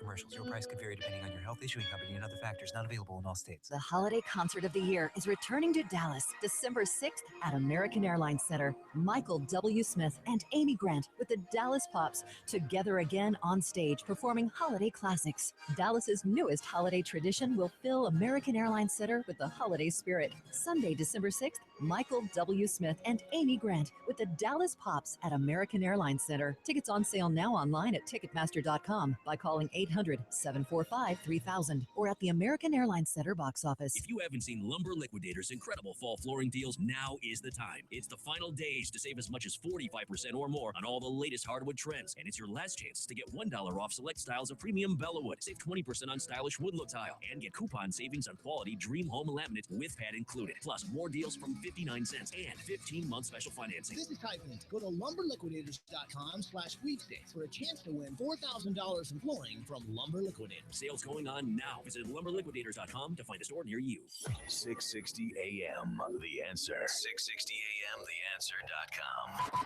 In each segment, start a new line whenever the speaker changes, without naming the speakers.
commercials. Your price could vary depending on your health, issuing company, and other factors. Not available in all states.
The holiday concert of the year is returning to Dallas December 6th at American Airlines Center. Michael W. Smith and Amy Grant with the Dallas Pops together again on stage performing holiday classics. Dallas's newest holiday tradition will fill American Airlines Center with the holiday spirit. Sunday, December 6th, Michael W. Smith and Amy Grant with the Dallas Pops at American Airlines Center. Tickets on sale now online at Ticketmaster.com by calling 800-745-3000 or at the American Airlines Center box office.
If you haven't seen Lumber Liquidators' incredible fall flooring deals, now is the time. It's the final days to save as much as 45% or more on all the latest hardwood trends, and it's your last chance to get $1 off select styles of premium Bellawood. Save 20% on stylish wood look tile and get coupon savings on quality Dream Home laminate with pad included. Plus more deals from 59 cents and 15-month special financing.
This is Typhoons. Go to lumberliquidators.com/sweepstakes for a chance to win $4,000 in flooring from Lumber Liquidators.
Sales going on now. Visit lumberliquidators.com to find a store near you.
660 AM, The Answer. 660 AM, TheAnswer.com.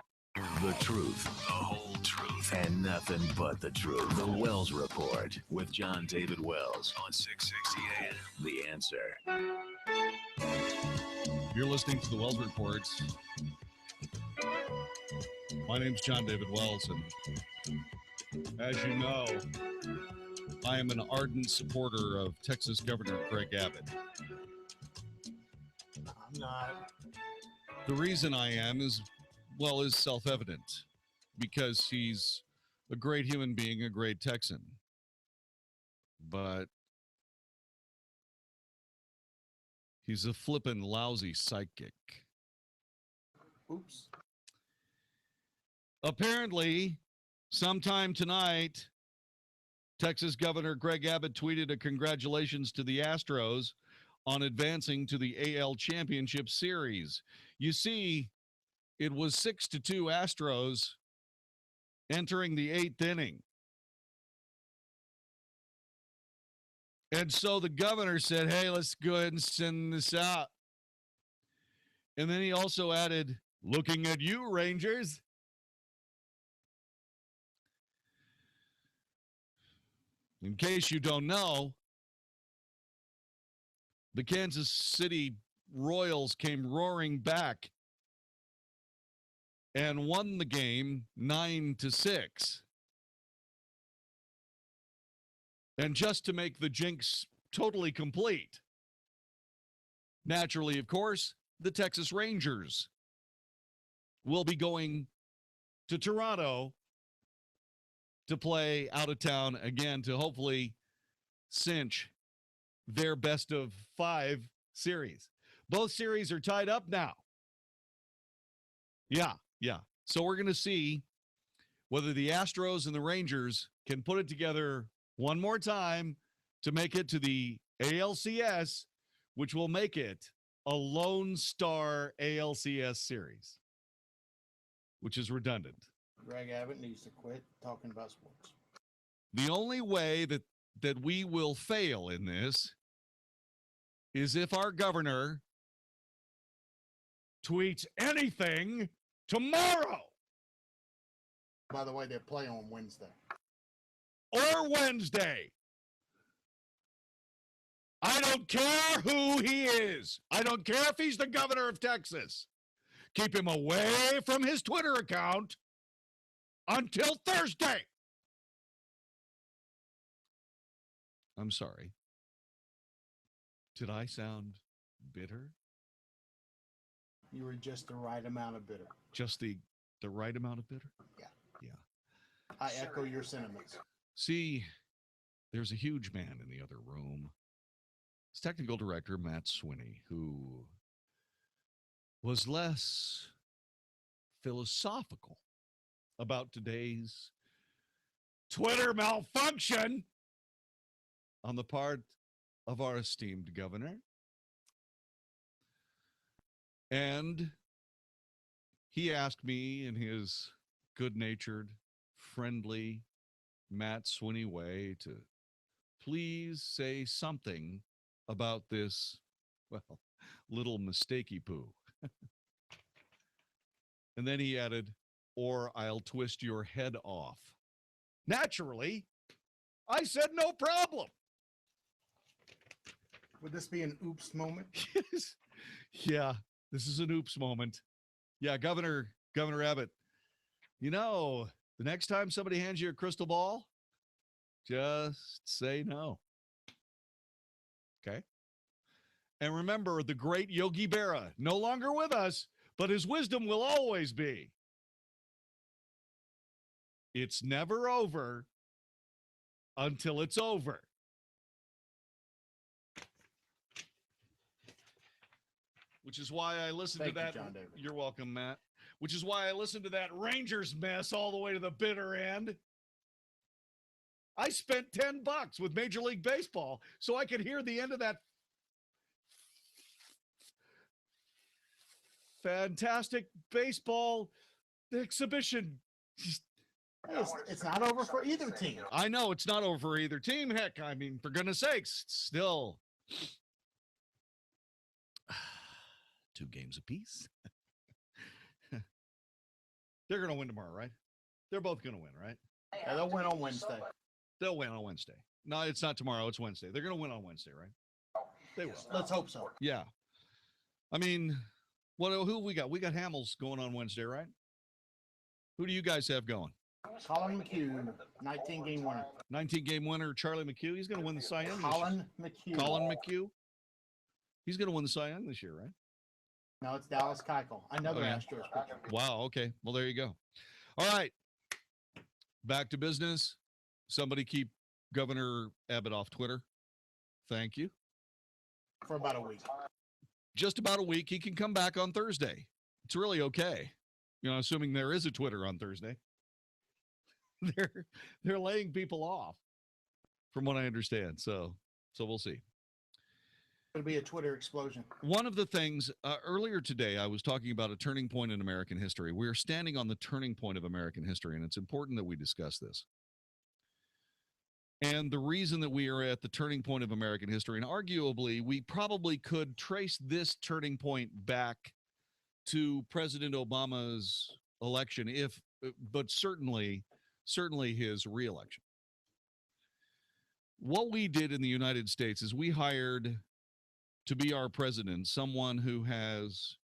The truth, the whole truth, and nothing but the truth. The Wells Report with Jon-David Wells on 660 AM, The Answer.
You're listening to the Wells Report. My name's Jon-David Wells, and as you know, I am an ardent supporter of Texas Governor Greg Abbott.
I'm not.
The reason I am is self-evident, because he's a great human being, a great Texan. But he's a flippin' lousy psychic.
Oops.
Apparently, sometime tonight, Texas Governor Greg Abbott tweeted a congratulations to the Astros on advancing to the AL Championship Series. You see, it was 6-2 Astros entering the 8th inning. And so the governor said, hey, let's go ahead and send this out. And then he also added, looking at you, Rangers. In case you don't know, the Kansas City Royals came roaring back and won the game 9-6. And just to make the jinx totally complete, naturally, of course, the Texas Rangers will be going to Toronto to play out of town again to hopefully cinch their best of 5 series. Both series are tied up now. Yeah. So we're going to see whether the Astros and the Rangers can put it together one more time to make it to the ALCS, which will make it a Lone Star ALCS series, which is redundant.
Greg Abbott needs to quit talking about sports.
The only way that we will fail in this is if our governor tweets anything tomorrow.
By the way, they play on Wednesday.
Or Wednesday. I don't care who he is. I don't care if he's the governor of Texas. Keep him away from his Twitter account until Thursday. I'm sorry. Did I sound bitter?
You were just the right amount of bitter.
Just the right amount of bitter?
Yeah.
Yeah.
I echo your sentiments.
See, there's a huge man in the other room. It's technical director Matt Swinney, who was less philosophical about today's Twitter malfunction on the part of our esteemed governor. And he asked me in his good-natured, friendly, Matt Swinney way to please say something about this, well, little mistakey poo. And then he added, or I'll twist your head off. Naturally, I said no problem.
Would this be an oops moment?
Yeah, this is an oops moment. Yeah, Governor Abbott, the next time somebody hands you a crystal ball, just say no. Okay? And remember, the great Yogi Berra, no longer with us, but his wisdom will always be. It's never over until it's over. Which is why I listened to that.
Jon-David.
You're welcome, Matt. Which is why I listened to that Rangers mess all the way to the bitter end. I spent $10 with Major League Baseball so I could hear the end of that fantastic baseball exhibition.
It's not over for either team.
I know it's not over for either team. Heck, I mean, for goodness sakes, it's still 2 games apiece. They're going to win tomorrow, right? They're both going to win, right?
Yeah, they'll win on Wednesday.
They'll win on Wednesday. No, it's not tomorrow. It's Wednesday. They're going to win on Wednesday, right? They will.
Let's hope so.
Yeah. I mean, who we got? We got Hamels going on Wednesday, right? Who do you guys have going?
Colin McHugh, 19-game winner.
19-game winner, Charlie McHugh. He's going to win the Cy Young.
Colin McHugh.
Colin McHugh. He's going to win the Cy Young this year, right?
No, it's Dallas Keuchel, another Astros pitcher.
Wow. Okay. Well, there you go. All right. Back to business. Somebody keep Governor Abbott off Twitter. Thank you.
For about a week.
Just about a week. He can come back on Thursday. It's really okay. Assuming there is a Twitter on Thursday. They're laying people off, from what I understand. So we'll see.
It'll be a Twitter explosion.
One of the things earlier today, I was talking about a turning point in American history. We're standing on the turning point of American history, and it's important that we discuss this. And the reason that we are at the turning point of American history, and arguably we probably could trace this turning point back to President Obama's election, but certainly his reelection. What we did in the United States is we hired to be our president someone who has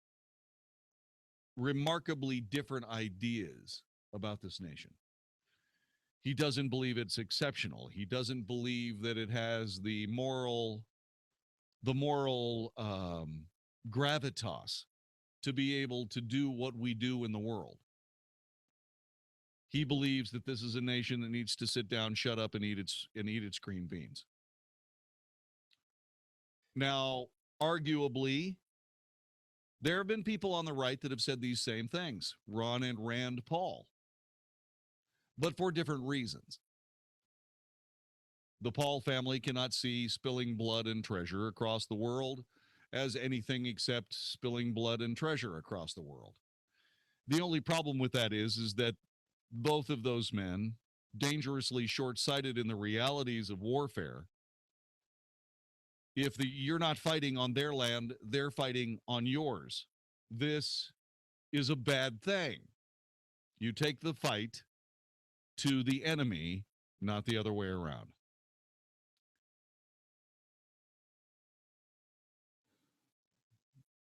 remarkably different ideas about this nation. He doesn't believe it's exceptional. He doesn't believe that it has the moral gravitas to be able to do what we do in the world. He believes that this is a nation that needs to sit down, shut up, and eat its green beans. Now, arguably, there have been people on the right that have said these same things, Ron and Rand Paul, but for different reasons. The Paul family cannot see spilling blood and treasure across the world as anything except spilling blood and treasure across the world. The only problem with that is that both of those men, dangerously short-sighted in the realities of warfare, if you're not fighting on their land, they're fighting on yours. This is a bad thing. You take the fight to the enemy, not the other way around.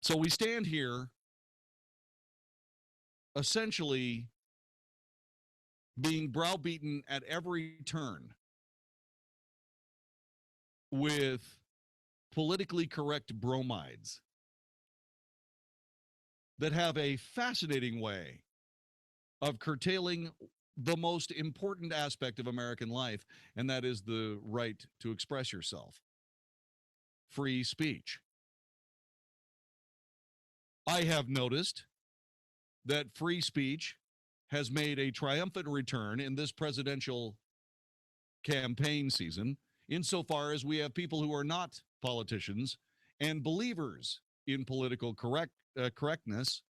So we stand here essentially being browbeaten at every turn with politically correct bromides that have a fascinating way of curtailing the most important aspect of American life, and that is the right to express yourself. Free speech. I have noticed that free speech has made a triumphant return in this presidential campaign season, insofar as we have people who are not politicians and believers in political correctness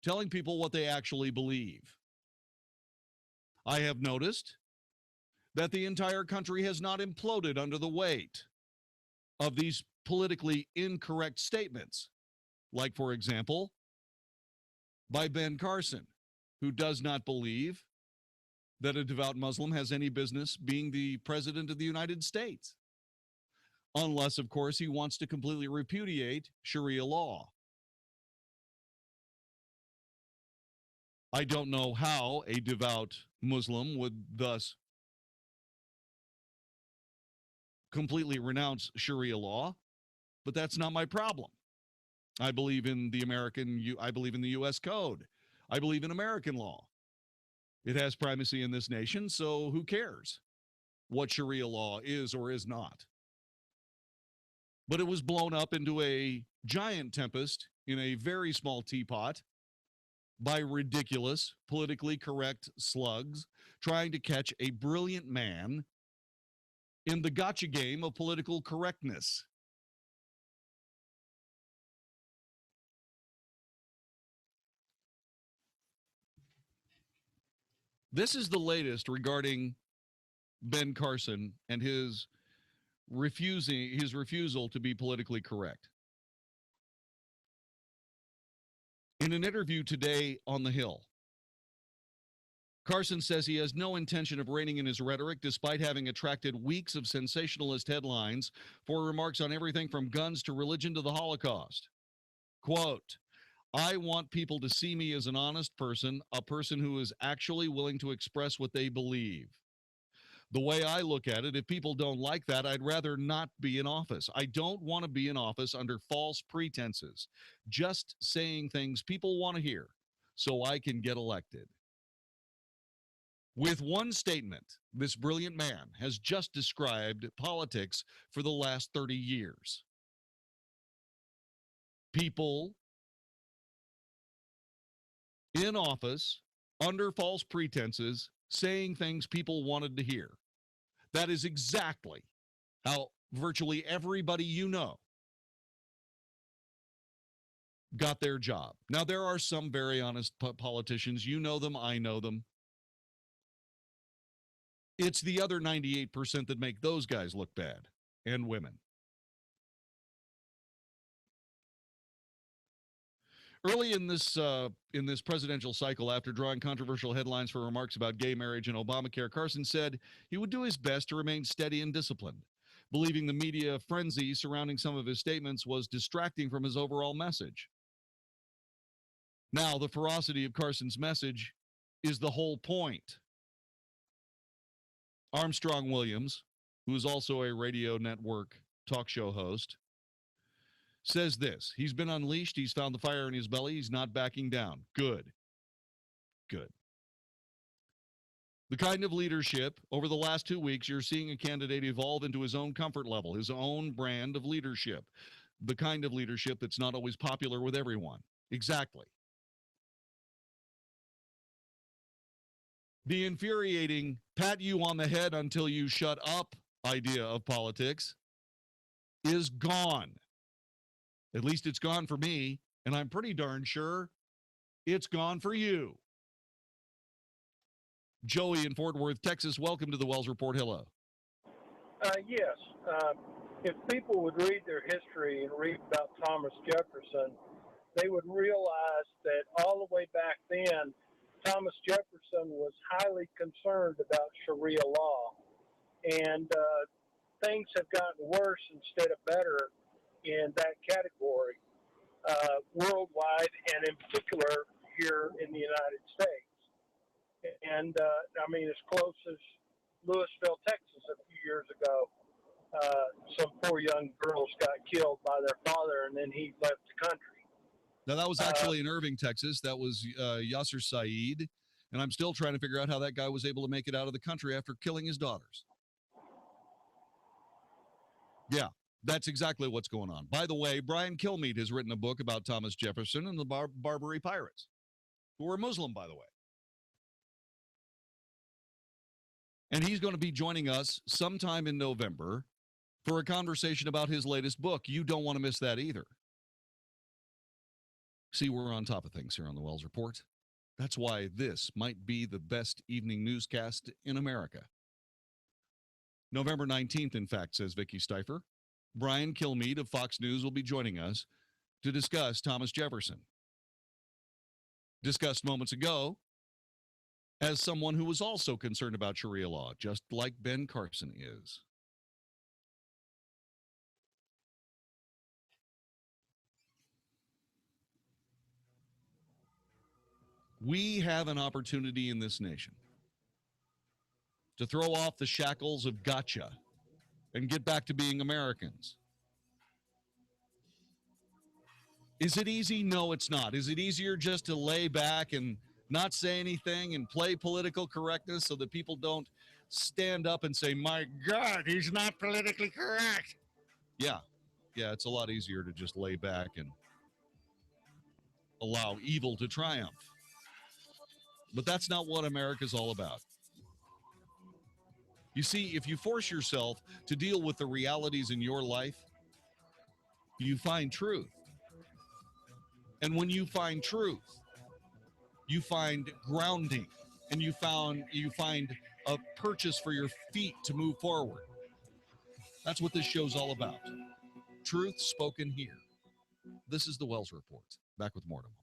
telling people what they actually believe. I have noticed that the entire country has not imploded under the weight of these politically incorrect statements, like, for example, by Ben Carson, who does not believe that a devout Muslim has any business being the president of the United States. Unless, of course, he wants to completely repudiate Sharia law. I don't know how a devout Muslim would thus completely renounce Sharia law, but that's not my problem. I believe in the I believe in the U.S. Code. I believe in American law. It has primacy in this nation, so who cares what Sharia law is or is not? But it was blown up into a giant tempest in a very small teapot by ridiculous, politically correct slugs trying to catch a brilliant man in the gotcha game of political correctness. This is the latest regarding Ben Carson and his refusal to be politically correct. In an interview today on The Hill, Carson says he has no intention of reining in his rhetoric despite having attracted weeks of sensationalist headlines for remarks on everything from guns to religion to the Holocaust. Quote, I want people to see me as an honest person, a person who is actually willing to express what they believe. The way I look at it, if people don't like that, I'd rather not be in office. I don't want to be in office under false pretenses, just saying things people want to hear so I can get elected. With one statement, this brilliant man has just described politics for the last 30 years. People in office under false pretenses saying things people wanted to hear. That is exactly how virtually everybody you know got their job. Now, there are some very honest politicians. You know them. I know them. It's the other 98% that make those guys look bad, and women. Early in this presidential cycle, after drawing controversial headlines for remarks about gay marriage and Obamacare, Carson said he would do his best to remain steady and disciplined, believing the media frenzy surrounding some of his statements was distracting from his overall message. Now, the ferocity of Carson's message is the whole point. Armstrong Williams, who is also a radio network talk show host, says this: he's been unleashed. He's found the fire in his belly. He's not backing down. Good. Good. The kind of leadership over the last 2 weeks, you're seeing a candidate evolve into his own comfort level, his own brand of leadership. The kind of leadership that's not always popular with everyone. Exactly. The infuriating pat you on the head until you shut up idea of politics is gone. At least it's gone for me, and I'm pretty darn sure it's gone for you. Joey in Fort Worth, Texas, welcome to the Wells Report. Hello.
Yes. If people would read their history and read about Thomas Jefferson, they would realize that all the way back then, Thomas Jefferson was highly concerned about Sharia law. And things have gotten worse instead of better in that category, worldwide and in particular here in the United States. And I mean, as close as Louisville, Texas, a few years ago, some poor young girls got killed by their father, and then he left the country.
Now, that was actually in Irving, Texas. That was Yasser Saeed, and I'm still trying to figure out how that guy was able to make it out of the country after killing his daughters. Yeah, that's exactly what's going on. By the way, Brian Kilmeade has written a book about Thomas Jefferson and the Barbary Pirates, who were Muslim, by the way. And he's going to be joining us sometime in November for a conversation about his latest book. You don't want to miss that either. See, we're on top of things here on the Wells Report. That's why this might be the best evening newscast in America. November 19th, in fact, says Vicky Stifer. Brian Kilmeade of Fox News will be joining us to discuss Thomas Jefferson. Discussed moments ago, as someone who was also concerned about Sharia law, just like Ben Carson is. We have an opportunity in this nation to throw off the shackles of gotcha and get back to being Americans. Is it easy? No, it's not. Is it easier just to lay back and not say anything and play political correctness so that people don't stand up and say, my God, he's not politically correct? Yeah, it's a lot easier to just lay back and allow evil to triumph. But that's not what America's all about. You see, if you force yourself to deal with the realities in your life, you find truth. And when you find truth, you find grounding, and you find a purchase for your feet to move forward. That's what this show's all about. Truth spoken here. This is the Wells Report. Back with more in a moment.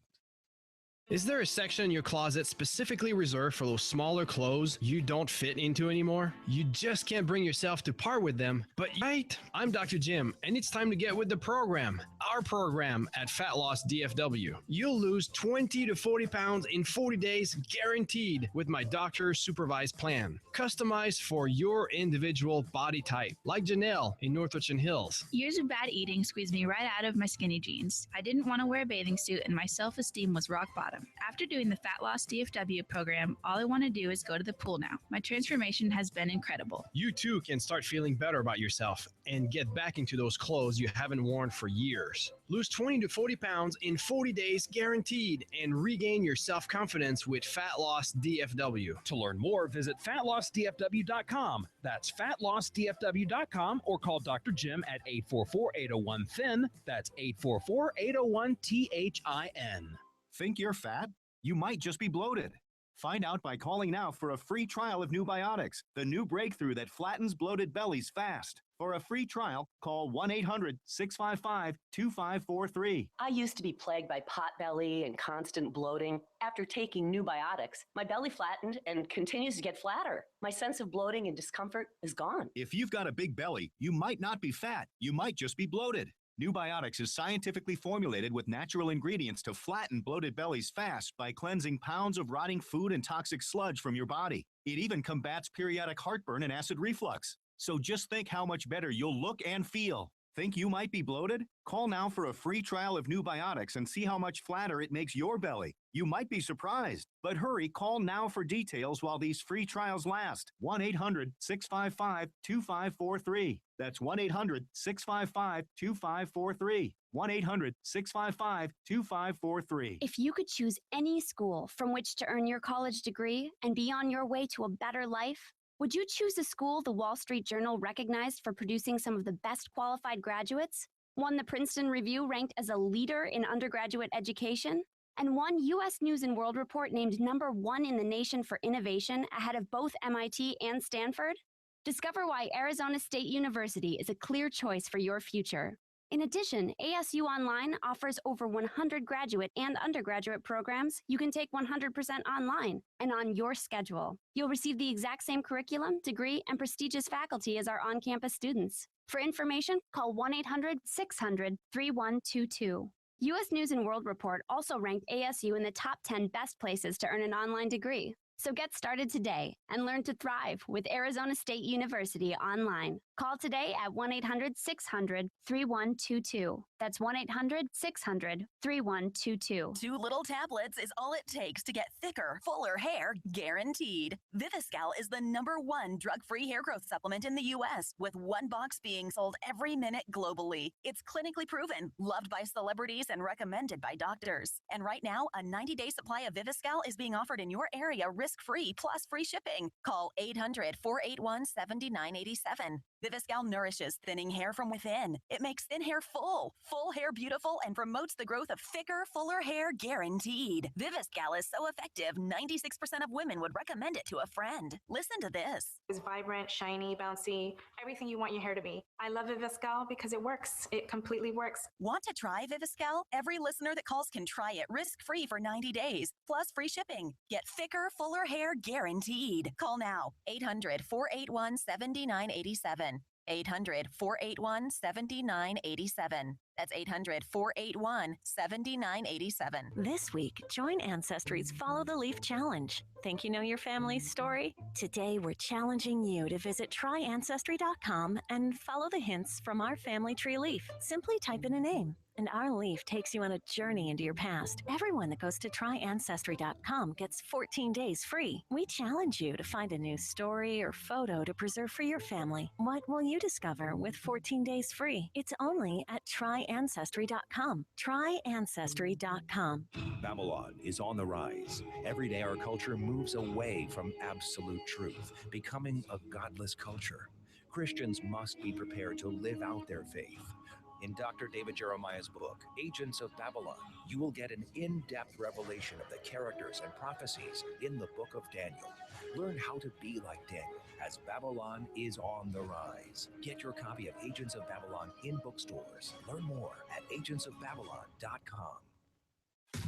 Is there a section in your closet specifically reserved for those smaller clothes you don't fit into anymore? You just can't bring yourself to part with them, but right? I'm Dr. Jim, and it's time to get with the program. Our program at Fat Loss DFW. You'll lose 20 to 40 pounds in 40 days, guaranteed, with my doctor's supervised plan. Customized for your individual body type, like Janelle in North Richland Hills.
Years of bad eating squeezed me right out of my skinny jeans. I didn't want to wear a bathing suit, and my self-esteem was rock bottom. After doing the Fat Loss DFW program, all I want to do is go to the pool now. My transformation has been incredible.
You too can start feeling better about yourself and get back into those clothes you haven't worn for years. Lose 20 to 40 pounds in 40 days guaranteed and regain your self-confidence with Fat Loss DFW.
To learn more, visit fatlossdfw.com. That's fatlossdfw.com or call Dr. Jim at 844-801-THIN. That's 844-801-THIN.
Think you're fat? You might just be bloated. Find out by calling now for a free trial of New Biotics, the new breakthrough that flattens bloated bellies fast. For a free trial, call 1-800-655-2543.
I used to be plagued by pot belly and constant bloating. After taking New Biotics, my belly flattened and continues to get flatter. My sense of bloating and discomfort is gone.
If you've got a big belly, you might not be fat. You might just be bloated. New Biotics is scientifically formulated with natural ingredients to flatten bloated bellies fast by cleansing pounds of rotting food and toxic sludge from your body. It even combats periodic heartburn and acid reflux. So just think how much better you'll look and feel. Think you might be bloated? Call now for a free trial of New Biotics and see how much flatter it makes your belly. You might be surprised. But hurry, call now for details while these free trials last. 1-800-655-2543. That's 1-800-655-2543. 1-800-655-2543.
If you could choose any school from which to earn your college degree and be on your way to a better life, would you choose a school the Wall Street Journal recognized for producing some of the best qualified graduates? One the Princeton Review ranked as a leader in undergraduate education? And one U.S. News & World Report named #1 in the nation for innovation ahead of both MIT and Stanford? Discover why Arizona State University is a clear choice for your future. In addition, ASU Online offers over 100 graduate and undergraduate programs you can take 100% online and on your schedule. You'll receive the exact same curriculum, degree, and prestigious faculty as our on-campus students. For information, call 1-800-600-3122. U.S. News & World Report also ranked ASU in the top 10 best places to earn an online degree. So get started today and learn to thrive with Arizona State University online. Call today at 1-800-600-3122. That's 1-800-600-3122.
2 little tablets is all it takes to get thicker, fuller hair guaranteed. Viviscal is the #1 drug-free hair growth supplement in the U.S., with 1 box being sold every minute globally. It's clinically proven, loved by celebrities, and recommended by doctors. And right now, a 90-day supply of Viviscal is being offered in your area risk-free plus free shipping. Call 800-481-7987. Viviscal nourishes thinning hair from within. It makes thin hair full hair beautiful, and promotes the growth of thicker, fuller hair guaranteed. Viviscal is so effective, 96% of women would recommend it to a friend. Listen to this.
It's vibrant, shiny, bouncy, everything you want your hair to be. I love Viviscal because it works. It completely works.
Want to try Viviscal? Every listener that calls can try it risk-free for 90 days, plus free shipping. Get thicker, fuller fuller hair guaranteed. Call now. 800-481-7987. 800-481-7987. That's 800-481-7987.
This week, join Ancestry's Follow the Leaf Challenge. Think you know your family's story? Today, we're challenging you to visit tryancestry.com and follow the hints from our family tree leaf. Simply type in a name, and our leaf takes you on a journey into your past. Everyone that goes to tryancestry.com gets 14 days free. We challenge you to find a new story or photo to preserve for your family. What will you discover with 14 days free? It's only at tryancestry.com. Tryancestry.com.
Babylon is on the rise. Every day our culture moves away from absolute truth, becoming a godless culture. Christians must be prepared to live out their faith. In Dr. David Jeremiah's book, Agents of Babylon, you will get an in-depth revelation of the characters and prophecies in the book of Daniel. Learn how to be like Daniel as Babylon is on the rise. Get your copy of Agents of Babylon in bookstores. Learn more at agentsofbabylon.com.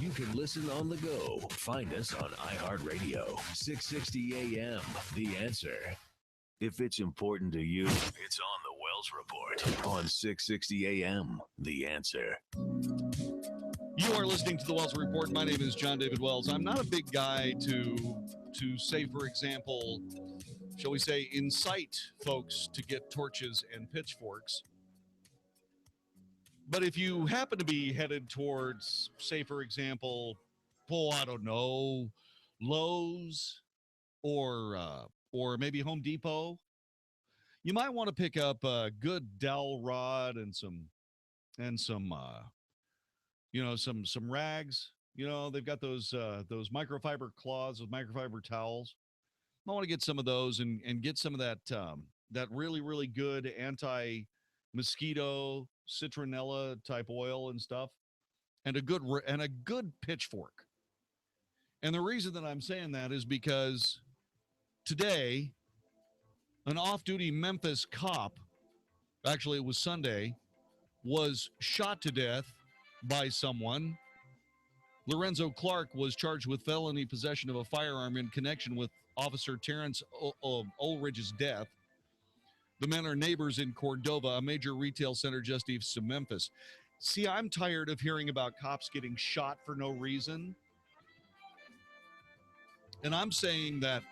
You can listen on the go. Find us on iHeartRadio. 660 AM, The Answer. If it's important to you, it's on the Wells Report on 660 AM, The Answer.
You are listening to the Wells Report. My name is Jon-David Wells. I'm not a big guy to say, for example, shall we say, incite folks to get torches and pitchforks. But if you happen to be headed towards, say, for example, I don't know, Lowe's or maybe Home Depot, you might want to pick up a good dowel rod and some rags. You know, they've got those microfiber cloths with microfiber towels. I want to get some of those and get some of that really, really good anti-mosquito citronella type oil and stuff, and a good pitchfork. And the reason that I'm saying that is because today, an off-duty Memphis cop, actually it was Sunday, was shot to death by someone. Lorenzo Clark was charged with felony possession of a firearm in connection with Officer Terrence Ulridge's death. The men are neighbors in Cordova, a major retail center just east of Memphis. See, I'm tired of hearing about cops getting shot for no reason. And I'm saying that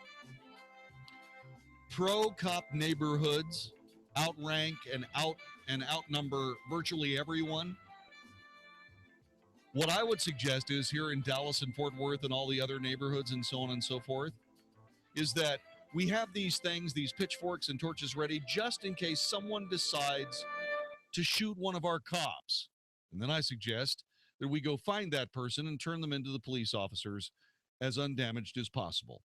pro-cop neighborhoods outrank and outnumber virtually everyone. What I would suggest is here in Dallas and Fort Worth and all the other neighborhoods and so on and so forth, is that we have these things, these pitchforks and torches ready just in case someone decides to shoot one of our cops. And then I suggest that we go find that person and turn them into the police officers as undamaged as possible.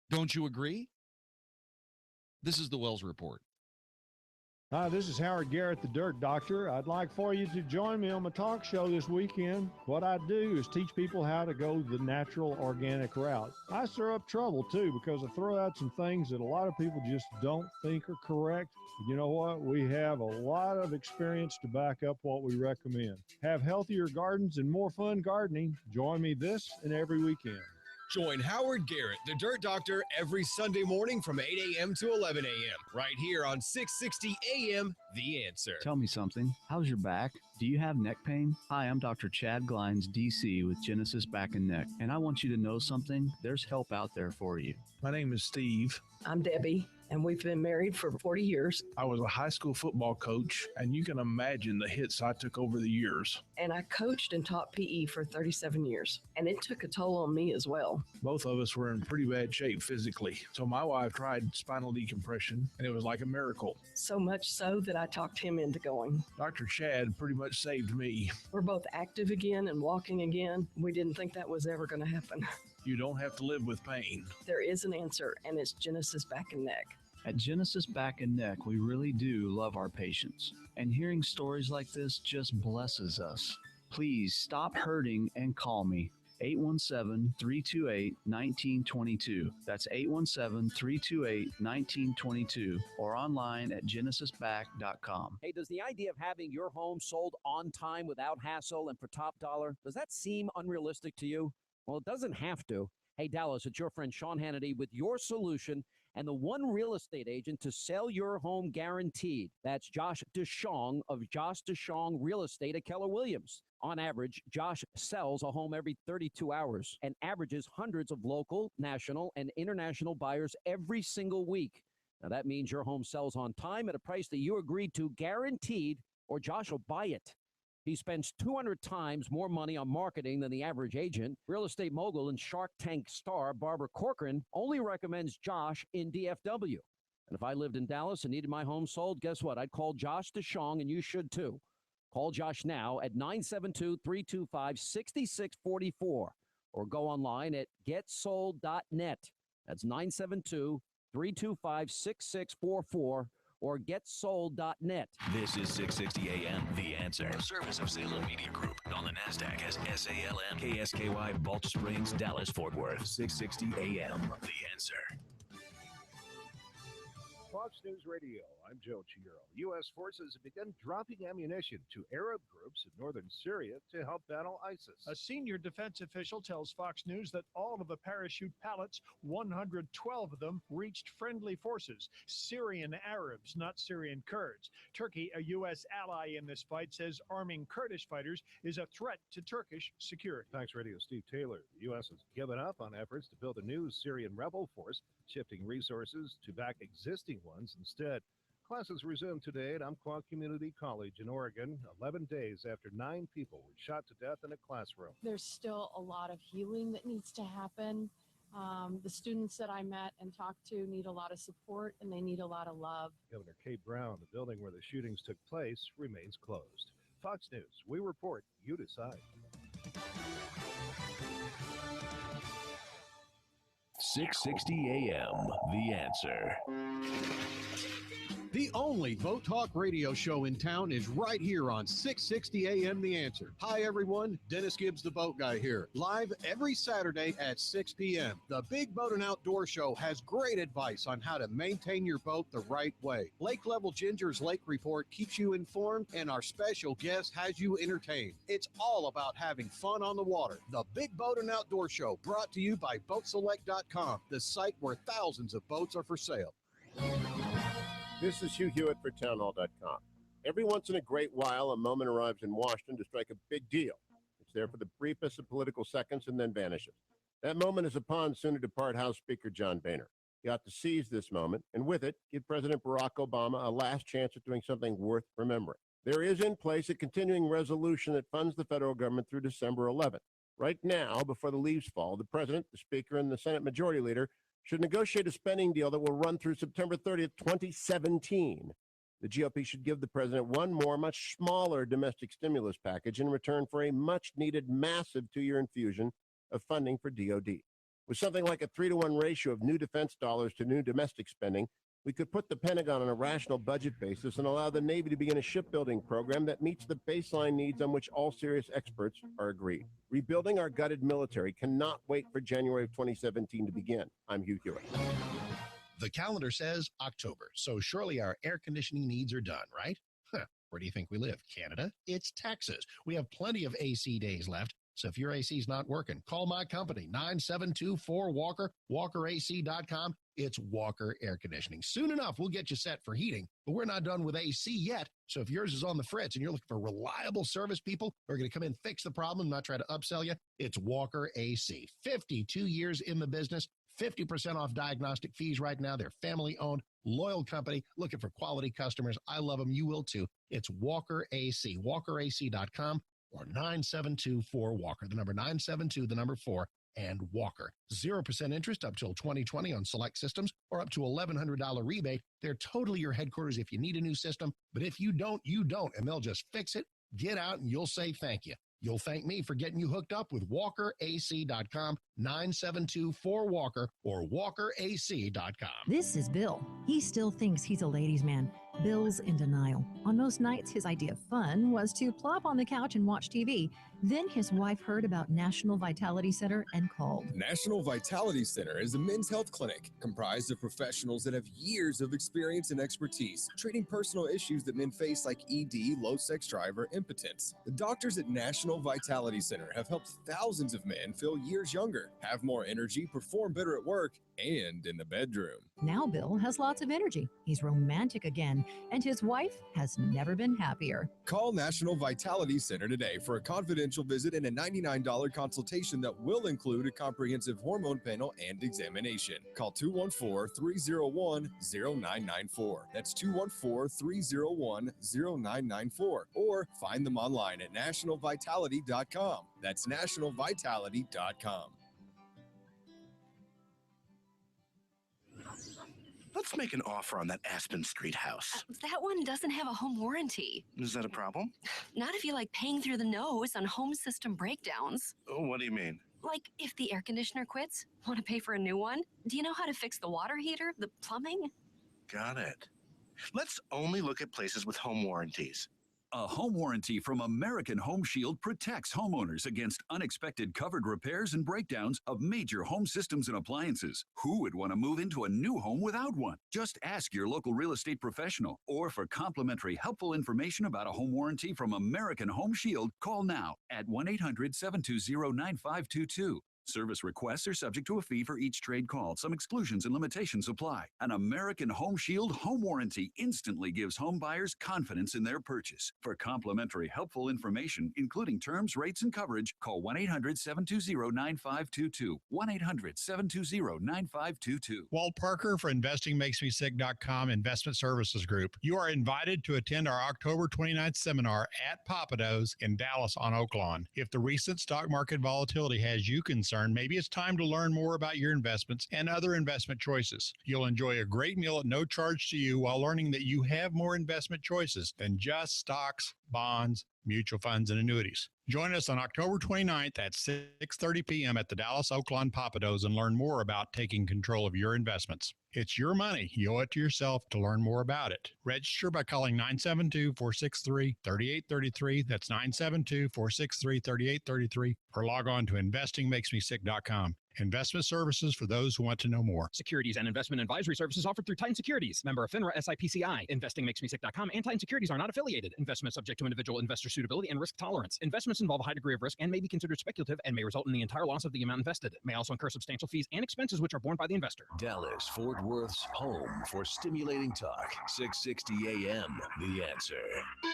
Don't you agree? This is the Wells Report.
Hi, this is Howard Garrett, the Dirt Doctor. I'd like for you to join me on my talk show this weekend. What I do is teach people how to go the natural, organic route. I stir up trouble, too, because I throw out some things that a lot of people just don't think are correct. You know what? We have a lot of experience to back up what we recommend. Have healthier gardens and more fun gardening. Join me this and every weekend.
Join Howard Garrett, the Dirt Doctor, every Sunday morning from 8 a.m. to 11 a.m. right here on 660 a.m. The Answer.
Tell me something. How's your back? Do you have neck pain? Hi, I'm Dr. Chad Glines, DC with Genesis Back and Neck, and I want you to know something. There's help out there for you.
My name is Steve.
I'm Debbie, and we've been married for 40 years.
I was a high school football coach, and you can imagine the hits I took over the years.
And I coached and taught PE for 37 years, and it took a toll on me as well.
Both of us were in pretty bad shape physically, so my wife tried spinal decompression, and it was like a miracle.
So much so that I talked him into going.
Dr. Chad pretty much saved me.
We're both active again and walking again. We didn't think that was ever going to happen.
You don't have to live with pain.
There is an answer, and it's Genesis Back and Neck.
At Genesis Back and Neck, we really do love our patients. And hearing stories like this just blesses us. Please stop hurting and call me. 817-328-1922. That's 817-328-1922 or online at genesisback.com.
Hey, does the idea of having your home sold on time without hassle and for top dollar, does that seem unrealistic to you? Well, it doesn't have to. Hey, Dallas, it's your friend Sean Hannity with your solution and the one real estate agent to sell your home guaranteed. That's Josh DeShong of Josh DeShong Real Estate at Keller Williams. On average, Josh sells a home every 32 hours and averages hundreds of local, national, and international buyers every single week. Now, that means your home sells on time at a price that you agreed to, guaranteed, or Josh will buy it. He spends 200 times more money on marketing than the average agent. Real estate mogul and Shark Tank star Barbara Corcoran only recommends Josh in DFW. And if I lived in Dallas and needed my home sold, guess what? I'd call Josh DeShong, and you should too. Call Josh now at 972-325-6644 or go online at getsold.net. That's 972-325-6644 or getsold.net.
This is 660 AM, The Answer. A service of Salem Media Group. On the NASDAQ as SALM, KSKY, Balch Springs, Dallas, Fort Worth. 660 AM, The Answer.
Fox News Radio, I'm Joe Chiguero. U.S. forces have begun dropping ammunition to Arab groups in northern Syria to help battle ISIS.
A senior defense official tells Fox News that all of the parachute pallets, 112 of them, reached friendly forces, Syrian Arabs, not Syrian Kurds. Turkey, a U.S. ally in this fight, says arming Kurdish fighters is a threat to Turkish security.
Thanks, Radio Steve Taylor. The U.S. has given up on efforts to build a new Syrian rebel force, shifting resources to back existing ones instead. Classes resumed today at Umpqua Community College in Oregon, 11 days after 9 people were shot to death in a classroom.
There's still a lot of healing that needs to happen. The students that I met and talked to need a lot of support, and they need a lot of love.
Governor Kate Brown, the building where the shootings took place, remains closed. Fox News, we report, you decide.
660 AM, The Answer.
The only Boat Talk radio show in town is right here on 660 AM The Answer. Hi, everyone. Dennis Gibbs, the boat guy here. Live every Saturday at 6 p.m. The Big Boat and Outdoor Show has great advice on how to maintain your boat the right way. Lake Level Ginger's Lake Report keeps you informed, and our special guest has you entertained. It's all about having fun on the water. The Big Boat and Outdoor Show, brought to you by BoatSelect.com, the site where thousands of boats are for sale.
This is Hugh Hewitt for townhall.com. Every once in a great while, a moment arrives in Washington to strike a big deal. It's there for the briefest of political seconds and then vanishes. That moment is upon soon to depart House Speaker John Boehner. He ought to seize this moment, and with it, give President Barack Obama a last chance at doing something worth remembering. There is in place a continuing resolution that funds the federal government through December 11th. Right now, before the leaves fall, the President, the Speaker, and the Senate Majority Leader should negotiate a spending deal that will run through September 30th, 2017. The GOP should give the president one more, much smaller domestic stimulus package in return for a much-needed massive 2-year infusion of funding for DOD. With something like a 3-to-1 ratio of new defense dollars to new domestic spending, we could put the Pentagon on a rational budget basis and allow the Navy to begin a shipbuilding program that meets the baseline needs on which all serious experts are agreed. Rebuilding our gutted military cannot wait for January of 2017 to begin. I'm Hugh Hewitt.
The calendar says October, so surely our air conditioning needs are done, right? Where do you think we live? Canada? It's Texas. We have plenty of AC days left. So if your AC is not working, call my company, 972-4-WALKER, WalkerAC.com. It's Walker Air Conditioning. Soon enough, we'll get you set for heating, but we're not done with AC yet. So if yours is on the fritz and you're looking for reliable service people who are going to come in, fix the problem, not try to upsell you, it's Walker AC. 52 years in the business, 50% off diagnostic fees right now. They're family-owned, loyal company, looking for quality customers. I love them. You will too. It's Walker AC, WalkerAC.com. or 972-4-WALKER, the number 972, the number 4, and Walker. 0% interest up till 2020 on select systems, or up to $1,100 rebate. They're totally your headquarters if you need a new system, but if you don't, you don't, and they'll just fix it. Get out and you'll say thank you. You'll thank me for getting you hooked up with WalkerAC.com, 972-4-WALKER, or WalkerAC.com.
This is Bill. He still thinks he's a ladies' man,
Bill's in denial. On most nights, his idea of fun was to plop on the couch and watch TV. Then his wife heard about National Vitality Center and called.
National Vitality Center is a men's health clinic comprised of professionals that have years of experience and expertise treating personal issues that men face like ED, low sex drive, or impotence. The doctors at National Vitality Center have helped thousands of men feel years younger, have more energy, perform better at work, and in the bedroom.
Now Bill has lots of energy. He's romantic again, and his wife has never been happier.
Call National Vitality Center today for a confidential visit and a $99 consultation that will include a comprehensive hormone panel and examination. Call 214-301-0994. That's 214-301-0994. Or find them online at nationalvitality.com. That's nationalvitality.com.
Let's make an offer on that Aspen Street house.
That one doesn't have a home warranty.
Is that a problem?
Not if you like paying through the nose on home system breakdowns.
Oh, what do you mean?
Like if the air conditioner quits, want to pay for a new one? Do you know how to fix the water heater, the plumbing?
Got it. Let's only look at places with home warranties.
A home warranty from American Home Shield protects homeowners against unexpected covered repairs and breakdowns of major home systems and appliances. Who would want to move into a new home without one? Just ask your local real estate professional, or for complimentary helpful information about a home warranty from American Home Shield, call now at 1-800-720-9522. Service requests are subject to a fee for each trade call. Some exclusions and limitations apply. An American Home Shield home warranty instantly gives home buyers confidence in their purchase. For complimentary helpful information, including terms, rates, and coverage, call 1-800-720-9522. 1-800-720-9522.
Walt Parker for InvestingMakesMeSick.com Investment Services Group. You are invited to attend our October 29th seminar at Papados in Dallas on Oak Lawn. If the recent stock market volatility has you concerned, maybe it's time to learn more about your investments and other investment choices. You'll enjoy a great meal at no charge to you while learning that you have more investment choices than just stocks, bonds, mutual funds, and annuities. Join us on October 29th at 6:30 p.m. at the Dallas Oak Lawn Papados and learn more about taking control of your investments. It's your money. You owe it to yourself to learn more about it. Register by calling 972-463-3833. That's 972-463-3833. Or log on to InvestingMakesMeSick.com. Investment services for those who want to know more.
Securities and investment advisory services offered through Titan Securities. Member of FINRA SIPCI. InvestingMakesMeSick.com and Titan Securities are not affiliated. Investment subject to individual investor suitability and risk tolerance. Investments involve a high degree of risk and may be considered speculative and may result in the entire loss of the amount invested. May also incur substantial fees and expenses which are borne by the investor.
Dallas, Fort Worth's home for stimulating talk. 660 AM, The Answer.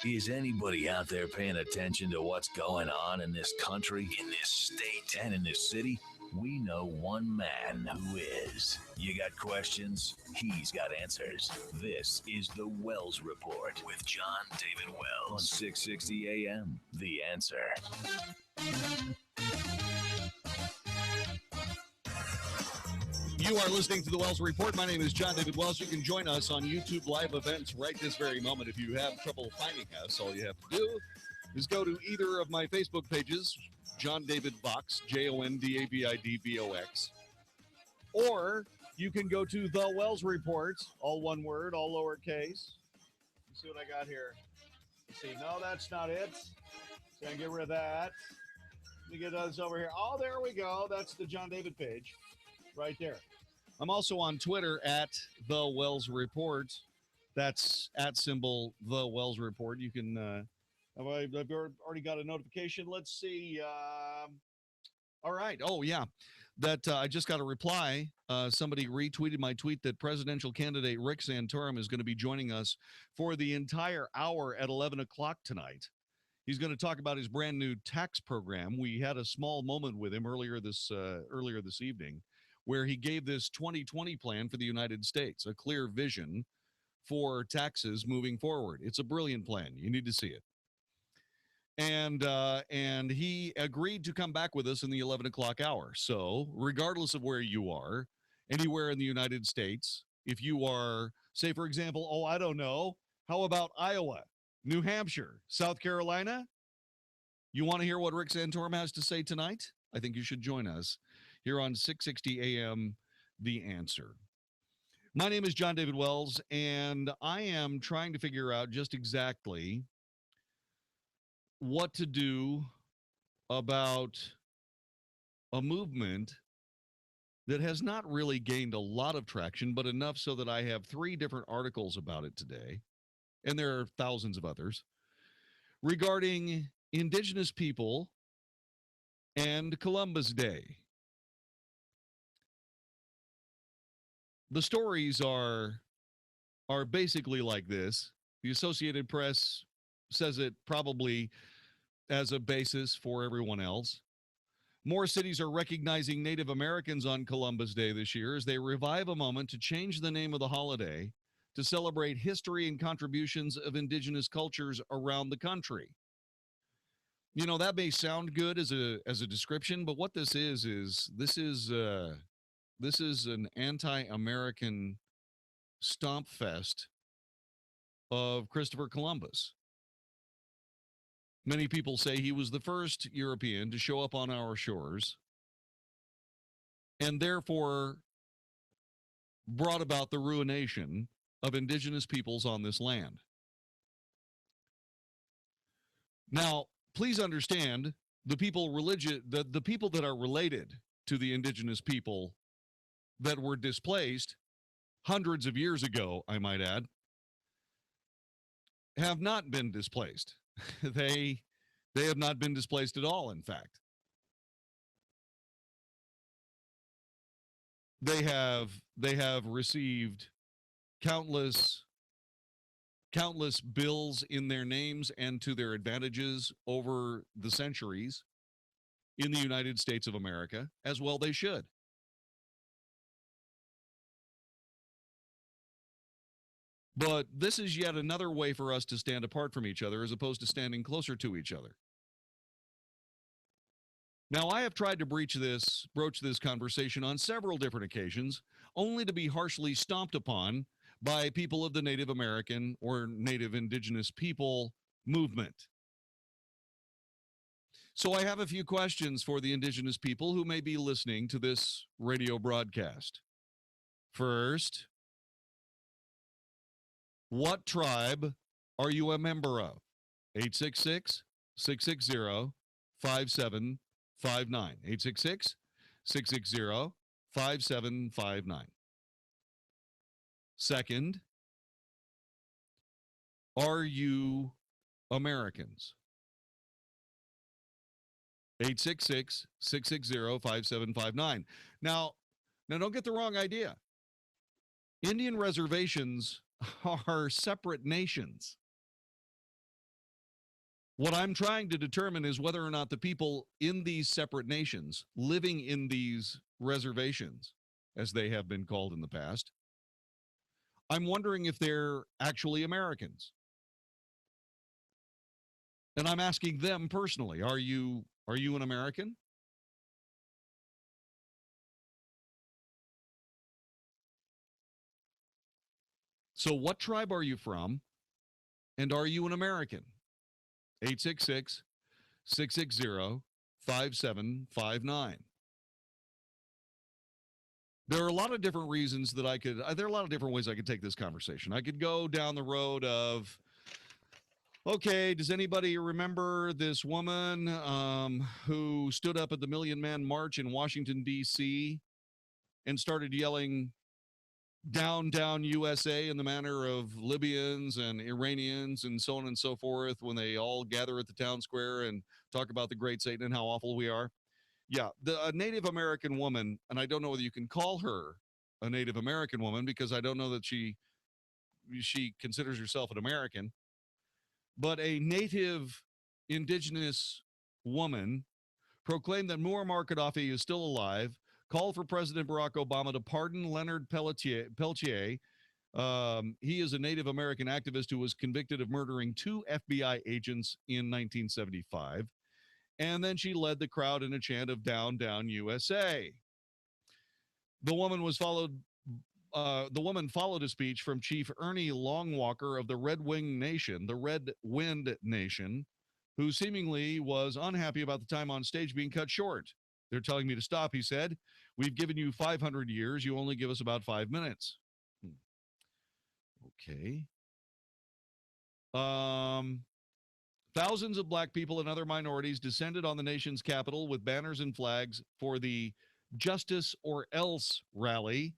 Is anybody out there paying attention to what's going on in this country, in this state, and in this city? We know one man who is. You got questions? He's got answers. This is the Wells Report with Jon-David Wells on 660 AM. The Answer.
You are listening to the Wells Report. My name is Jon-David Wells. You can join us on YouTube live events right this very moment. If you have trouble finding us, all you have to do is go to either of my Facebook pages, Jon-David Vox, JONDAVIDVOX, or you can go to the Wells Report, all one word, all lowercase. Let's see what I got here. Let's see. No, that's not it. So I get rid of that. Let me get those over here. Oh, there we go. That's the Jon-David page right there. I'm also on Twitter at the Wells Report. That's at symbol the Wells Report. You can I've already got a notification. Let's see. All right. Oh, yeah. That I just got a reply. Somebody retweeted my tweet that presidential candidate Rick Santorum is going to be joining us for the entire hour at 11 o'clock tonight. He's going to talk about his brand new tax program. We had a small moment with him earlier this evening where he gave this 2020 plan for the United States, a clear vision for taxes moving forward. It's a brilliant plan. You need to see it. And he agreed to come back with us in the 11 o'clock hour. So regardless of where you are, anywhere in the United States, if you are, say, for example, oh, I don't know, how about Iowa, New Hampshire, South Carolina? You want to hear what Rick Santorum has to say tonight? I think you should join us here on 660 AM, The Answer. My name is Jon-David Wells, and I am trying to figure out just exactly what to do about a movement that has not really gained a lot of traction, but enough so that I have 3 different articles about it today, and there are thousands of others, regarding Indigenous people and Columbus Day. The stories are basically like this. The Associated Press says it probably as a basis for everyone else. More cities are recognizing Native Americans on Columbus Day this year as they revive a moment to change the name of the holiday to celebrate history and contributions of indigenous cultures around the country. You know, that may sound good as a description, but what this is an anti-American stomp fest of Christopher Columbus. Many people say he was the first European to show up on our shores and therefore brought about the ruination of indigenous peoples on this land. Now, please understand the people the people that are related to the indigenous people that were displaced hundreds of years ago, I might add, have not been displaced. They have not been displaced at all, in fact. They have received countless bills in their names and to their advantages over the centuries in the United States of America, as well they should. But this is yet another way for us to stand apart from each other as opposed to standing closer to each other. Now, I have tried to broach this conversation on several different occasions, only to be harshly stomped upon by people of the Native American or Native Indigenous people movement. So I have a few questions for the Indigenous people who may be listening to this radio broadcast. First, what tribe are you a member of? 866-660-5759. 866-660-5759. Second, are you Americans? 866-660-5759. Now, don't get the wrong idea. Indian reservations are separate nations. What I'm trying to determine is whether or not the people in these separate nations, living in these reservations, as they have been called in the past, I'm wondering if they're actually Americans. And I'm asking them personally, are you an American? So what tribe are you from? And are you an American? 866-660-5759. There are a lot of different reasons that there are a lot of different ways I could take this conversation. I could go down the road of, okay, does anybody remember this woman who stood up at the Million Man March in Washington, D.C. and started yelling, down, down USA in the manner of Libyans and Iranians and so on and so forth when they all gather at the town square and talk about the great Satan and how awful we are? Yeah, a Native American woman, and I don't know whether you can call her a Native American woman because I don't know that she considers herself an American, but a Native Indigenous woman proclaimed that Muammar Gaddafi is still alive, called for President Barack Obama to pardon Leonard Peltier. He is a Native American activist who was convicted of murdering 2 FBI agents in 1975. And then she led the crowd in a chant of down, down USA. The woman followed a speech from Chief Ernie Longwalker of the Red Wind Nation, who seemingly was unhappy about the time on stage being cut short. They're telling me to stop, he said. We've given you 500 years. You only give us about 5 minutes. Okay. Thousands of black people and other minorities descended on the nation's capital with banners and flags for the Justice or Else rally.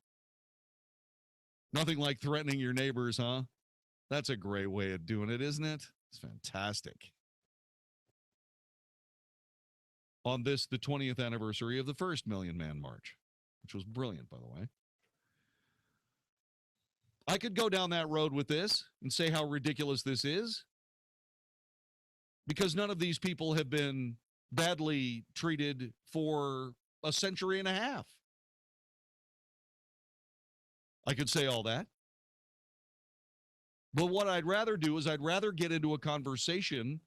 Nothing like threatening your neighbors, huh? That's a great way of doing it, isn't it? It's fantastic. On this, the 20th anniversary of the first Million Man March, which was brilliant, by the way. I could go down that road with this and say how ridiculous this is, because none of these people have been badly treated for a century and a half. I could say all that. But what I'd rather do is I'd rather get into a conversation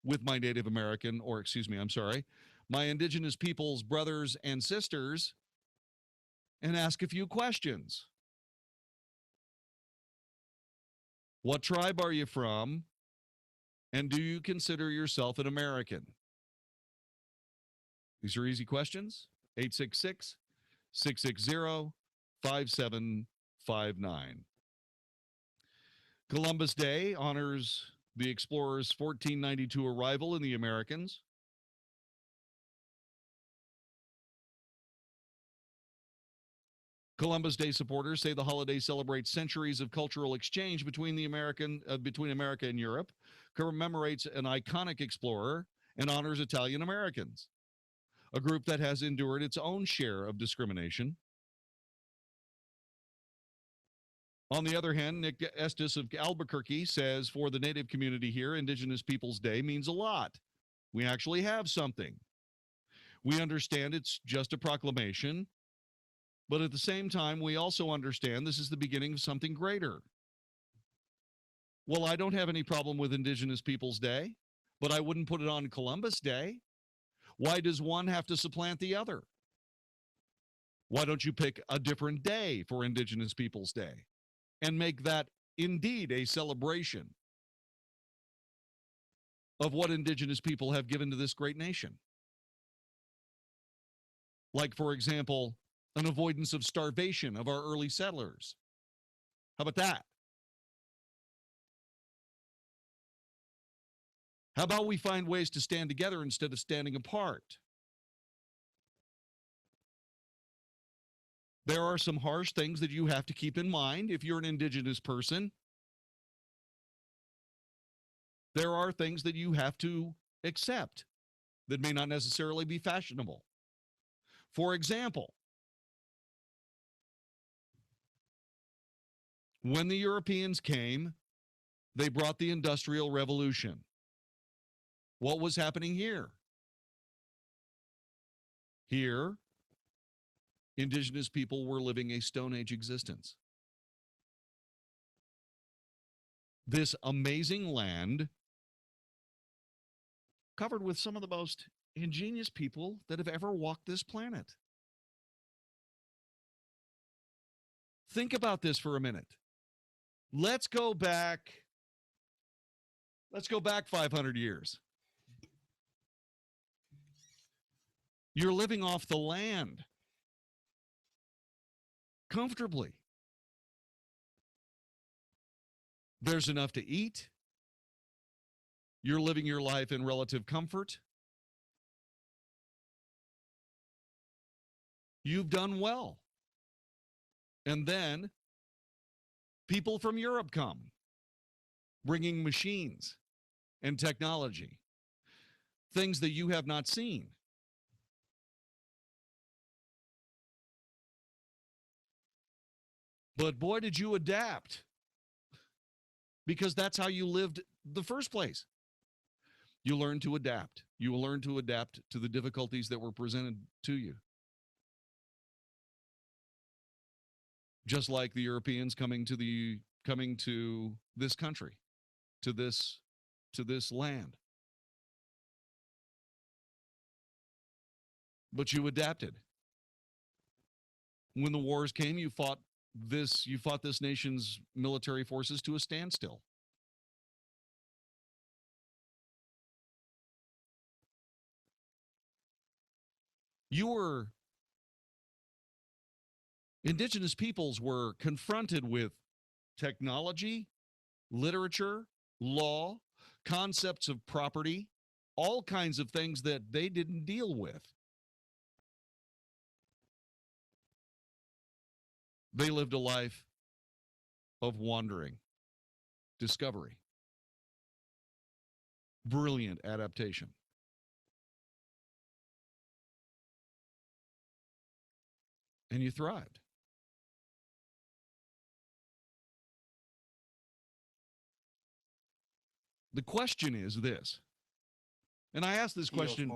with my Native American, or excuse me, I'm sorry, my Indigenous peoples, brothers and sisters, and ask a few questions. What tribe are you from? And do you consider yourself an American? These are easy questions. 866-660-5759. Columbus Day honors the explorer's 1492 arrival in the Americans. Columbus Day supporters say the holiday celebrates centuries of cultural exchange between America and Europe, commemorates an iconic explorer, and honors Italian Americans, a group that has endured its own share of discrimination. On the other hand, Nick Estes of Albuquerque says for the Native community here, Indigenous Peoples Day means a lot. We actually have something. We understand it's just a proclamation, but at the same time, we also understand this is the beginning of something greater. Well, I don't have any problem with Indigenous Peoples Day, but I wouldn't put it on Columbus Day. Why does one have to supplant the other? Why don't you pick a different day for Indigenous Peoples Day and make that indeed a celebration of what Indigenous people have given to this great nation? Like, for example, an avoidance of starvation of our early settlers. How about that? How about we find ways to stand together instead of standing apart? There are some harsh things that you have to keep in mind if you're an Indigenous person. There are things that you have to accept that may not necessarily be fashionable. For example, when the Europeans came, they brought the Industrial Revolution. What was happening here? Here, Indigenous people were living a Stone Age existence. This amazing land, covered with some of the most ingenious people that have ever walked this planet. Think about this for a minute. Let's go back 500 years. You're living off the land comfortably. There's enough to eat. You're living your life in relative comfort. You've done well. And then people from Europe come, bringing machines and technology, things that you have not seen. But boy, did you adapt, because that's how you lived the first place. You learn to adapt. You will learn to adapt to the difficulties that were presented to you. Just like the Europeans coming to this country, to this land. But you adapted. When the wars came, you fought this nation's military forces to a standstill. Indigenous peoples were confronted with technology, literature, law, concepts of property, all kinds of things that they didn't deal with. They lived a life of wandering, discovery, brilliant adaptation. And you thrived. The question is this, and I asked this question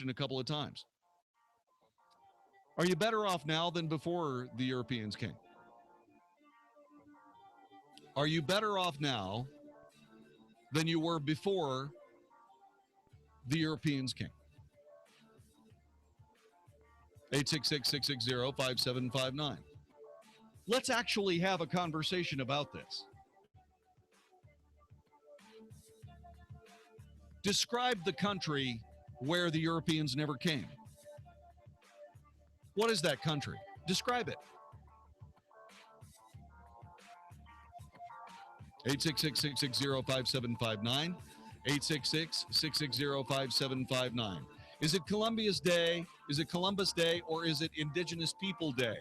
a couple of times. Are you better off now than before the Europeans came? Are you better off now than you were before the Europeans came? 866-660-5759. Let's actually have a conversation about this. Describe the country where the Europeans never came. What is that country? Describe it. 866-660-5759. 866-660-5759. Is it Columbia's Day? Is it Columbus Day? Or is it Indigenous People Day?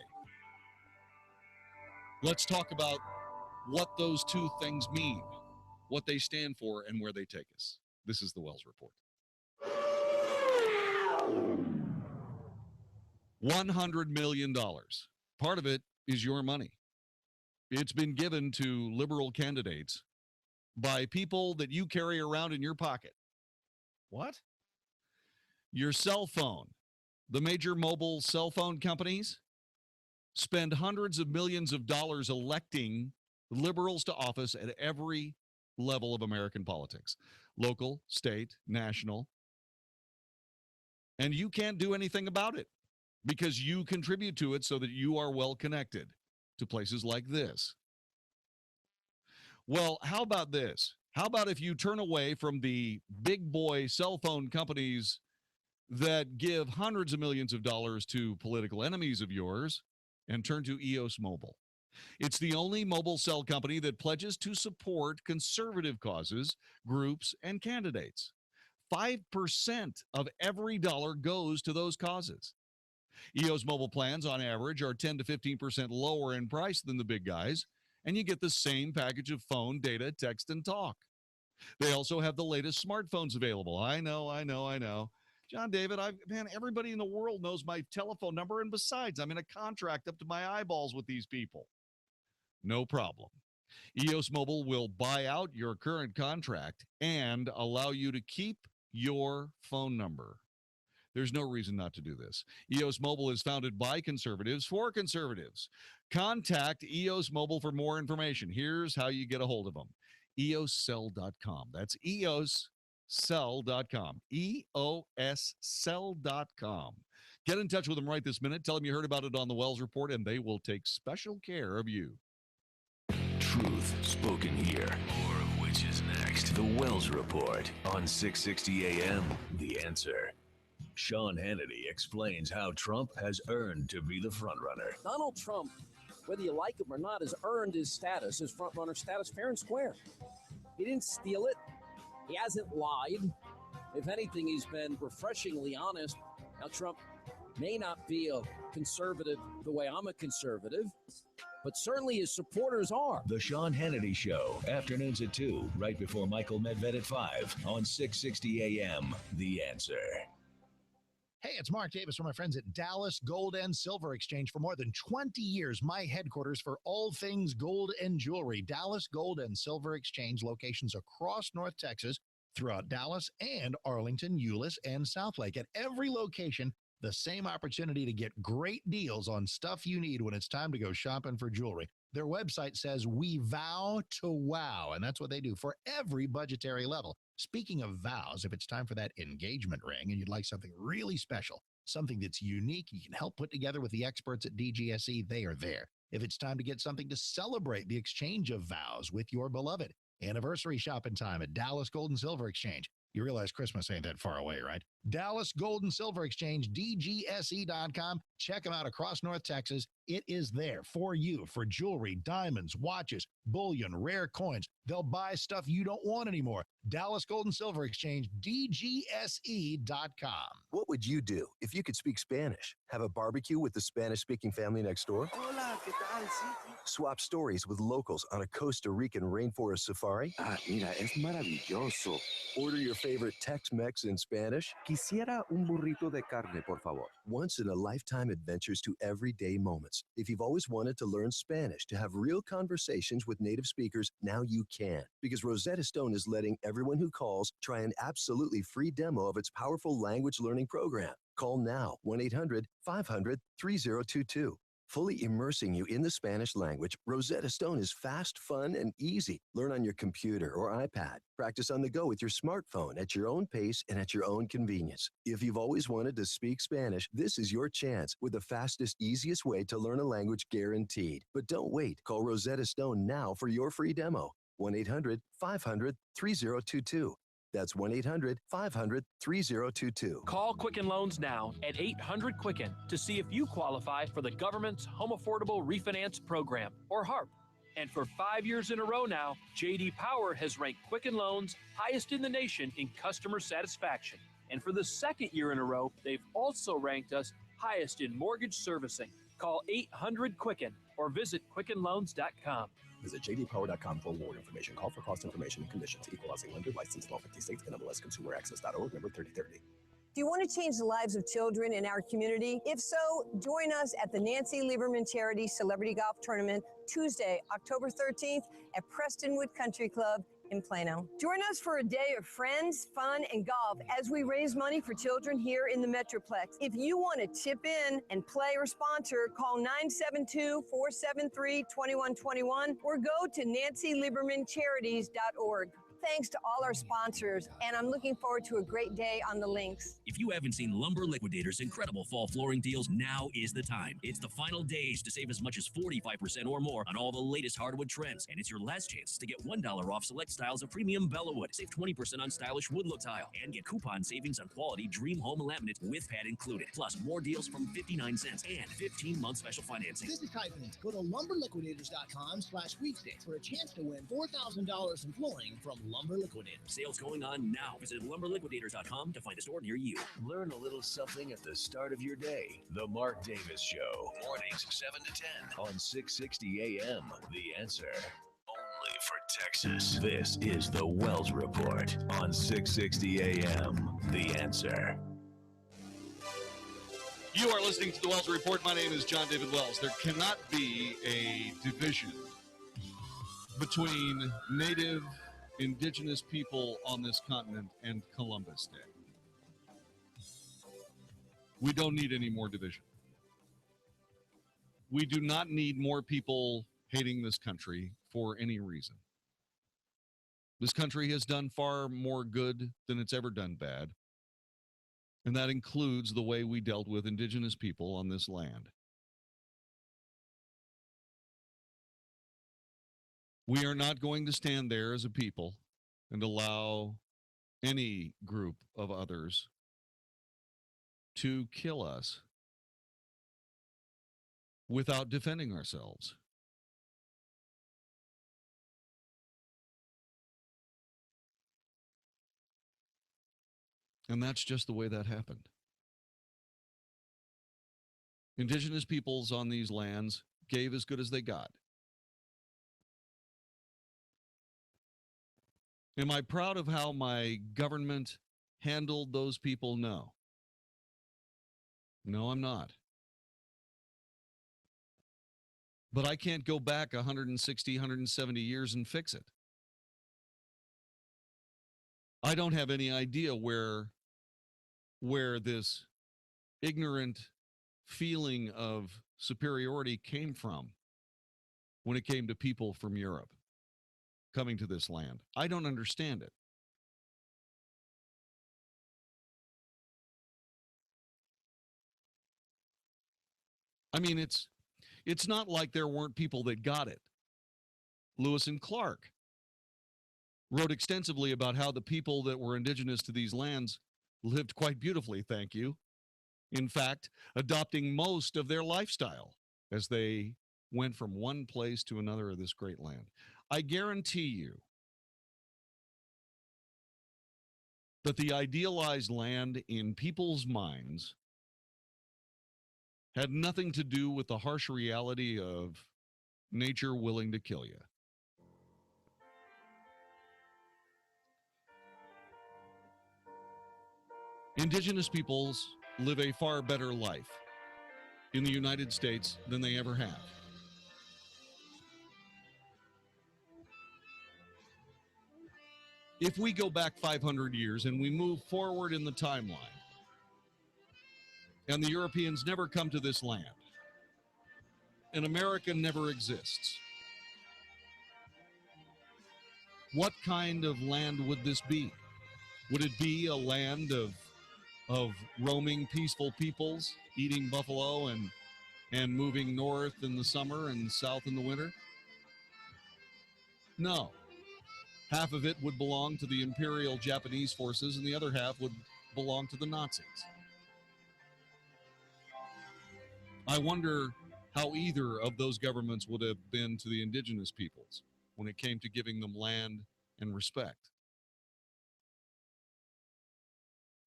Let's talk about what those two things mean, what they stand for, and where they take us. This is the Wells Report. $100 million. Part of it is your money. It's been given to liberal candidates by people that you carry around in your pocket. What? Your cell phone. The major mobile cell phone companies spend hundreds of millions of dollars electing liberals to office at every level of American politics. Local, state, national. And you can't do anything about it because you contribute to it so that you are well connected to places like this. Well, how about this? How about if you turn away from the big boy cell phone companies that give hundreds of millions of dollars to political enemies of yours and turn to EOS Mobile? It's the only mobile cell company that pledges to support conservative causes, groups, and candidates. 5% of every dollar goes to those causes. EOS mobile plans, on average, are 10 to 15% lower in price than the big guys, and you get the same package of phone, data, text, and talk. They also have the latest smartphones available. I know. Jon-David, everybody in the world knows my telephone number, and besides, I'm in a contract up to my eyeballs with these people. No problem. EOS Mobile will buy out your current contract and allow you to keep your phone number. There's no reason not to do this. EOS Mobile is founded by conservatives for conservatives. Contact EOS Mobile for more information. Here's how you get a hold of them. EOScell.com. That's EOScell.com. EOScell.com. Get in touch with them right this minute. Tell them you heard about it on the Wells Report, and they will take special care of you.
Truth spoken here. More of which is next. The Wells Report on 660 AM. The Answer. Sean Hannity explains how Trump has earned to be the frontrunner.
Donald Trump, whether you like him or not, has earned his status, his frontrunner status, fair and square. He didn't steal it. He hasn't lied. If anything, he's been refreshingly honest. Now, Trump may not be a conservative the way I'm a conservative, but certainly his supporters are.
The Sean Hannity Show, afternoons at 2, right before Michael Medved at 5 on 660 AM. The Answer.
Hey, it's Mark Davis from my friends at Dallas Gold and Silver Exchange. For more than 20 years, my headquarters for all things gold and jewelry. Dallas Gold and Silver Exchange, locations across North Texas, throughout Dallas and Arlington, Euless, and Southlake. At every location, the same opportunity to get great deals on stuff you need when it's time to go shopping for jewelry. Their website says, "We vow to wow," and that's what they do for every budgetary level. Speaking of vows, if it's time for that engagement ring and you'd like something really special, something that's unique, you can help put together with the experts at DGSE, they are there. If it's time to get something to celebrate the exchange of vows with your beloved, anniversary shopping time at Dallas Gold and Silver Exchange. You realize Christmas ain't that far away, right? Dallas Gold and Silver Exchange, DGSE.com. Check them out across North Texas It is there for you for jewelry, diamonds, watches, bullion, rare coins. They'll buy stuff you don't want anymore. Dallas Gold and Silver Exchange, DGSE.com.
What would you do if you could speak Spanish? Have a barbecue with the Spanish-speaking family next door?
Hola, ¿qué tal? Sí.
Swap stories with locals on a Costa Rican rainforest safari?
Mira, es maravilloso.
Order your favorite Tex-Mex in Spanish?
Quisiera un burrito de carne, por favor.
Once-in-a-lifetime adventures to everyday moments. If you've always wanted to learn Spanish, to have real conversations with native speakers, now you can. Because Rosetta Stone is letting everyone who calls try an absolutely free demo of its powerful language learning program. Call now, 1-800-500-3022. Fully immersing you in the Spanish language, Rosetta Stone is fast, fun, and easy. Learn on your computer or iPad. Practice on the go with your smartphone at your own pace and at your own convenience. If you've always wanted to speak Spanish, this is your chance with the fastest, easiest way to learn a language guaranteed. But don't wait. Call Rosetta Stone now for your free demo. 1-800-500-3022. That's 1-800-500-3022.
Call Quicken Loans now at 800-QUICKEN to see if you qualify for the government's Home Affordable Refinance Program, or HARP. And for 5 years in a row now, J.D. Power has ranked Quicken Loans highest in the nation in customer satisfaction. And for the second year in a row, they've also ranked us highest in mortgage servicing. Call 800-QUICKEN or visit QuickenLoans.com.
Visit jdpower.com for more information. Call for cost information and conditions. Equal housing lender, licensed in all 50 states, NMLS ConsumerAccess.org, number 3030.
Do you want to change the lives of children in our community? If so, join us at the Nancy Lieberman Charity Celebrity Golf Tournament Tuesday, October 13th at Prestonwood Country Club in Plano. Join us for a day of friends, fun, and golf as we raise money for children here in the Metroplex. If you want to chip in and play or sponsor, call 972-473-2121 or go to nancyliebermancharities.org. Thanks to all our sponsors, and I'm looking forward to a great day on the links.
If you haven't seen Lumber Liquidators' incredible fall flooring deals, now is the time. It's the final days to save as much as 45% or more on all the latest hardwood trends, and it's your last chance to get $1 off select styles of premium Bellawood. Save 20% on stylish wood look tile, and get coupon savings on quality Dream Home laminate with pad included. Plus, more deals from 59 cents and 15-month special financing.
This is Typhon. Go to lumberliquidators.com/sweepstakes for a chance to win $4,000 in flooring from Lumber Liquidators.
Sales going on now. Visit lumberliquidators.com to find a store near you.
Learn a little something at the start of your day. The Mark Davis Show. Mornings 7 to 10 on 660 AM. The Answer. Only for Texas. This is the Wells Report on 660 AM. The Answer.
You are listening to the Wells Report. My name is Jon-David Wells. There cannot be a division between Native Indigenous people on this continent and Columbus Day. We don't need any more division. We do not need more people hating this country for any reason. This country has done far more good than it's ever done bad. And that includes the way we dealt with Indigenous people on this land. We are not going to stand there as a people and allow any group of others to kill us without defending ourselves. And that's just the way that happened. Indigenous peoples on these lands gave as good as they got. Am I proud of how my government handled those people? No. No, I'm not. But I can't go back 160, 170 years and fix it. I don't have any idea where this ignorant feeling of superiority came from when it came to people from Europe coming to this land. I don't understand it. I mean, it's not like there weren't people that got it. Lewis and Clark wrote extensively about how the people that were indigenous to these lands lived quite beautifully, thank you. In fact, adopting most of their lifestyle as they went from one place to another of this great land. I guarantee you that the idealized land in people's minds had nothing to do with the harsh reality of nature willing to kill you. Indigenous peoples live a far better life in the United States than they ever have. If we go back 500 years and we move forward in the timeline, and the Europeans never come to this land, and America never exists, what kind of land would this be? Would it be a land of roaming, peaceful peoples, eating buffalo and moving north in the summer and south in the winter? No. Half of it would belong to the Imperial Japanese forces, and the other half would belong to the Nazis. I wonder how either of those governments would have been to the indigenous peoples when it came to giving them land and respect.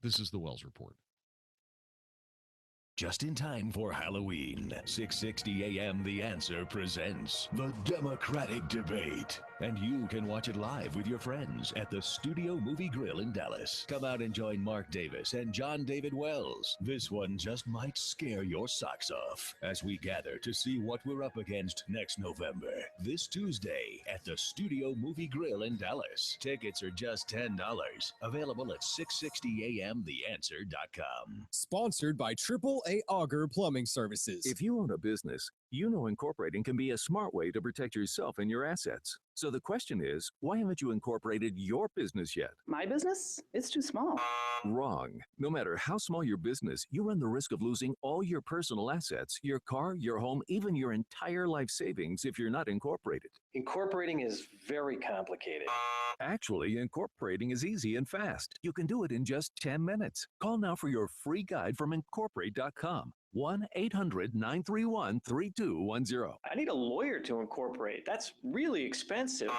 This is the Wells Report.
Just in time for Halloween, 660 AM The Answer presents the Democratic Debate. And you can watch it live with your friends at the Studio Movie Grill in Dallas. Come out and join Mark Davis and Jon-David Wells. This one just might scare your socks off as we gather to see what we're up against next November. This Tuesday at the Studio Movie Grill in Dallas. Tickets are just $10. Available at 660amtheanswer.com.
Sponsored by AAA Auger Plumbing Services.
If you own a business, you know incorporating can be a smart way to protect yourself and your assets. So the question is, why haven't you incorporated your business yet?
My business? It's too small.
Wrong. No matter how small your business, you run the risk of losing all your personal assets, your car, your home, even your entire life savings if you're not incorporated.
Incorporating is very complicated.
Actually, incorporating is easy and fast. You can do it in just 10 minutes. Call now for your free guide from Incorporate.com. 1-800-931-3210.
I need a lawyer to incorporate. That's really expensive.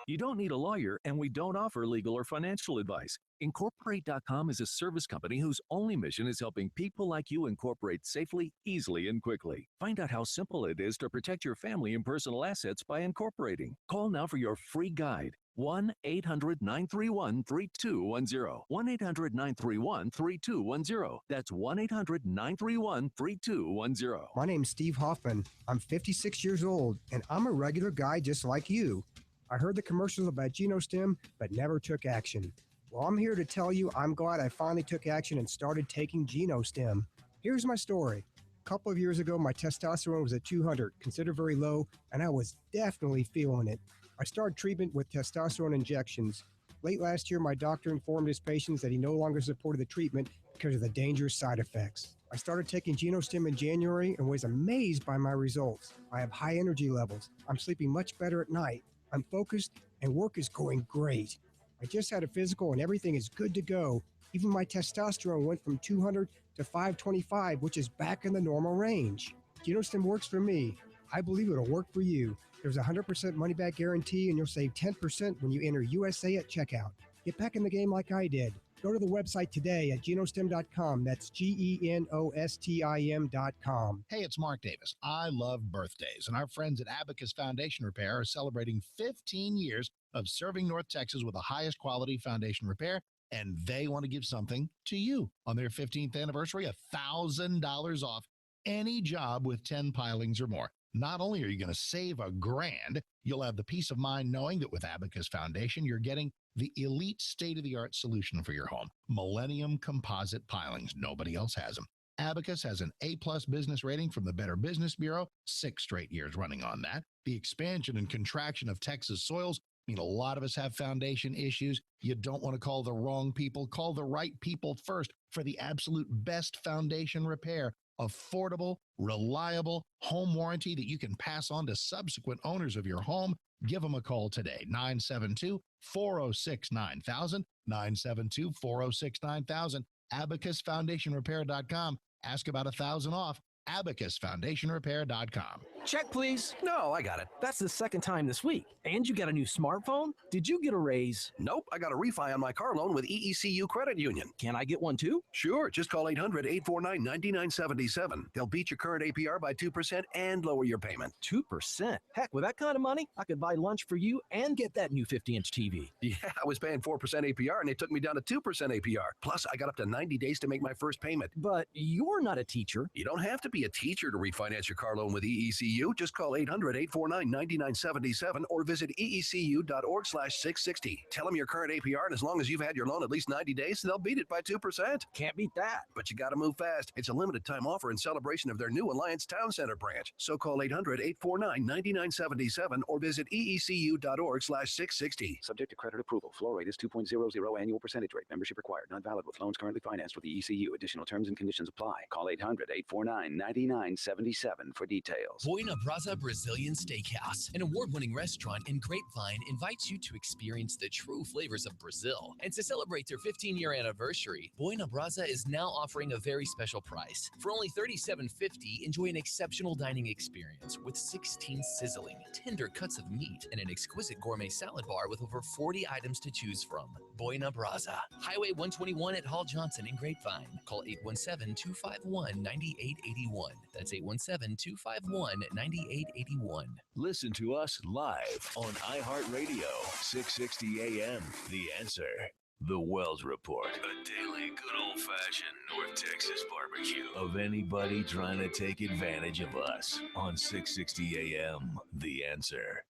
You don't need a lawyer, and we don't offer legal or financial advice. Incorporate.com is a service company whose only mission is helping people like you incorporate safely, easily, and quickly. Find out how simple it is to protect your family and personal assets by incorporating. Call now for your free guide. 1-800-931-3210. 1-800-931-3210. That's 1-800-931-3210.
My name's Steve Hoffman. I'm 56 years old, and I'm a regular guy just like you. I heard the commercials about GenoStem, but never took action. Well, I'm here to tell you I'm glad I finally took action and started taking GenoStem. Here's my story. A couple of years ago, my testosterone was at 200, considered very low, and I was definitely feeling it. I started treatment with testosterone injections. Late last year, my doctor informed his patients that he no longer supported the treatment because of the dangerous side effects. I started taking GenoStem in January and was amazed by my results. I have high energy levels. I'm sleeping much better at night. I'm focused, and work is going great. I just had a physical, and everything is good to go. Even my testosterone went from 200 to 525, which is back in the normal range. GenoStem works for me. I believe it'll work for you. There's a 100% money-back guarantee, and you'll save 10% when you enter USA at checkout. Get back in the game like I did. Go to the website today at genostem.com. That's GENOSTIM.com.
Hey, it's Mark Davis. I love birthdays, and our friends at Abacus Foundation Repair are celebrating 15 years of serving North Texas with the highest quality foundation repair, and they want to give something to you. On their 15th anniversary, $1,000 off any job with 10 pilings or more. Not only are you going to save $1,000, you'll have the peace of mind knowing that with Abacus Foundation, you're getting the elite state-of-the-art solution for your home. Millennium composite pilings. Nobody else has them. Abacus has an A-plus business rating from the Better Business Bureau, 6 straight years running on that. The expansion and contraction of Texas soils mean a lot of us have foundation issues. You don't want to call the wrong people. Call the right people first for the absolute best foundation repair. Affordable, reliable home warranty that you can pass on to subsequent owners of your home. Give them a call today, 972-406-9000, 972-406-9000, abacusfoundationrepair.com. Ask about $1,000 off. abacusfoundationrepair.com.
Check, please. No, I got it. That's the second time this week. And you got a new smartphone? Did you get a raise?
Nope, I got a refi on my car loan with EECU Credit Union.
Can I get one too?
Sure, just call 800-849-9977. They'll beat your current APR by 2% and lower your payment.
2%? Heck, with that kind of money, I could buy lunch for you and get that new 50-inch TV.
Yeah, I was paying 4% APR and they took me down to 2% APR. Plus, I got up to 90 days to make my first payment.
But you're not a teacher.
You don't have to be a teacher to refinance your car loan with EECU. Just call 800-849-9977 or visit eecu.org/660. Tell them your current APR, and as long as you've had your loan at least 90 days, they'll beat it by 2%.
Can't beat that.
But you got to move fast. It's a limited time offer in celebration of their new Alliance Town Center branch. So call 800-849-9977 or visit eecu.org/660.
Subject to credit approval. Floor rate is 2.00 annual percentage rate. Membership required. Not valid with loans currently financed with the ECU. Additional terms and conditions apply. Call 800-849-9977 for details.
Buena Brasa Brazilian Steakhouse, an award-winning restaurant in Grapevine, invites you to experience the true flavors of Brazil. And to celebrate their 15-year anniversary, Buena Brasa is now offering a very special price. For only $37.50, enjoy an exceptional dining experience with 16 sizzling, tender cuts of meat and an exquisite gourmet salad bar with over 40 items to choose from. Buena Brasa, Highway 121 at Hall Johnson in Grapevine. Call 817-251-9881. That's 817-251-9881.
Listen to us live on iHeartRadio, 660 AM. The Answer. The Wells Report. A daily good old-fashioned North Texas barbecue of anybody trying to take advantage of us on 660 AM. The Answer.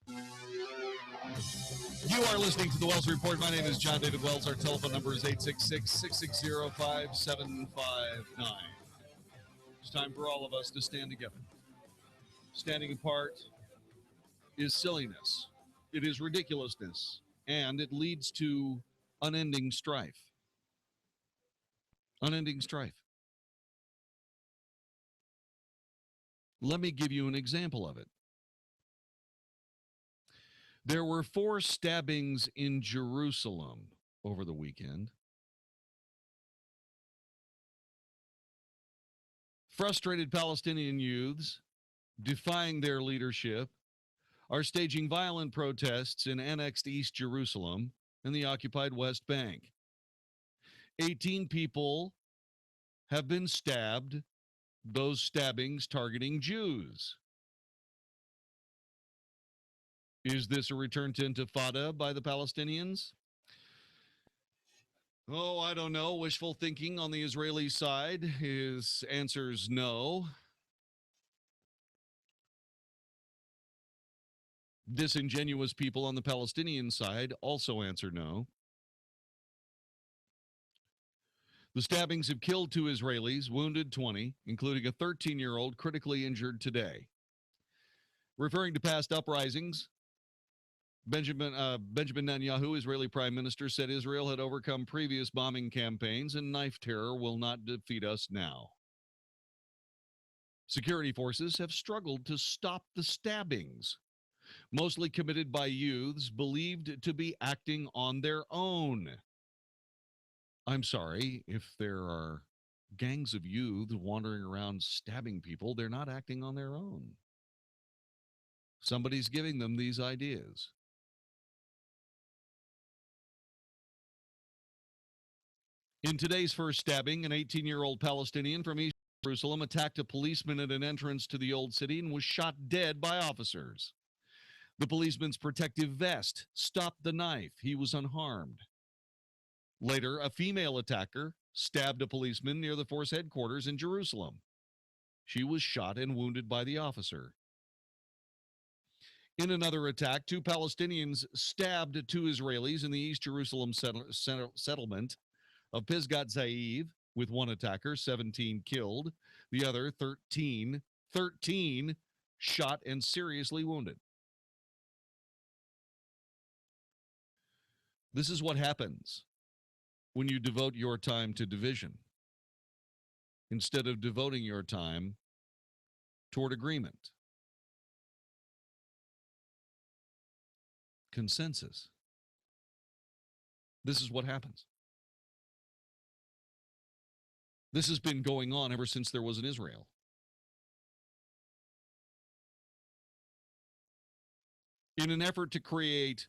You are listening to the Wells Report. My name is Jon-David Wells. Our telephone number is 866-660-5759. It's time for all of us to stand together. Standing apart is silliness. It is ridiculousness. And it leads to unending strife. Unending strife. Let me give you an example of it. There were 4 stabbings in Jerusalem over the weekend. Frustrated Palestinian youths, defying their leadership, are staging violent protests in annexed East Jerusalem and the occupied West Bank. 18 people have been stabbed, those stabbings targeting Jews. Is this a return to intifada by the Palestinians? Oh, I don't know. Wishful thinking on the Israeli side. His answer is no. Disingenuous people on the Palestinian side also answer no. The stabbings have killed 2 Israelis, wounded 20, including a 13-year-old critically injured today. Referring to past uprisings, Benjamin Netanyahu, Israeli prime minister, said Israel had overcome previous bombing campaigns and knife terror will not defeat us now. Security forces have struggled to stop the stabbings, mostly committed by youths believed to be acting on their own. I'm sorry, if there are gangs of youth wandering around stabbing people, they're not acting on their own. Somebody's giving them these ideas. In today's first stabbing, an 18-year-old Palestinian from East Jerusalem attacked a policeman at an entrance to the Old City and was shot dead by officers. The policeman's protective vest stopped the knife. He was unharmed. Later, a female attacker stabbed a policeman near the force headquarters in Jerusalem. She was shot and wounded by the officer. In another attack, 2 Palestinians stabbed 2 Israelis in the East Jerusalem settlement of Pisgat Zaiv, with 1 attacker, 17 killed, the other 13 shot and seriously wounded. This is what happens when you devote your time to division instead of devoting your time toward agreement. Consensus. This is what happens. This has been going on ever since there was an Israel. in an effort to create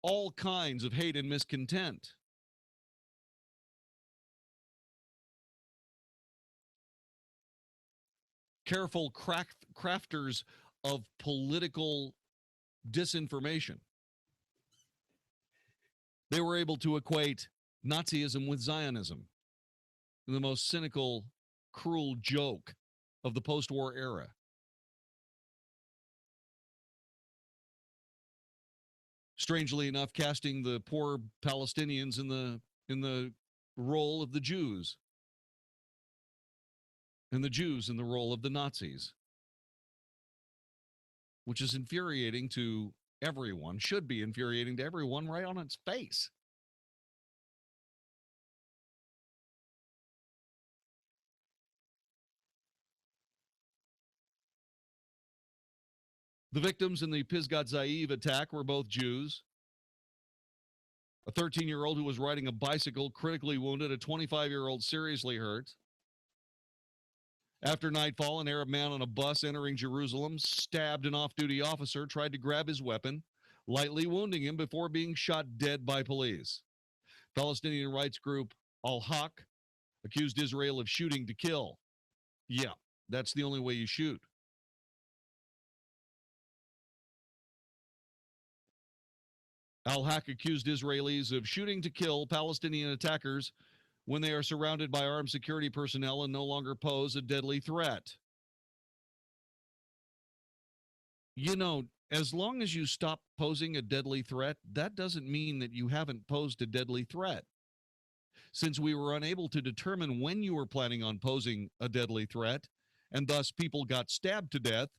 all kinds of hate and miscontent. Careful crafters of political disinformation. They were able to equate Nazism with Zionism, the most cynical, cruel joke of the post-war era. Strangely enough, casting the poor Palestinians in the role of the Jews, and the Jews in the role of the Nazis, which is infuriating to everyone, should be infuriating to everyone right on its face. The victims in the Pisgat Zaiv attack were both Jews. A 13-year-old who was riding a bicycle critically wounded, a 25-year-old seriously hurt. After nightfall, an Arab man on a bus entering Jerusalem stabbed an off-duty officer, tried to grab his weapon, lightly wounding him before being shot dead by police. Palestinian rights group Al-Haq accused Israel of shooting to kill. Yeah, that's the only way you shoot. Al-Haq accused Israelis of shooting to kill Palestinian attackers when they are surrounded by armed security personnel and no longer pose a deadly threat. You know, as long as you stop posing a deadly threat, that doesn't mean that you haven't posed a deadly threat. Since we were unable to determine when you were planning on posing a deadly threat, and thus people got stabbed to death,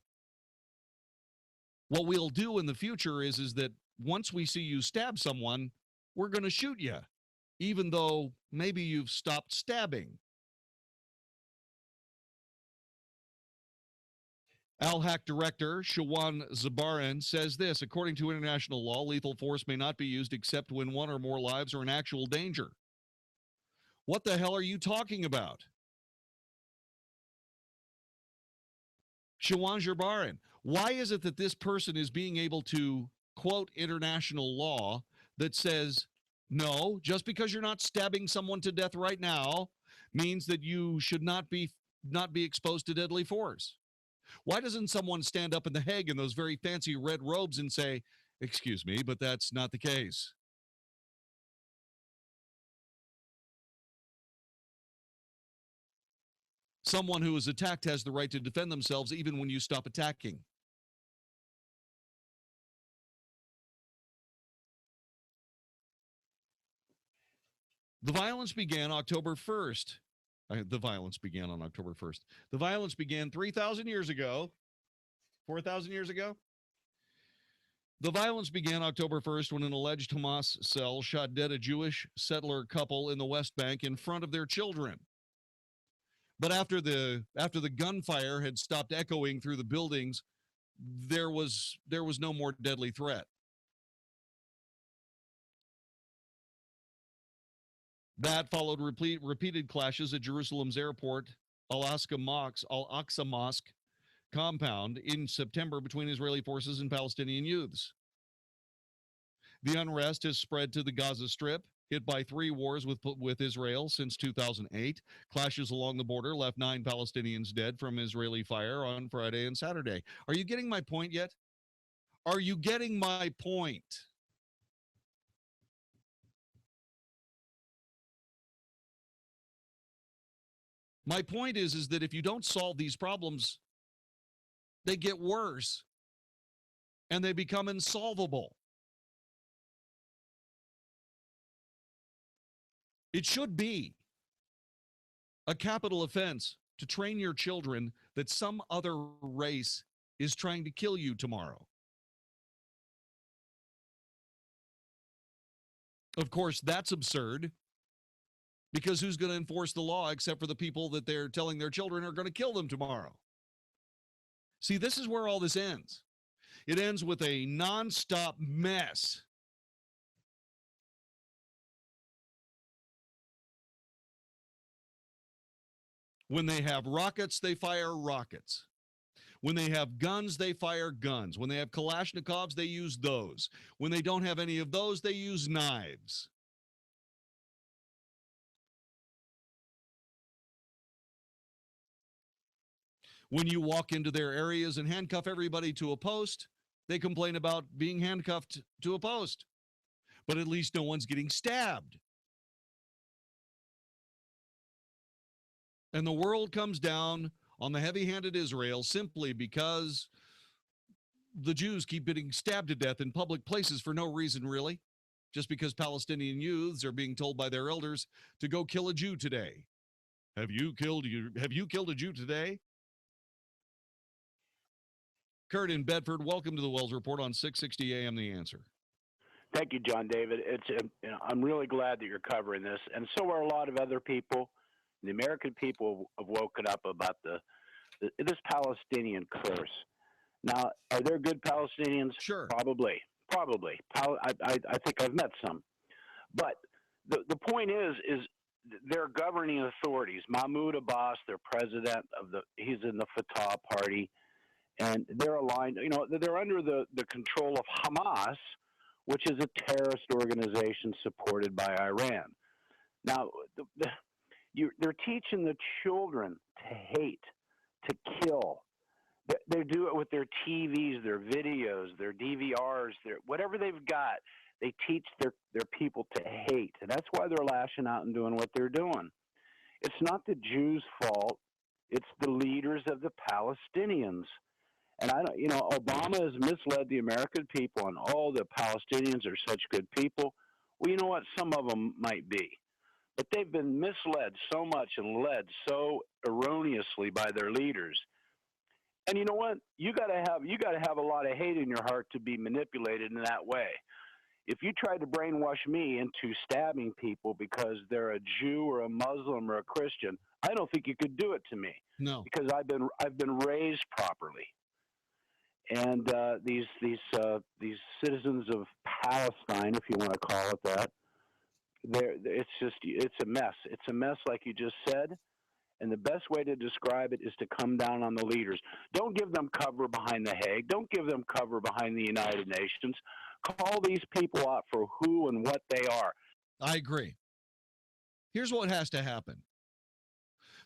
what we'll do in the future is that once we see you stab someone, we're going to shoot you, even though maybe you've stopped stabbing. Al-Haq director Shawan Zabaran says this: according to international law, lethal force may not be used except when one or more lives are in actual danger. What the hell are you talking about? Shawan Zabaran, why is it that this person is being able to quote international law that says, no, just because you're not stabbing someone to death right now means that you should not be exposed to deadly force? Why doesn't someone stand up in The Hague in those very fancy red robes and say, excuse me, but that's not the case? Someone who is attacked has the right to defend themselves even when you stop attacking. The violence began October 1st. The violence began on October 1st. The violence began 3,000 years ago. 4,000 years ago? The violence began October 1st when an alleged Hamas cell shot dead a Jewish settler couple in the West Bank in front of their children. But after the gunfire had stopped echoing through the buildings, there was no more deadly threat. That followed repeated clashes at Jerusalem's airport, Al-Aqsa Mosque compound in September between Israeli forces and Palestinian youths. The unrest has spread to the Gaza Strip, hit by 3 wars with Israel since 2008. Clashes along the border left 9 Palestinians dead from Israeli fire on Friday and Saturday. Are you getting my point yet? Are you getting my point? My point is that if you don't solve these problems, they get worse and they become insolvable. It should be a capital offense to train your children that some other race is trying to kill you tomorrow. Of course, that's absurd, because who's going to enforce the law except for the people that they're telling their children are going to kill them tomorrow? See, this is where all this ends. It ends with a nonstop mess. When they have rockets, they fire rockets. When they have guns, they fire guns. When they have Kalashnikovs, they use those. When they don't have any of those, they use knives. When you walk into their areas and handcuff everybody to a post, they complain about being handcuffed to a post. But at least no one's getting stabbed. And the world comes down on the heavy-handed Israel simply because the Jews keep getting stabbed to death in public places for no reason, really. Just because Palestinian youths are being told by their elders to go kill a Jew today. Have you killed a Jew today? Kurt in Bedford, welcome to the Wells Report on 660 AM The Answer.
Thank you, Jon-David. I'm really glad that you're covering this, and so are a lot of other people. The American people have woken up about this Palestinian curse. Now, are there good Palestinians?
Sure.
Probably. I think I've met some. But the point is their governing authorities, Mahmoud Abbas, their president he's in the Fatah party, and they're aligned, they're under the control of Hamas, which is a terrorist organization supported by Iran. Now, they're teaching the children to hate, to kill. They do it with their TVs, their videos, their DVRs, whatever they've got. They teach their people to hate, and that's why they're lashing out and doing what they're doing. It's not the Jews' fault; it's the leaders of the Palestinians. And Obama has misled the American people, and all the Palestinians are such good people. Well, you know what? Some of them might be, but they've been misled so much and led so erroneously by their leaders. And you know what? You got to have a lot of hate in your heart to be manipulated in that way. If you tried to brainwash me into stabbing people because they're a Jew or a Muslim or a Christian, I don't think you could do it to me.
No,
because I've been raised properly. And these citizens of Palestine, if you want to call it that, it's a mess. It's a mess, like you just said. And the best way to describe it is to come down on the leaders. Don't give them cover behind the Hague. Don't give them cover behind the United Nations. Call these people out for who and what they are.
I agree. Here's what has to happen.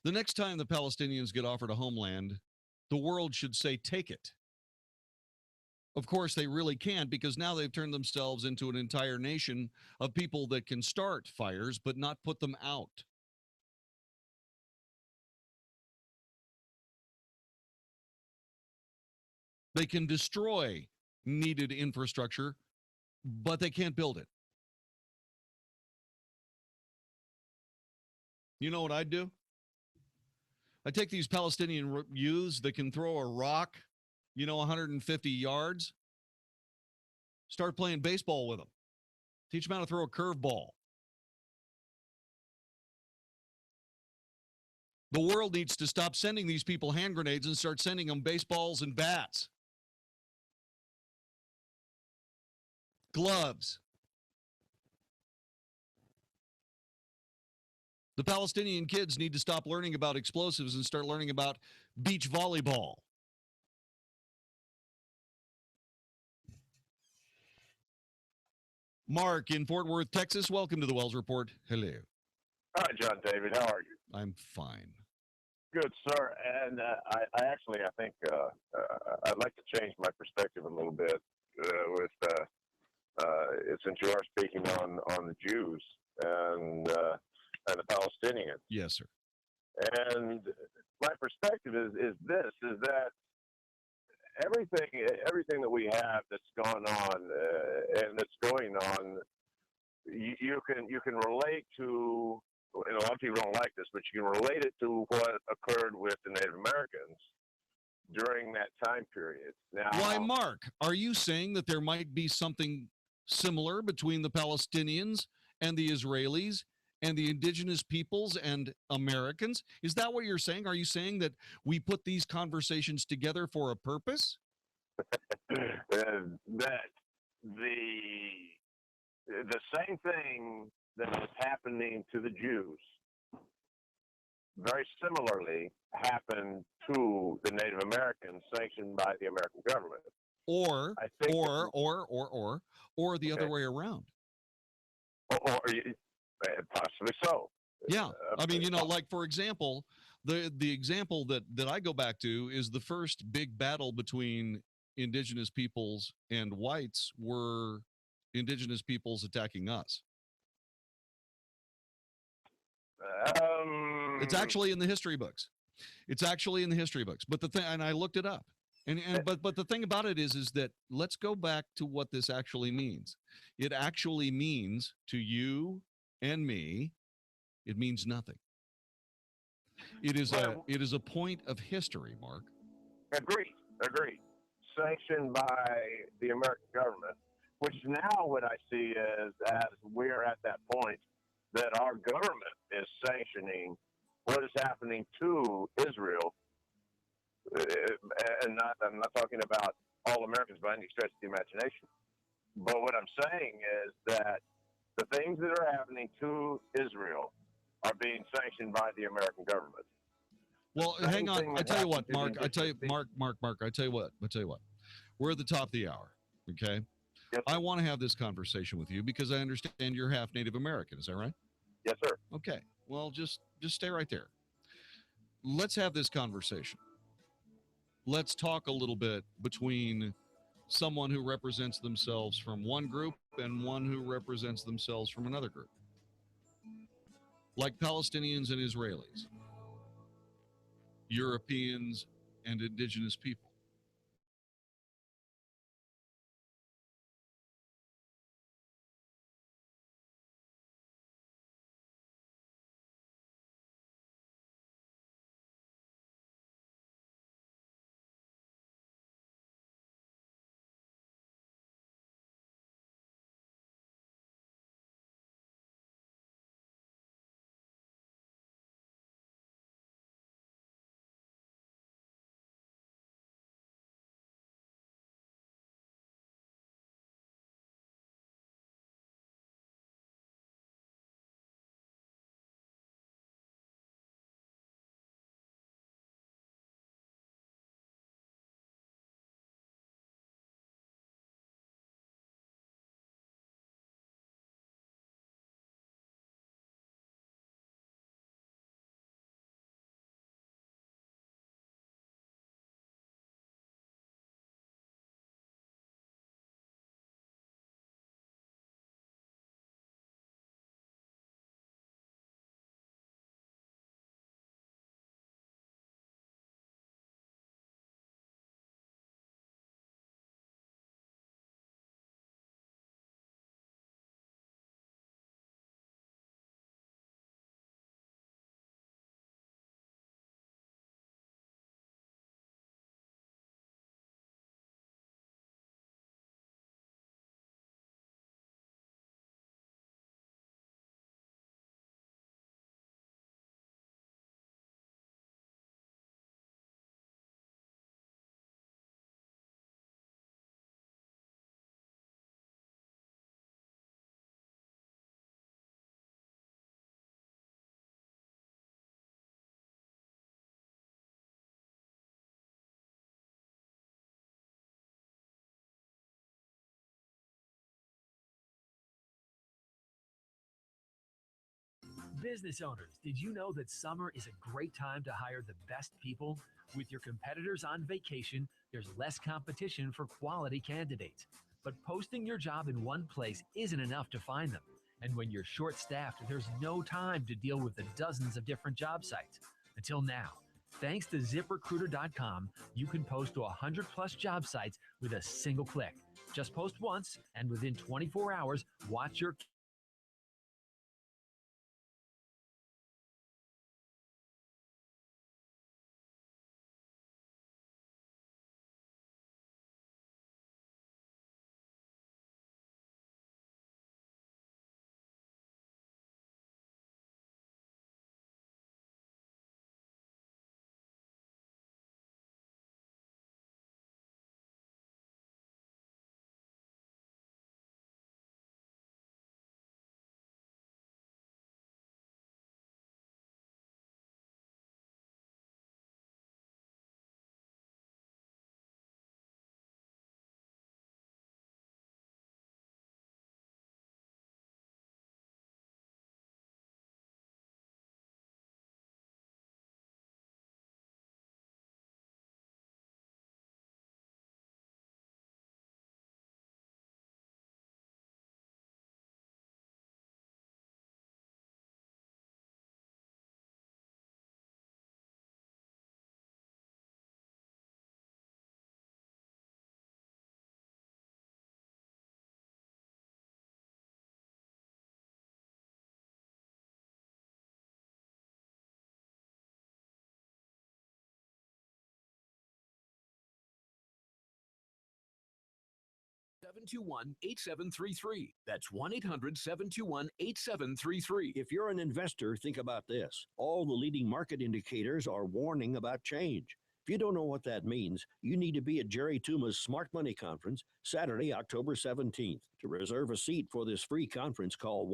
The next time the Palestinians get offered a homeland, the world should say, take it. Of course, they really can't, because now they've turned themselves into an entire nation of people that can start fires but not put them out. They can destroy needed infrastructure, but they can't build it. You know what I'd do? I'd take these Palestinian youths that can throw a rock, 150 yards, start playing baseball with them. Teach them how to throw a curveball. The world needs to stop sending these people hand grenades and start sending them baseballs and bats. Gloves. The Palestinian kids need to stop learning about explosives and start learning about beach volleyball. Mark in Fort Worth, Texas. Welcome to the Wells Report. Hello.
Hi, Jon-David. How are you?
I'm fine.
Good, sir. And I think I'd like to change my perspective a little bit since you are speaking on the Jews and the Palestinians.
Yes, sir.
And my perspective is that everything that we have that's gone on and that's going on, you can relate to. A lot of people don't like this, but you can relate it to what occurred with the Native Americans during that time period. Now,
why, Mark, are you saying that there might be something similar between the Palestinians and the Israelis and the indigenous peoples and Americans? Is that what you're saying? Are you saying that we put these conversations together for a purpose?
That the same thing that is happening to the Jews, very similarly happened to the Native Americans sanctioned by the American government.
Or
I think
or the other way around.
Or possibly so.
Yeah, I mean, like for example, the example that I go back to is the first big battle between indigenous peoples and whites were indigenous peoples attacking us. It's actually in the history books. It's actually in the history books. But the thing, and I looked it up. But the thing about it is that let's go back to what this actually means. It actually means to you and me, it means nothing. It is a point of history, Mark.
Agreed. Sanctioned by the American government, which now what I see is as we're at that point that our government is sanctioning what is happening to Israel. And I'm not talking about all Americans by any stretch of the imagination. But what I'm saying is that the things that are happening to Israel are being sanctioned by the American government.
Well, hang on. I tell you what, Mark. I tell you what. We're at the top of the hour. Okay.
Yes,
I want to have this conversation with you because I understand you're half Native American. Is that right?
Yes, sir.
Okay. Well, just stay right there. Let's have this conversation. Let's talk a little bit between someone who represents themselves from one group and one who represents themselves from another group, like Palestinians and Israelis, Europeans and indigenous people.
Business owners, did you know that summer is a great time to hire the best people? With your competitors on vacation, there's less competition for quality candidates. But posting your job in one place isn't enough to find them. And when you're short-staffed, there's no time to deal with the dozens of different job sites. Until now. Thanks to ZipRecruiter.com, you can post to 100+ job sites with a single click. Just post once, and within 24 hours, watch your
1-800-721-8733. That's 1-800-721-8733.
If you're an investor, think about this. All the leading market indicators are warning about change. If you don't know what that means, you need to be at Jerry Tuma's Smart Money Conference, Saturday, October 17th. To reserve a seat for this free conference, call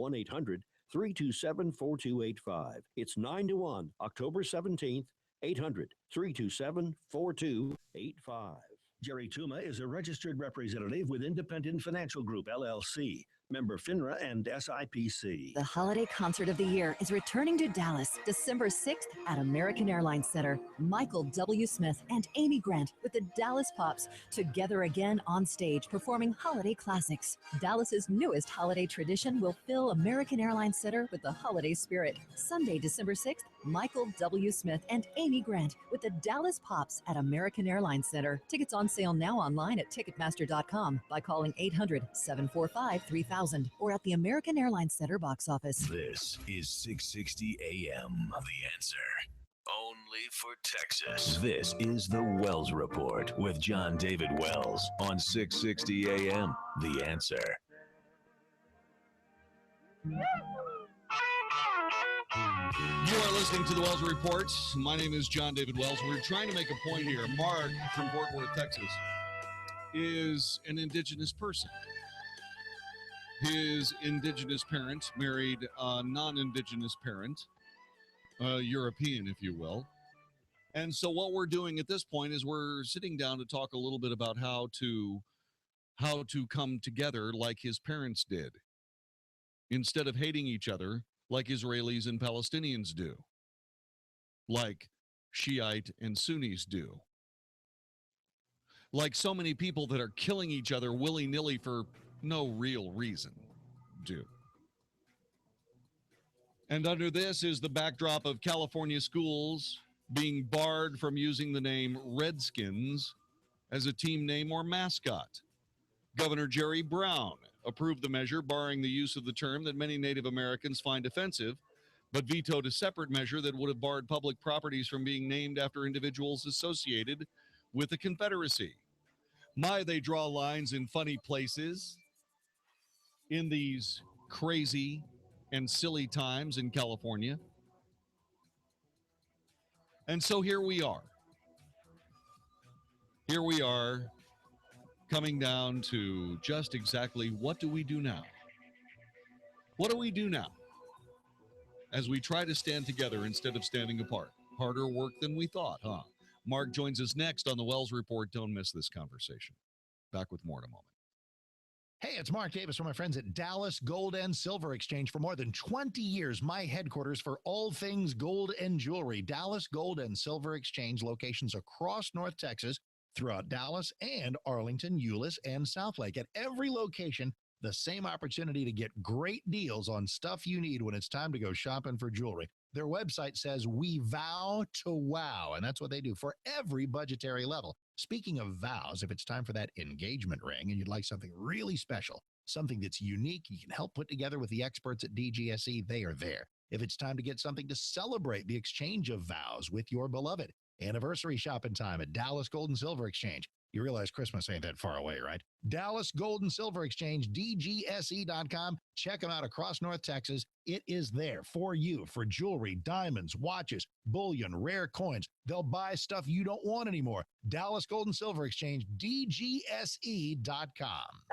1-800-327-4285. It's 9 to 1, October 17th, 800-327-4285. Jerry Tuma is a registered representative with Independent Financial Group, LLC, member FINRA and SIPC.
The holiday concert of the year is returning to Dallas, December 6th at American Airlines Center. Michael W. Smith and Amy Grant with the Dallas Pops together again on stage performing holiday classics. Dallas's newest holiday tradition will fill American Airlines Center with the holiday spirit. Sunday, December 6th, Michael W. Smith and Amy Grant with the Dallas Pops at American Airlines Center. Tickets on sale now online at Ticketmaster.com by calling 800-745-3000 or at the American Airlines Center box office.
This is 660 AM. The Answer. Only for Texas. This is the Wells Report with Jon-David Wells on 660 AM. The Answer.
You are listening to the Wells Report. My name is Jon-David Wells. We're trying to make a point here. Mark from Fort Worth, Texas, is an indigenous person. His indigenous parent married a non-indigenous parent, a European, if you will. And so what we're doing at this point is we're sitting down to talk a little bit about how to come together like his parents did, instead of hating each other like Israelis and Palestinians do, like Shiite and Sunnis do, like so many people that are killing each other willy-nilly for no real reason do. And under this is the backdrop of California schools being barred from using the name Redskins as a team name or mascot. Governor Jerry Brown approved the measure barring the use of the term that many Native Americans find offensive, but vetoed a separate measure that would have barred public properties from being named after individuals associated with the Confederacy. My, they draw lines in funny places in these crazy and silly times in California. And so here we are. Here we are coming down to just exactly what do we do now? What do we do now as we try to stand together instead of standing apart? Harder work than we thought, huh? Mark joins us next on the Wells Report. Don't miss this conversation. Back with more in a moment.
Hey, it's Mark Davis from my friends at Dallas Gold and Silver Exchange. For more than 20 years, my headquarters for all things gold and jewelry. Dallas Gold and Silver Exchange, locations across North Texas, throughout Dallas and Arlington, Euless, and Southlake. At every location, the same opportunity to get great deals on stuff you need when it's time to go shopping for jewelry. Their website says, "We vow to wow," and that's what they do for every budgetary level. Speaking of vows, if it's time for that engagement ring and you'd like something really special, something that's unique, you can help put together with the experts at DGSE, they are there. If it's time to get something to celebrate the exchange of vows with your beloved, anniversary shopping time at Dallas Gold and Silver Exchange. You realize Christmas ain't that far away, right? Dallas Gold and Silver Exchange, DGSE.com. Check them out across North Texas. It is there for you for jewelry, diamonds, watches, bullion, rare coins. They'll buy stuff you don't want anymore. Dallas Gold and Silver Exchange, DGSE.com.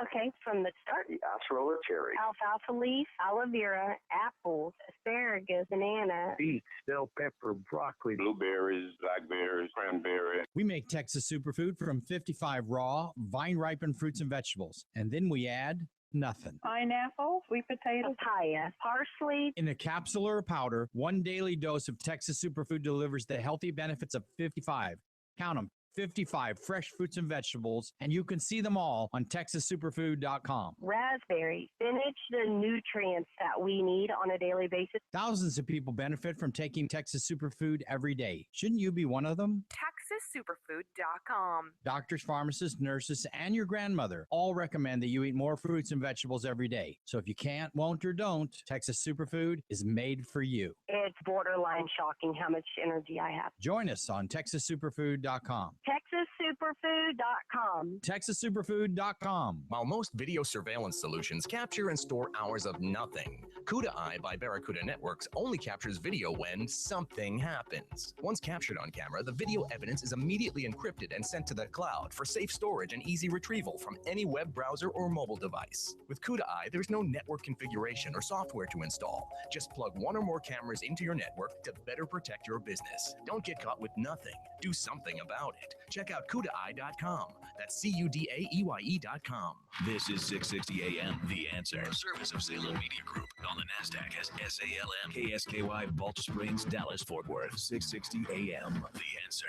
Okay, from the start.
Acerola cherry.
Alfalfa leaf, aloe vera, apples, asparagus, banana.
Beets, bell pepper, broccoli. Blueberries, blackberries, cranberry.
We make Texas Superfood from 55 raw, vine-ripened fruits and vegetables. And then we add nothing.
Pineapple, sweet potato, papaya, parsley.
In a capsule or a powder, one daily dose of Texas Superfood delivers the healthy benefits of 55. Count them. 55 fresh fruits and vegetables, and you can see them all on TexasSuperfood.com.
Raspberry, spinach, the nutrients that we need on a daily basis.
Thousands of people benefit from taking Texas Superfood every day. Shouldn't you be one of them?
TexasSuperfood.com.
Doctors, pharmacists, nurses, and your grandmother all recommend that you eat more fruits and vegetables every day. So if you can't, won't, or don't, Texas Superfood is made for you.
It's borderline shocking how much energy I have.
Join us on TexasSuperfood.com.
TexasSuperfood.com.
TexasSuperfood.com.
While most video surveillance solutions capture and store hours of nothing, CUDA Eye by Barracuda Networks only captures video when something happens. Once captured on camera, the video evidence is immediately encrypted and sent to the cloud for safe storage and easy retrieval from any web browser or mobile device. With CUDA Eye, there's no network configuration or software to install. Just plug one or more cameras into your network to better protect your business. Don't get caught with nothing. Do something about it. Check out CUDAeye.com. That's CUDAEYE.com.
This is 660 AM, The Answer. A service of Salem Media Group. On the NASDAQ as SALM, KSKY, Balch Springs, Dallas, Fort Worth. 660 AM, The Answer.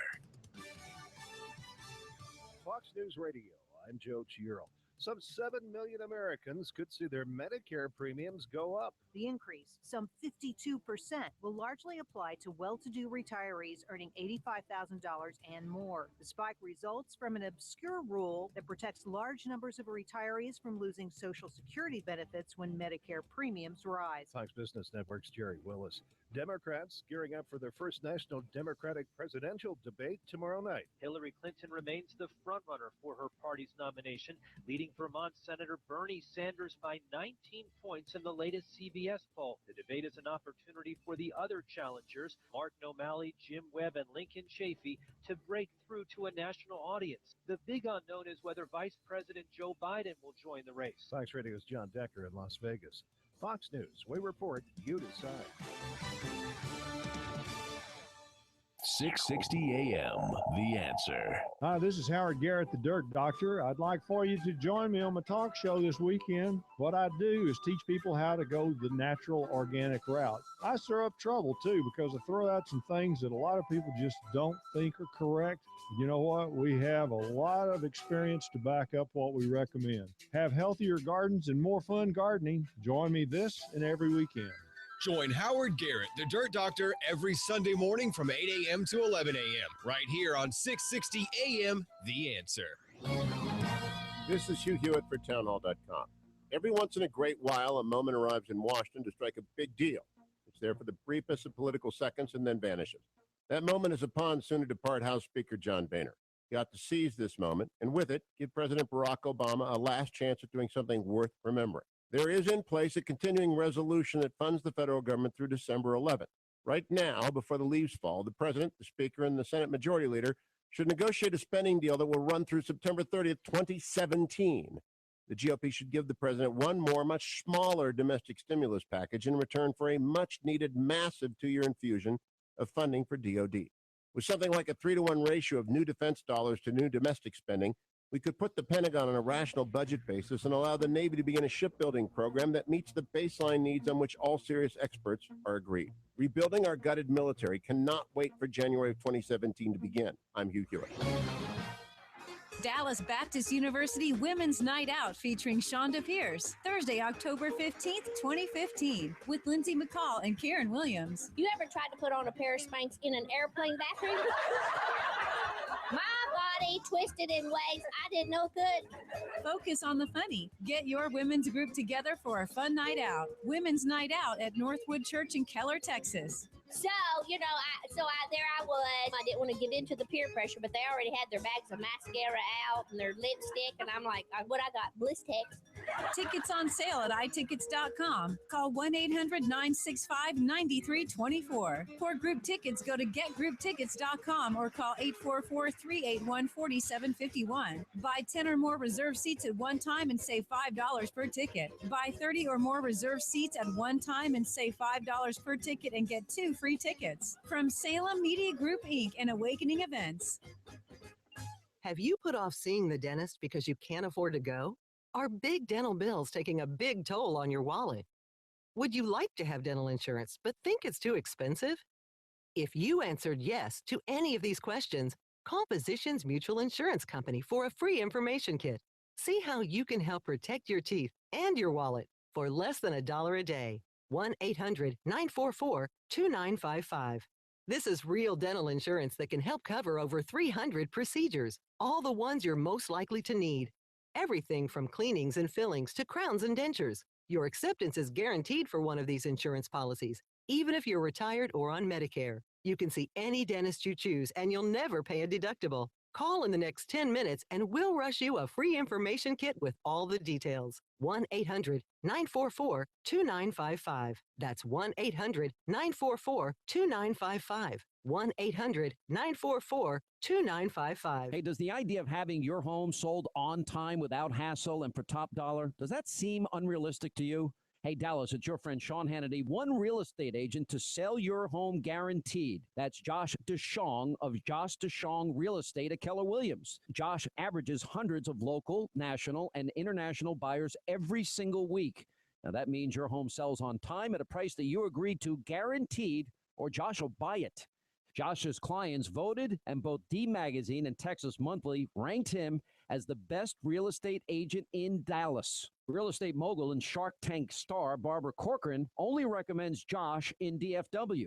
Fox News Radio, I'm Joe Chiaro. Some 7 million Americans could see their Medicare premiums go up.
The increase, some 52%, will largely apply to well-to-do retirees earning $85,000 and more. The spike results from an obscure rule that protects large numbers of retirees from losing Social Security benefits when Medicare premiums rise.
Fox Business Network's Jerry Willis. Democrats gearing up for their first national Democratic presidential debate tomorrow night.
Hillary Clinton remains the frontrunner for her party's nomination, leading Vermont Senator Bernie Sanders by 19 points in the latest CBS poll. The debate is an opportunity for the other challengers, Martin O'Malley, Jim Webb, and Lincoln Chafee, to break through to a national audience. The big unknown is whether Vice President Joe Biden will join the race.
Fox Radio's John Decker in Las Vegas. Fox News, we report, you decide.
660 AM, The Answer.
Hi, this is Howard Garrett, the Dirt Doctor. I'd like for you to join me on my talk show this weekend. What I do is teach people how to go the natural, organic route. I stir up trouble, too, because I throw out some things that a lot of people just don't think are correct. You know what? We have a lot of experience to back up what we recommend. Have healthier gardens and more fun gardening. Join me this and every weekend.
Join Howard Garrett, the Dirt Doctor, every Sunday morning from 8 a.m. to 11 a.m. right here on 660 a.m. The Answer.
This is Hugh Hewitt for townhall.com. Every once in a great while, a moment arrives in Washington to strike a big deal. It's there for the briefest of political seconds and then vanishes. That moment is upon soon-to-depart House Speaker John Boehner. He ought to seize this moment, and with it, give President Barack Obama a last chance at doing something worth remembering. There is in place a continuing resolution that funds the federal government through December 11th. Right now, before the leaves fall, the President, the Speaker, and the Senate Majority Leader should negotiate a spending deal that will run through September 30th, 2017. The GOP should give the President one more, much smaller domestic stimulus package in return for a much-needed massive two-year infusion of funding for DOD. With something like a 3-to-1 ratio of new defense dollars to new domestic spending, we could put the Pentagon on a rational budget basis and allow the Navy to begin a shipbuilding program that meets the baseline needs on which all serious experts are agreed. Rebuilding our gutted military cannot wait for January of 2017 to begin. I'm Hugh Hewitt.
Dallas Baptist University Women's Night Out featuring Shonda Pierce, Thursday, October 15th, 2015, with Lindsay McCall and Karen Williams.
You ever tried to put on a pair of Spanx in an airplane bathroom? My body twisted in ways I didn't know could.
Focus on the funny. Get your women's group together for a fun night out. Women's Night Out at Northwood Church in Keller, Texas.
So, there I was. I didn't want to get into the peer pressure, but they already had their bags of mascara out and their lipstick, and I'm like, what I got? Blistex.
Tickets on sale at iTickets.com. Call 1-800-965-9324. For group tickets, go to getgrouptickets.com or call 844-381-4751. Buy 10 or more reserved seats at one time and save $5 per ticket. Buy 30 or more reserved seats at one time and save $5 per ticket and get 2 free tickets. From Salem Media Group, Inc. and Awakening Events.
Have you put off seeing the dentist because you can't afford to go? Are big dental bills taking a big toll on your wallet? Would you like to have dental insurance but think it's too expensive? If you answered yes to any of these questions, call Physicians Mutual Insurance Company for a free information kit. See how you can help protect your teeth and your wallet for less than $1 a day. 1-800-944-2955. This is real dental insurance that can help cover over 300 procedures, all the ones you're most likely to need. Everything from cleanings and fillings to crowns and dentures. Your acceptance is guaranteed for one of these insurance policies, even if you're retired or on Medicare. You can see any dentist you choose and you'll never pay a deductible. Call in the next 10 minutes and we'll rush you a free information kit with all the details. 1-800-944-2955. That's 1-800-944-2955. 1-800-944-2955.
Hey, does the idea of having your home sold on time without hassle and for top dollar, does that seem unrealistic to you? Hey, Dallas, it's your friend Sean Hannity, one real estate agent to sell your home guaranteed. That's Josh DeShong of Josh DeShong Real Estate at Keller Williams. Josh averages hundreds of local, national, and international buyers every single week. Now, that means your home sells on time at a price that you agreed to, guaranteed, or Josh will buy it. Josh's clients voted, and both D Magazine and Texas Monthly ranked him as the best real estate agent in Dallas. Real estate mogul and Shark Tank star Barbara Corcoran only recommends Josh in DFW.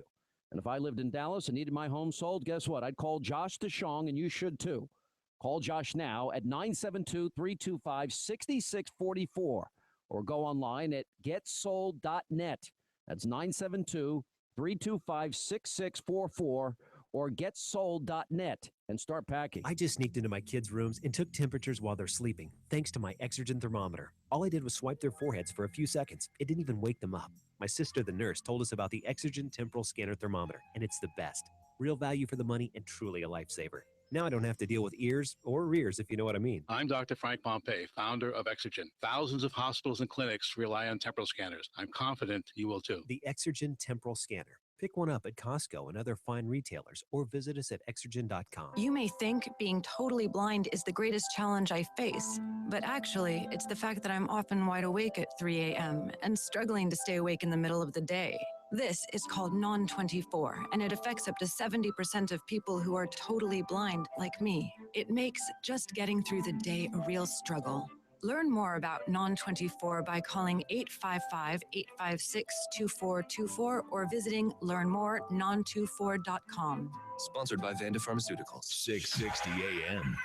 And if I lived in Dallas and needed my home sold, guess what? I'd call Josh DeShong, and you should too. Call Josh now at 972-325-6644 or go online at getsold.net. That's 972-325-6644 or getsold.net and start packing.
I just sneaked into my kids' rooms and took temperatures while they're sleeping, thanks to my Exergen thermometer. All I did was swipe their foreheads for a few seconds. It didn't even wake them up. My sister, the nurse, told us about the Exergen temporal scanner thermometer, and it's the best. Real value for the money and truly a lifesaver. Now I don't have to deal with ears or rears, if you know what I mean.
I'm Dr. Frank Pompey, founder of Exergen. Thousands of hospitals and clinics rely on temporal scanners. I'm confident you will too.
The Exergen temporal scanner. Pick one up at Costco and other fine retailers or visit us at Exergen.com.
You may think being totally blind is the greatest challenge I face, but actually, it's the fact that I'm often wide awake at 3 a.m. and struggling to stay awake in the middle of the day. This is called Non-24, and it affects up to 70% of people who are totally blind, like me. It makes just getting through the day a real struggle. Learn more about Non-24 by calling 855-856-2424 or visiting learnmorenon24.com.
Sponsored by Vanda Pharmaceuticals.
660 AM. The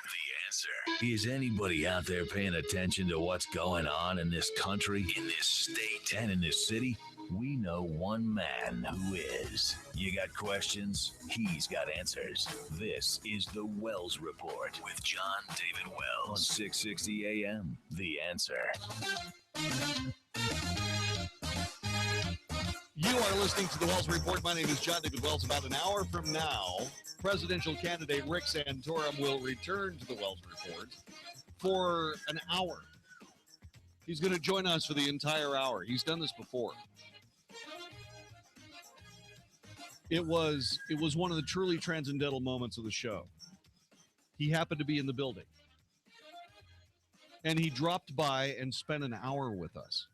Answer. Is anybody out there paying attention to what's going on in this country, in this state, and in this city? We know one man who is. You got questions? He's got answers. This is the Wells Report with Jon-David Wells on 660 AM. The Answer.
You are listening to the Wells Report. My name is Jon-David Wells. About an hour from now, presidential candidate Rick Santorum will return to the Wells Report for an hour. He's going to join us for the entire hour. He's done this before. It was one of the truly transcendental moments of the show. He happened to be in the building. And he dropped by and spent an hour with us.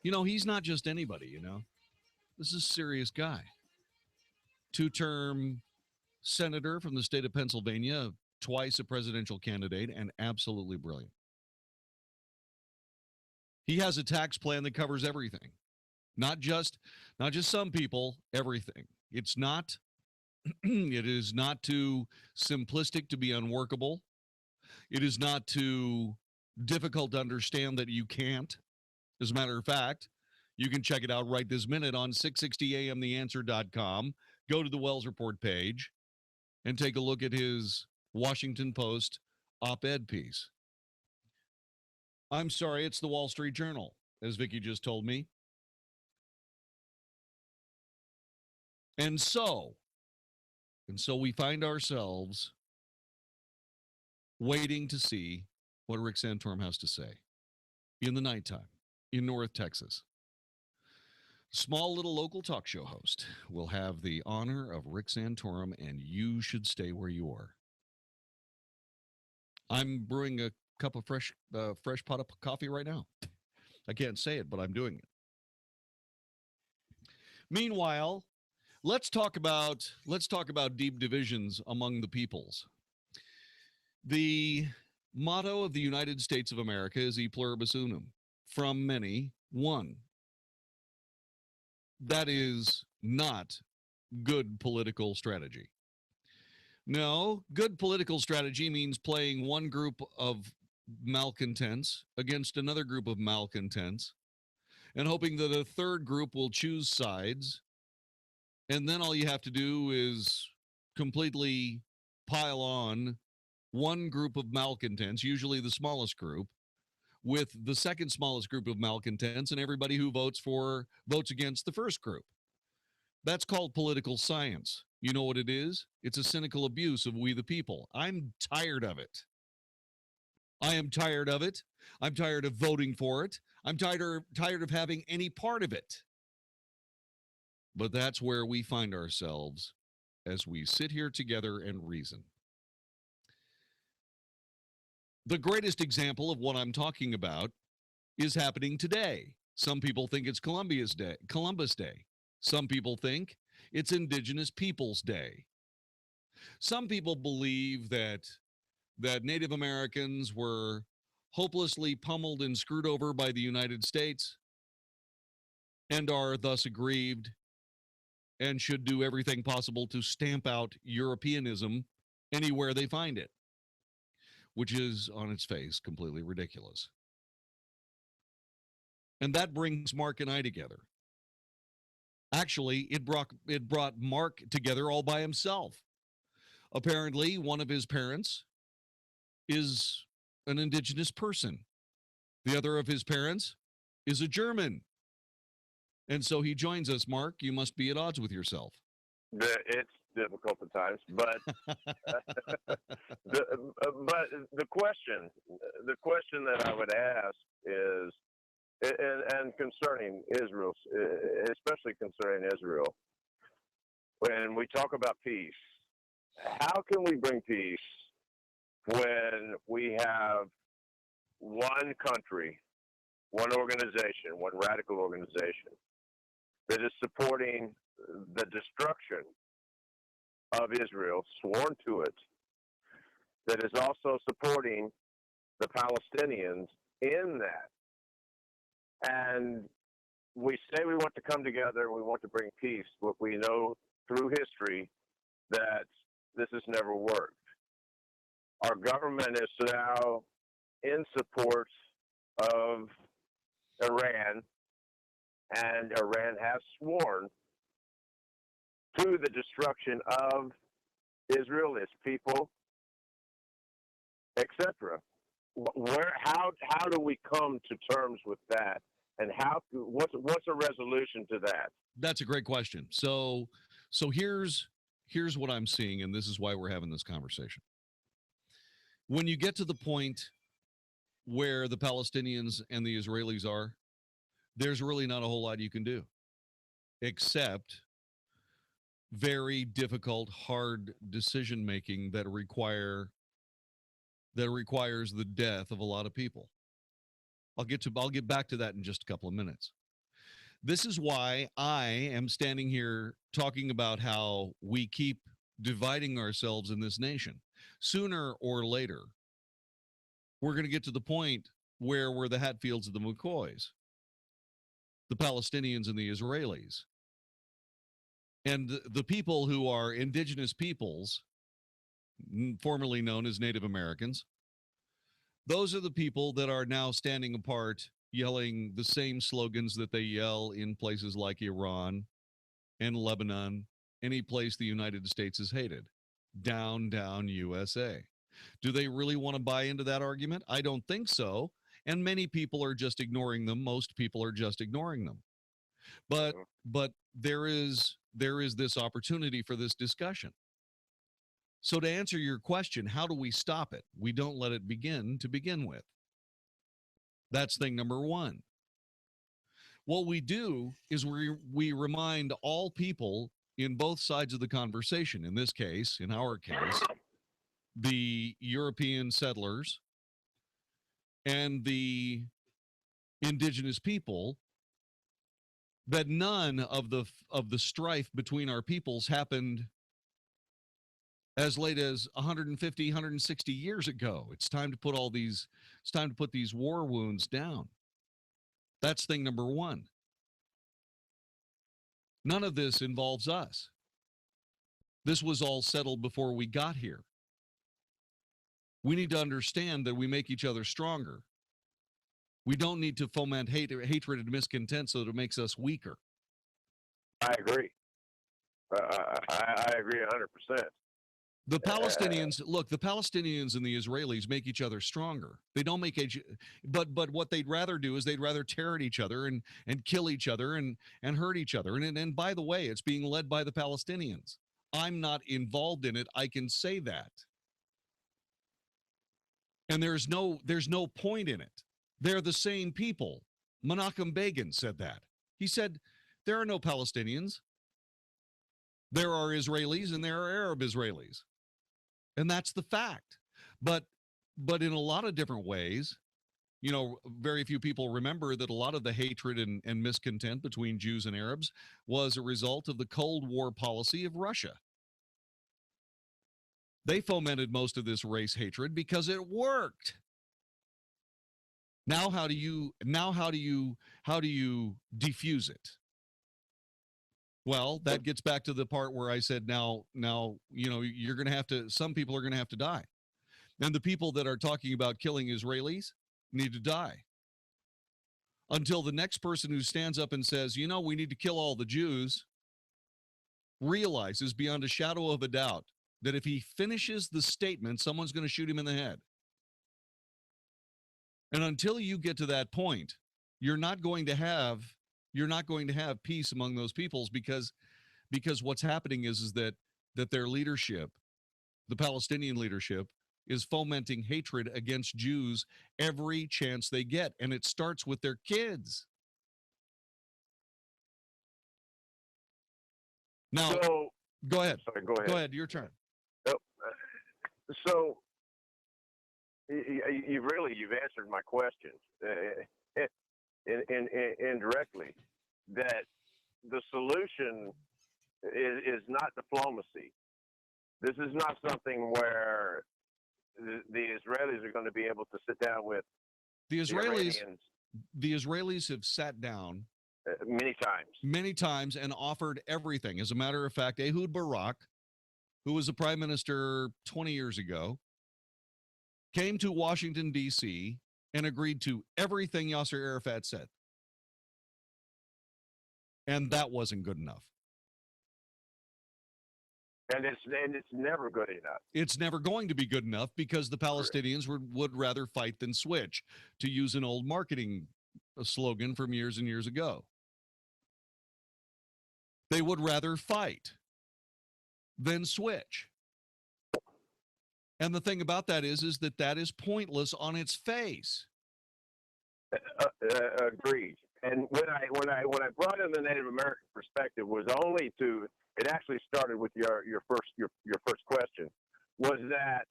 You know, he's not just anybody, you know. This is a serious guy. Two-term senator from the state of Pennsylvania, twice a presidential candidate, and absolutely brilliant. He has a tax plan that covers everything. Not just some people, everything. It is not too simplistic to be unworkable. It is not too difficult to understand that you can't. As a matter of fact, you can check it out right this minute on 660amtheanswer.com. Go to the Wells Report page and take a look at his Washington Post op-ed piece. I'm sorry, it's the Wall Street Journal, as Vicki just told me. And so we find ourselves waiting to see what Rick Santorum has to say in the nighttime in North Texas. Small little local talk show host will have the honor of Rick Santorum, and you should stay where you are. I'm brewing a cup of fresh pot of coffee right now. I can't say it, but I'm doing it. Meanwhile, let's talk about deep divisions among the peoples. The motto of the United States of America is E pluribus unum, from many, one. That is not good political strategy. No, good political strategy means playing one group of malcontents against another group of malcontents and hoping that a third group will choose sides. And then all you have to do is completely pile on one group of malcontents, usually the smallest group, with the second smallest group of malcontents and everybody who votes against the first group. That's called political science. You know what it is? It's a cynical abuse of we the people. I'm tired of it. I am tired of it. I'm tired of voting for it. I'm tired of having any part of it. But that's where we find ourselves as we sit here together and reason. The greatest example of what I'm talking about is happening today. Some people think it's Columbus Day. Some people think it's Indigenous Peoples Day. Some people believe that Native Americans were hopelessly pummeled and screwed over by the United States and are thus aggrieved and should do everything possible to stamp out Europeanism anywhere they find it, which is on its face completely ridiculous. And that brings Mark and I together. Actually, it brought Mark together all by himself. Apparently, one of his parents is an Indigenous person. The other of his parents is a German. And so he joins us. Mark, you must be at odds with yourself.
It's difficult at times, but the question that I would ask is, and concerning Israel, especially concerning Israel, when we talk about peace, how can we bring peace when we have one country, one organization, one radical organization that is supporting the destruction of Israel, sworn to it, that is also supporting the Palestinians in that? And we say we want to come together, we want to bring peace, but we know through history that this has never worked. Our government is now in support of Iran, and Iran has sworn to the destruction of Israel, its people, etc. How do we come to terms with that, and what's a resolution to that?
That's a great question. So here's what I'm seeing, and this is why we're having this conversation. When you get to the point where the Palestinians and the Israelis are, there's really not a whole lot you can do, except very difficult, hard decision making that requires the death of a lot of people. I'll get back to that in just a couple of minutes. This is why I am standing here talking about how we keep dividing ourselves in this nation. Sooner or later, we're going to get to the point where we're the Hatfields of the McCoys, the Palestinians and the Israelis. And the people who are indigenous peoples, formerly known as Native Americans, those are the people that are now standing apart, yelling the same slogans that they yell in places like Iran and Lebanon, any place the United States is hated. Down, down, USA. Do they really want to buy into that argument? I don't think so. And many people are just ignoring them. Most people are just ignoring them. But there is this opportunity for this discussion. So to answer your question, how do we stop it? We don't let it begin to begin with. That's thing number one. What we do is we remind all people in both sides of the conversation, in this case, in our case, the European settlers and the indigenous people, that none of the strife between our peoples happened as late as 150, 160 years ago. It's time to put these war wounds down. That's thing number one. None of this involves us. This was all settled before we got here. We need to understand that we make each other stronger. We don't need to foment hatred and miscontent so that it makes us weaker.
I agree. I agree 100%.
The Palestinians, look, the Palestinians and the Israelis make each other stronger. They don't make but what they'd rather do is they'd rather tear at each other and kill each other and hurt each other. And by the way, it's being led by the Palestinians. I'm not involved in it. I can say that. And there's no point in it. They're the same people. Menachem Begin said that. He said, there are no Palestinians. There are Israelis and there are Arab Israelis. And that's the fact. But in a lot of different ways, you know, very few people remember that a lot of the hatred and miscontent between Jews and Arabs was a result of the Cold War policy of Russia. They fomented most of this race hatred because it worked. Now how do you defuse it? Well, that gets back to the part where I said now, you know, you're going to have to, some people are going to have to die. And the people that are talking about killing Israelis need to die. Until the next person who stands up and says, you know, we need to kill all the Jews, realizes beyond a shadow of a doubt that if he finishes the statement, someone's going to shoot him in the head. And until you get to that point, you're not going to have peace among those peoples because what's happening is that their leadership, the Palestinian leadership, is fomenting hatred against Jews every chance they get, and it starts with their kids. Now, go ahead.
Sorry, go ahead.
Go ahead. Your turn.
So you've answered my question indirectly. That the solution is not diplomacy. This is not something where the Israelis are going to be able to sit down with
the Israelis.
Iranians.
The Israelis have sat down
many times
and offered everything. As a matter of fact, Ehud Barak, who was the prime minister 20 years ago, came to Washington, D.C. and agreed to everything Yasser Arafat said. And that wasn't good enough.
And it's never good enough.
It's never going to be good enough because the Palestinians would rather fight than switch, to use an old marketing slogan from years and years ago. They would rather fight than switch. And the thing about that is that is pointless on its face.
Agreed. And when I brought in the Native American perspective was only to, it actually started with your first question, was that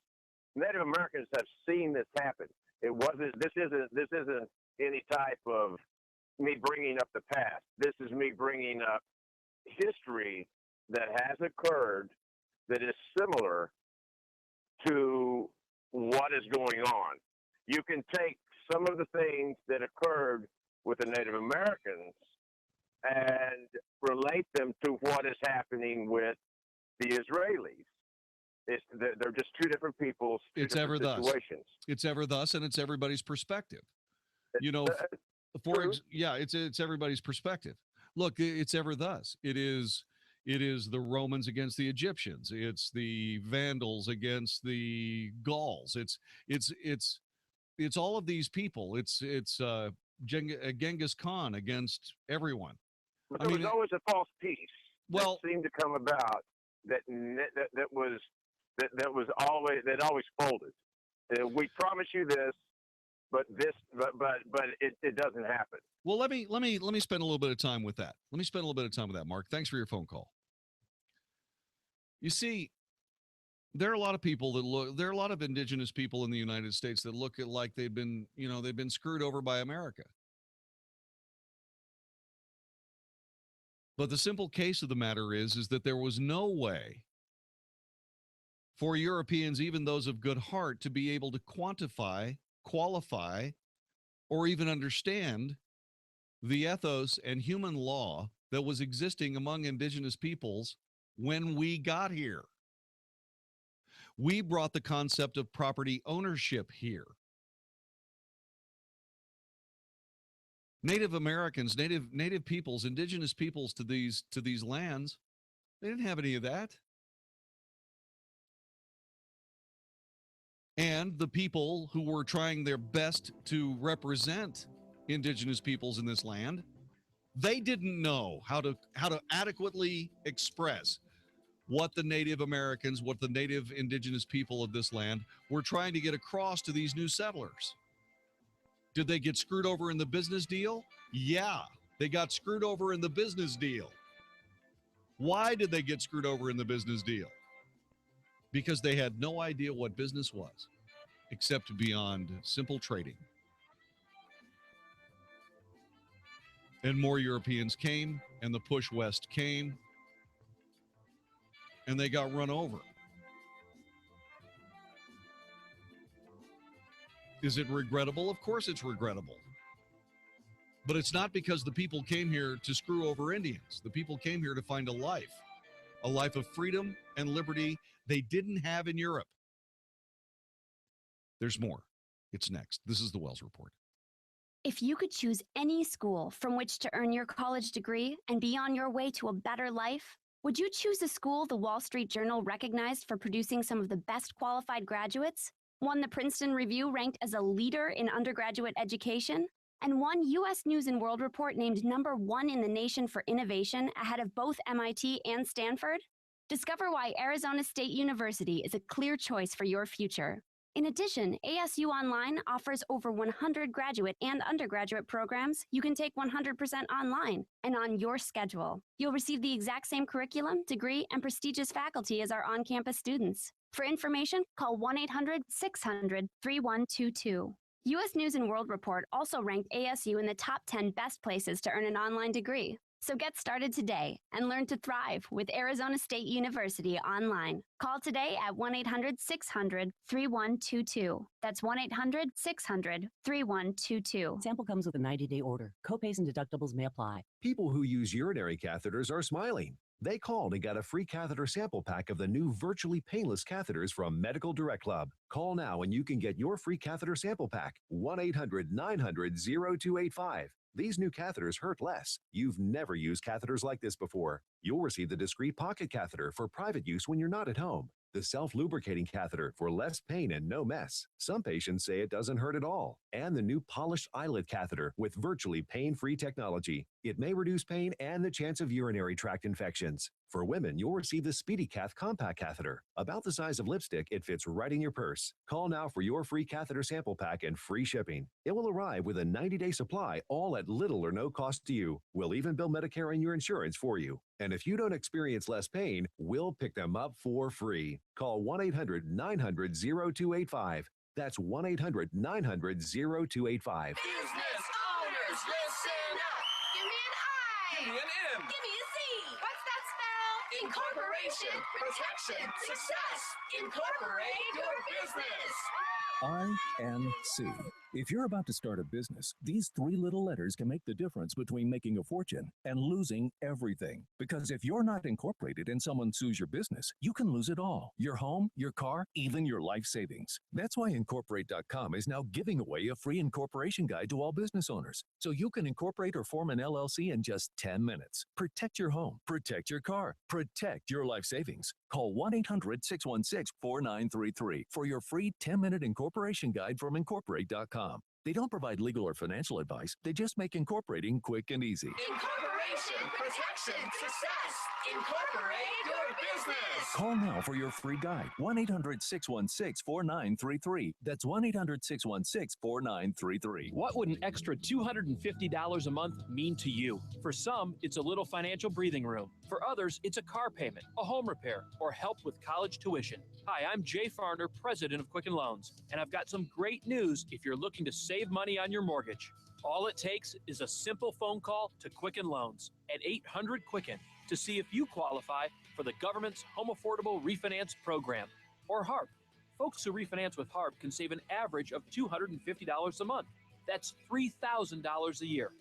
Native Americans have seen this happen. This isn't any type of me bringing up the past. This is me bringing up history that has occurred that is similar to what is going on. You can take some of the things that occurred with the Native Americans and relate them to what is happening with the Israelis. They're just two different peoples,
it's
different
ever
situations.
Thus. It's ever thus, and it's everybody's perspective. You know, it's everybody's perspective. Look, it's ever thus. It is the Romans against the Egyptians. It's the Vandals against the Gauls. It's all of these people. It's Genghis Khan against everyone.
But there was always a false peace that seemed to come about that always folded. We promise you this, but it doesn't happen.
Well, let me spend a little bit of time with that. Mark. Thanks for your phone call. You see, there are a lot of people there are a lot of indigenous people in the United States that look at like they've been screwed over by America. But the simple case of the matter is that there was no way for Europeans, even those of good heart, to be able to quantify, qualify, or even understand the ethos and human law that was existing among indigenous peoples when we got here. We brought the concept of property ownership here. Native Americans, native peoples, indigenous peoples to these lands, they didn't have any of that. And the people who were trying their best to represent indigenous peoples in this land, they didn't know how to adequately express what the Native Americans, what the native indigenous people of this land were trying to get across to these new settlers. Did they get screwed over in the business deal? Yeah, they got screwed over in the business deal. Why did they get screwed over in the business deal? Because they had no idea what business was, except beyond simple trading. And more Europeans came, and the push west came, and they got run over. Is it regrettable? Of course it's regrettable. But it's not because the people came here to screw over Indians. The people came here to find a life of freedom and liberty they didn't have in Europe. There's more. It's next. This is the Wells Report.
If you could choose any school from which to earn your college degree and be on your way to a better life, would you choose a school the Wall Street Journal recognized for producing some of the best qualified graduates? One the Princeton Review ranked as a leader in undergraduate education? And one U.S. News and World Report named #1 in the nation for innovation ahead of both MIT and Stanford? Discover why Arizona State University is a clear choice for your future. In addition, ASU Online offers over 100 graduate and undergraduate programs you can take 100% online and on your schedule. You'll receive the exact same curriculum, degree, and prestigious faculty as our on-campus students. For information, call 1-800-600-3122. U.S. News and World Report also ranked ASU in the top 10 best places to earn an online degree. So get started today and learn to thrive with Arizona State University online. Call today at 1-800-600-3122. That's 1-800-600-3122.
Sample comes with a 90-day order. Copays and deductibles may apply.
People who use urinary catheters are smiling. They called and got a free catheter sample pack of the new virtually painless catheters from Medical Direct Club. Call now and you can get your free catheter sample pack. 1-800-900-0285. These new catheters hurt less. You've never used catheters like this before. You'll receive the discreet pocket catheter for private use when you're not at home. The self-lubricating catheter for less pain and no mess. Some patients say it doesn't hurt at all. And the new polished eyelet catheter with virtually pain-free technology. It may reduce pain and the chance of urinary tract infections. For women, you'll receive the SpeedyCath compact catheter. About the size of lipstick, it fits right in your purse. Call now for your free catheter sample pack and free shipping. It will arrive with a 90-day supply, all at little or no cost to you. We'll even bill Medicare and your insurance for you. And if you don't experience less pain, we'll pick them up for free. Call 1-800-900-0285. That's 1-800-900-0285.
Business owners, listen up. Give me an I. Give me an M. Give me a Z. What's that spell? Incorporation, protection, success. Incorporate your business.
INC. If you're about to start a business, these 3 little letters can make the difference between making a fortune and losing everything. Because if you're not incorporated and someone sues your business, you can lose it all. Your home, your car, even your life savings. That's why Incorporate.com is now giving away a free incorporation guide to all business owners. So you can incorporate or form an LLC in just 10 minutes. Protect your home, protect your car, protect your life savings. Call 1-800-616-4933 for your free 10-minute incorporation guide from Incorporate.com. They don't provide legal or financial advice. They just make incorporating quick and easy.
Incorporation, protection, success. Incorporate your business.
Call now for your free guide. 1-800-616-4933. That's 1-800-616-4933.
What would an extra $250 a month mean to you? For some, it's a little financial breathing room. For others, it's a car payment, a home repair, or help with college tuition. Hi, I'm Jay Farner, president of Quicken Loans, and I've got some great news if you're looking to save money on your mortgage. All it takes is a simple phone call to Quicken Loans at 800-QUICKEN to see if you qualify for the government's Home Affordable Refinance Program, or HARP. Folks who refinance with HARP can save an average of $250 a month. That's $3,000 a year.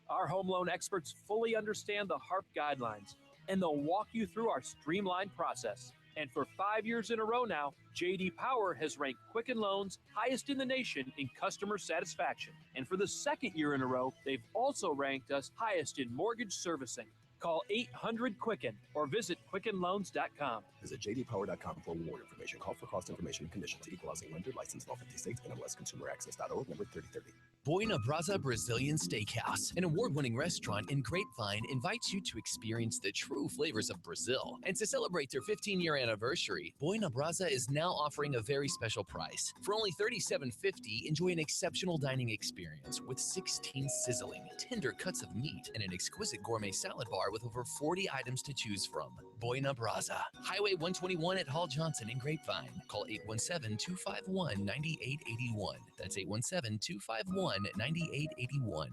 Our home loan experts fully understand the HARP guidelines, and they'll walk you through our streamlined process. And for 5 years in a row now, J.D. Power has ranked Quicken Loans highest in the nation in customer satisfaction. And for the second year in a row, they've also ranked us highest in mortgage servicing. Call 800-QUICKEN or visit QuickenLoans.com.
Visit jdpower.com for more information. Call for cost information and conditions. Equal housing lender. Licensed in all 50 states. NMLSConsumerAccess.org. Number 3030.
Boina Brasa Brazilian Steakhouse, an award-winning restaurant in Grapevine, invites you to experience the true flavors of Brazil. And to celebrate their 15-year anniversary, Boina Brasa is now offering a very special price. For only $37.50, enjoy an exceptional dining experience with 16 sizzling, tender cuts of meat and an exquisite gourmet salad bar with over 40 items to choose from. Boina Brasa, Highway 121 at Hall Johnson in Grapevine. Call 817-251-9881. That's 817-251-9881.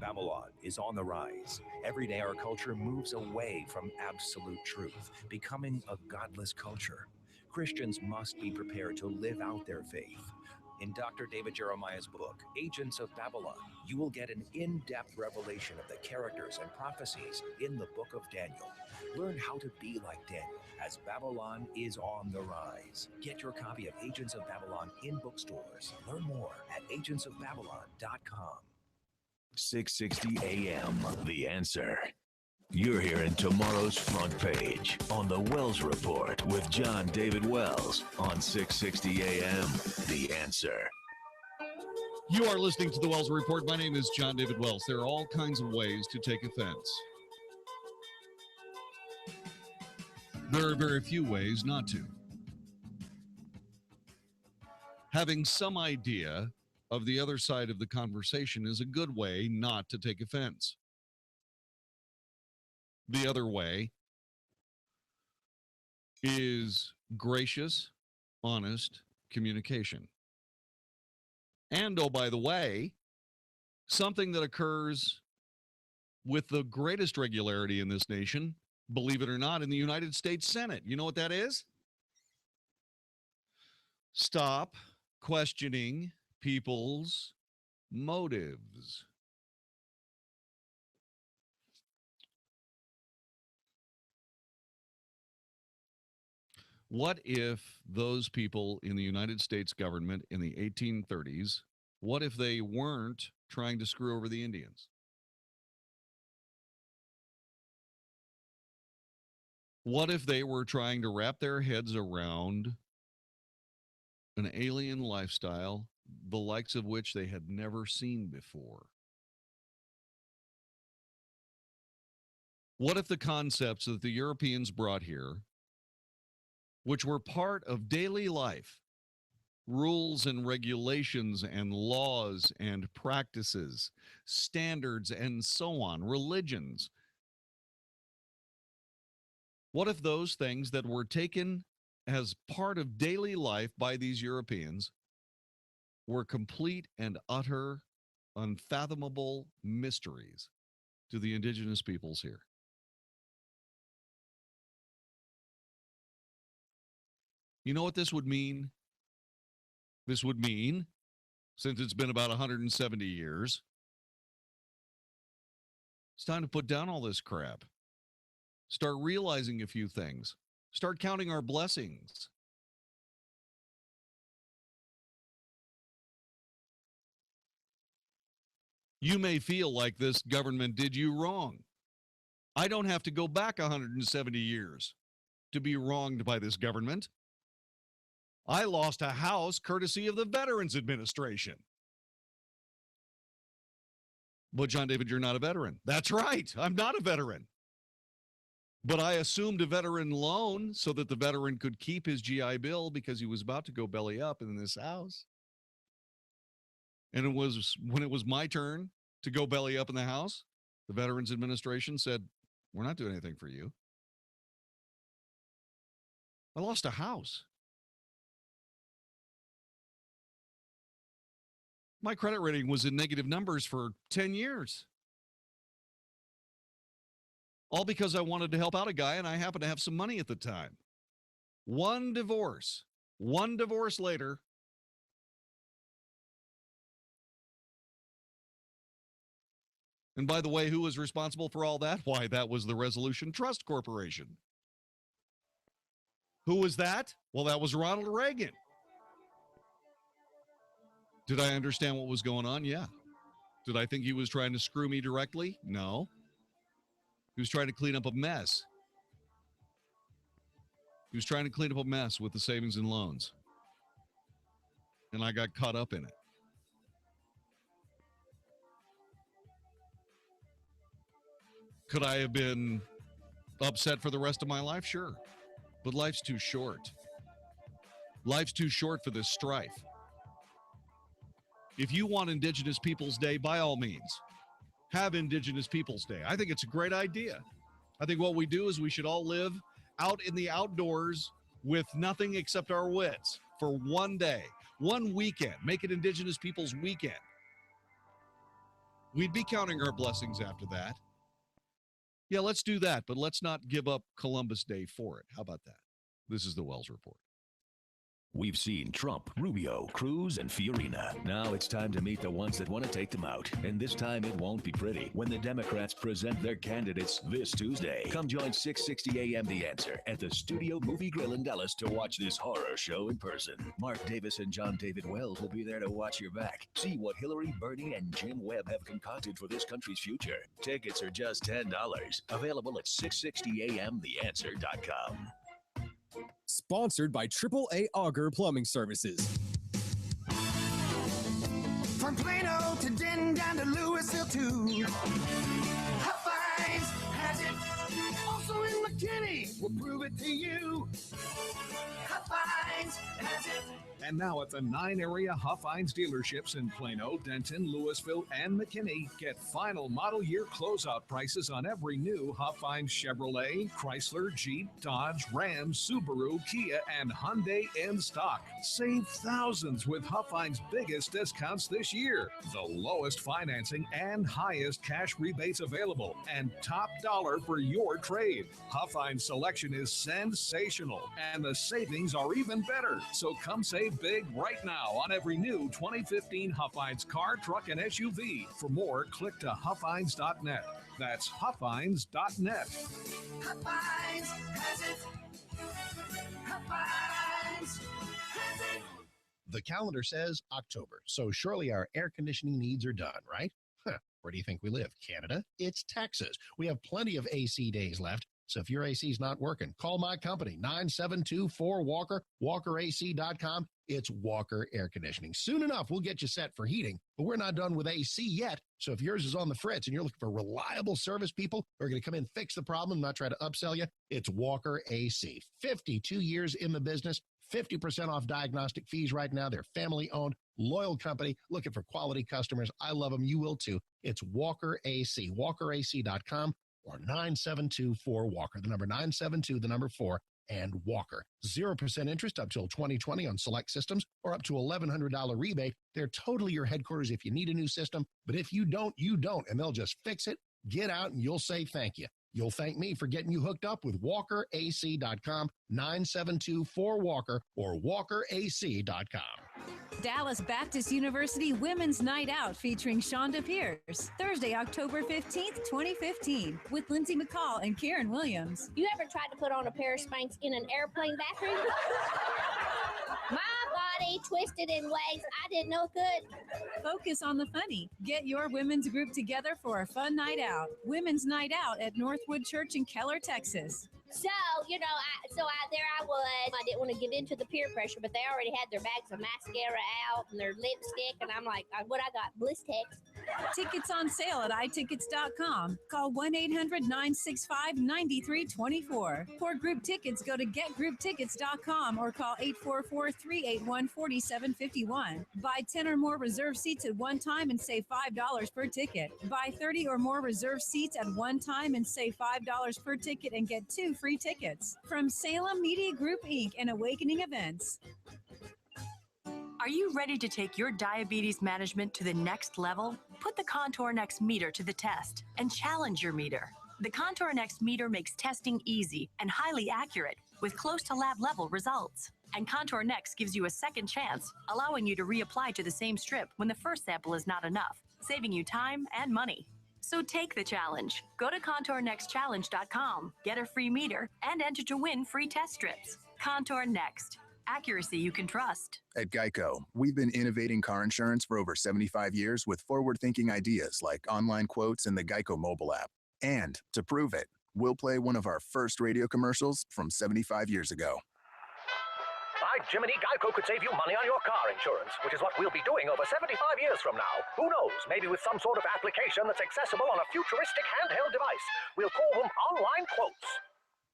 Babylon is on the rise. Every day our culture moves away from absolute truth, becoming a godless culture. Christians must be prepared to live out their faith. In Dr. David Jeremiah's book, Agents of Babylon, you will get an in-depth revelation of the characters and prophecies in the book of Daniel. Learn how to be like Daniel as Babylon is on the rise. Get your copy of Agents of Babylon in bookstores. Learn more at agentsofbabylon.com.
660 AM, The Answer. You're hearing tomorrow's front page on the Wells Report with Jon-David Wells on 660 AM, The Answer.
You are listening to the Wells Report. My name is Jon-David Wells. There are all kinds of ways to take offense. There are very few ways not to. Having some idea of the other side of the conversation is a good way not to take offense. The other way is gracious, honest communication. And, oh, by the way, something that occurs with the greatest regularity in this nation, believe it or not, in the United States Senate. You know what that is? Stop questioning people's motives. What if those people in the United States government in the 1830s, what if they weren't trying to screw over the Indians? What if they were trying to wrap their heads around an alien lifestyle, the likes of which they had never seen before? What if the concepts that the Europeans brought here, which were part of daily life, rules and regulations and laws and practices, standards and so on, religions, what if those things that were taken as part of daily life by these Europeans were complete and utter, unfathomable mysteries to the indigenous peoples here? You know what this would mean? This would mean, since it's been about 170 years, it's time to put down all this crap. Start realizing a few things. Start counting our blessings. You may feel like this government did you wrong. I don't have to go back 170 years to be wronged by this government. I lost a house courtesy of the Veterans Administration. But Jon-David, you're not a veteran. That's right. I'm not a veteran. But I assumed a veteran loan so that the veteran could keep his GI Bill because he was about to go belly up in this house. And it was when it was my turn to go belly up in the house, the Veterans Administration said, "We're not doing anything for you." I lost a house. My credit rating was in negative numbers for 10 years. All because I wanted to help out a guy and I happened to have some money at the time. One divorce later, and by the way, who was responsible for all that? Why, that was the Resolution Trust Corporation. Who was that? Well, that was Ronald Reagan. Did I understand what was going on? Yeah. Did I think he was trying to screw me directly? No. He was trying to clean up a mess. He was trying to clean up a mess with the savings and loans. And I got caught up in it. Could I have been upset for the rest of my life? Sure. But life's too short. Life's too short for this strife. If you want Indigenous Peoples Day, by all means, have Indigenous Peoples Day. I think it's a great idea. I think what we do is we should all live out in the outdoors with nothing except our wits for one day, one weekend. Make it Indigenous Peoples Weekend. We'd be counting our blessings after that. Yeah, let's do that, but let's not give up Columbus Day for it. How about that? This is the Wells Report.
We've seen Trump, Rubio, Cruz, and Fiorina. Now it's time to meet the ones that want to take them out. And this time it won't be pretty when the Democrats present their candidates this Tuesday. Come join 660 AM The Answer at the Studio Movie Grill in Dallas to watch this horror show in person. Mark Davis and Jon-David Wells will be there to watch your back. See what Hillary, Bernie, and Jim Webb have concocted for this country's future. Tickets are just $10. Available at 660amtheanswer.com.
Sponsored by AAA Auger Plumbing Services.
From Plano to Denton down to Louisville too. Hot-Finds has it. Also in McKinney, we'll prove it to you. Hot-Finds has it.
And now at the 9 area Hot-Finds dealerships in Plano, Denton, Louisville, and McKinney, get final model year closeout prices on every new Hot-Finds Chevrolet, Chrysler, Jeep, Dodge, Ram, Subaru, Kia, and Hyundai in stock. Save thousands with Hot-Finds' biggest discounts this year. The lowest financing and highest cash rebates available, and top dollar for your trade. Hot-Finds selection is sensational, and the savings are even better. So come save big right now on every new 2015 Hot-Finds car, truck, and SUV. For more, click to Hotfinds.net. That's Hotfinds.net.
Hot-Finds has it. Hot-Finds has it.
The calendar says October, so surely our air conditioning needs are done, right? Where do you think we live? Canada? It's Texas. We have plenty of AC days left. So if your AC is not working, call my company, 972-4-WALKER, WalkerAC.com. It's Walker Air Conditioning. Soon enough, we'll get you set for heating, but we're not done with AC yet. So if yours is on the fritz and you're looking for reliable service people who are going to come in, fix the problem, not try to upsell you, it's Walker AC. 52 years in the business, 50% off diagnostic fees right now. They're family-owned, loyal company, looking for quality customers. I love them. You will too. It's Walker AC, WalkerAC.com. Or 972-4-WALKER, the number 972, the number 4, and Walker. 0% interest up till 2020 on select systems, or up to $1,100 rebate. They're totally your headquarters if you need a new system, but if you don't, you don't, and they'll just fix it. Get out and you'll say thank you. You'll thank me for getting you hooked up with WalkerAC.com, 972-4-WALKER, or WalkerAC.com.
Dallas Baptist University Women's Night Out featuring Shonda Pierce, Thursday, October 15th, 2015, with Lindsay McCall and Karen Williams.
You ever tried to put on a pair of Spanx in an airplane bathroom? My body twisted in ways I didn't know could.
Focus on the funny. Get your women's group together for a fun night out. Women's Night Out at Northwood Church in Keller, Texas.
So, there I was. I didn't want to give in to the peer pressure, but they already had their bags of mascara out and their lipstick, and I'm like, what I got? Blistex.
Tickets on sale at iTickets.com. Call 1-800-965-9324. For group tickets, go to getgrouptickets.com or call 844-381-4751. Buy 10 or more reserved seats at one time and save $5 per ticket. Buy 30 or more reserved seats at one time and save $5 per ticket and get 2 free tickets. From Salem Media Group, Inc. and Awakening Events.
Are you ready to take your diabetes management to the next level? Put the Contour Next meter to the test and challenge your meter. The Contour Next meter makes testing easy and highly accurate with close to lab level results. And Contour Next gives you a second chance, allowing you to reapply to the same strip when the first sample is not enough, saving you time and money. So take the challenge. Go to ContourNextChallenge.com, get a free meter, and enter to win free test strips. Contour Next. Accuracy you can trust.
At Geico, we've been innovating car insurance for over 75 years with forward-thinking ideas like online quotes and the Geico mobile app. And to prove it, we'll play one of our first radio commercials from 75 years ago.
By Jiminy, Geico could save you money on your car insurance, which is what we'll be doing over 75 years from now. Who knows? Maybe with some sort of application that's accessible on a futuristic handheld device. We'll call them online quotes.